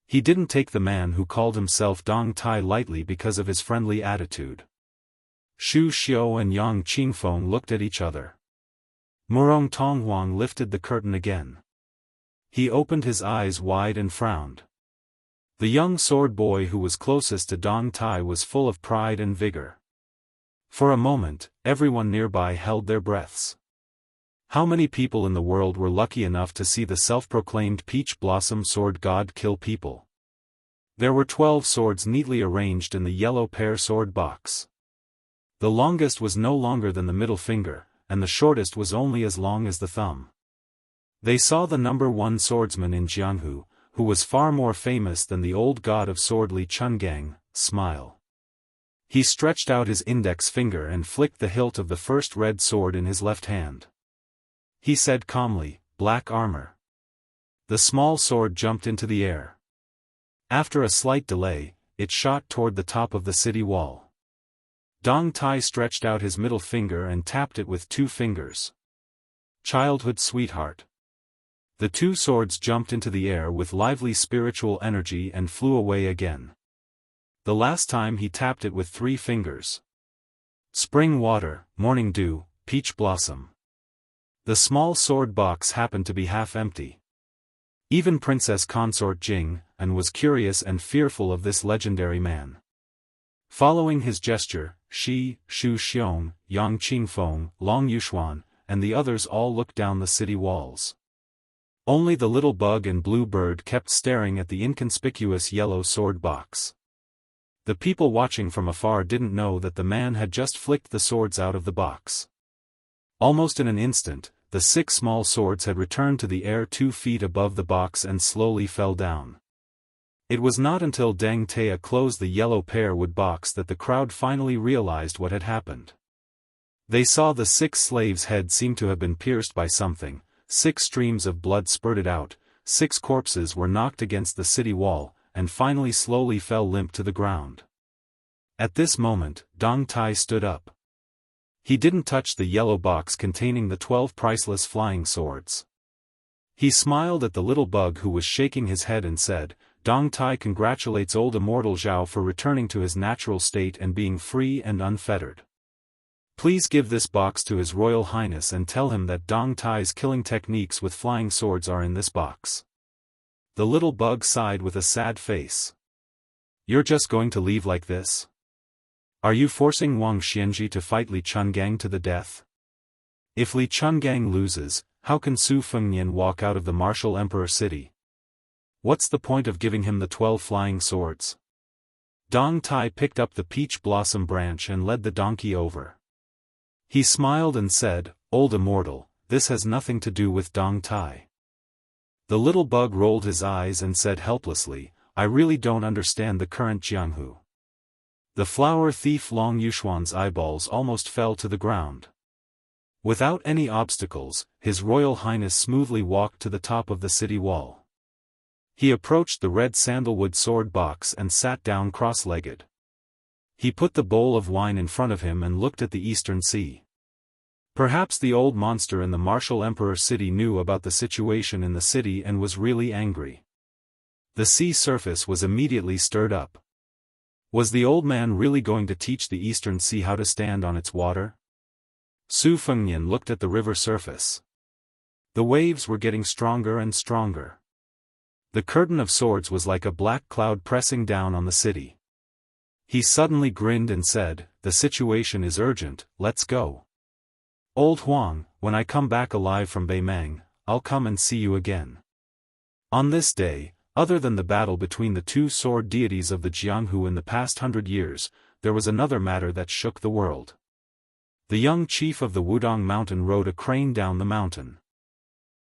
He didn't take the man who called himself Dong Tai lightly because of his friendly attitude. Xu Xiu and Yang Qingfeng looked at each other. Murong Tonghuang lifted the curtain again. He opened his eyes wide and frowned. The young sword boy who was closest to Dong Tai was full of pride and vigor. For a moment, everyone nearby held their breaths. How many people in the world were lucky enough to see the self-proclaimed peach blossom sword god kill people? There were 12 swords neatly arranged in the yellow pear sword box. The longest was no longer than the middle finger, and the shortest was only as long as the thumb. They saw the number 1 swordsman in Jianghu, who was far more famous than the old god of sword Li Chungang, smile. He stretched out his index finger and flicked the hilt of the first red sword in his left hand. He said calmly, "Black armor." The small sword jumped into the air. After a slight delay, it shot toward the top of the city wall. Dong Tai stretched out his middle finger and tapped it with 2 fingers. Childhood sweetheart. The 2 swords jumped into the air with lively spiritual energy and flew away again. The last time he tapped it with 3 fingers. Spring water, morning dew, peach blossom. The small sword box happened to be half empty. Even Princess Consort Jing was curious and fearful of this legendary man. Following his gesture, Xu Xiong, Yang Qingfeng, Long Yuxuan, and the others all looked down the city walls. Only the little bug and blue bird kept staring at the inconspicuous yellow sword box. The people watching from afar didn't know that the man had just flicked the swords out of the box. Almost in an instant, the 6 small swords had returned to the air 2 feet above the box and slowly fell down. It was not until Deng Tea closed the yellow pear wood box that the crowd finally realized what had happened. They saw the 6 slaves' heads seem to have been pierced by something, 6 streams of blood spurted out, 6 corpses were knocked against the city wall, and finally slowly fell limp to the ground. At this moment, Dong Tai stood up. He didn't touch the yellow box containing the 12 priceless flying swords. He smiled at the little bug who was shaking his head and said, "Dong Tai congratulates old Immortal Zhao for returning to his natural state and being free and unfettered. Please give this box to His Royal Highness and tell him that Dong Tai's killing techniques with flying swords are in this box." The little bug sighed with a sad face. "You're just going to leave like this? Are you forcing Wang Xianji to fight Li Chungang to the death? If Li Chungang loses, how can Su Fengnian walk out of the martial emperor city? What's the point of giving him the 12 flying swords?" Dong Tai picked up the peach blossom branch and led the donkey over. He smiled and said, "Old Immortal, this has nothing to do with Dong Tai." The little bug rolled his eyes and said helplessly, "I really don't understand the current Jianghu." The flower thief Long Yuxuan's eyeballs almost fell to the ground. Without any obstacles, His Royal Highness smoothly walked to the top of the city wall. He approached the red sandalwood sword box and sat down cross-legged. He put the bowl of wine in front of him and looked at the eastern sea. Perhaps the old monster in the martial emperor city knew about the situation in the city and was really angry. The sea surface was immediately stirred up. Was the old man really going to teach the eastern sea how to stand on its water? Su Fengnian looked at the river surface. The waves were getting stronger and stronger. The curtain of swords was like a black cloud pressing down on the city. He suddenly grinned and said, "The situation is urgent, let's go. Old Huang, when I come back alive from Beimang, I'll come and see you again." On this day, other than the battle between the 2 sword deities of the Jianghu in the past 100 years, there was another matter that shook the world. The young chief of the Wudong mountain rode a crane down the mountain.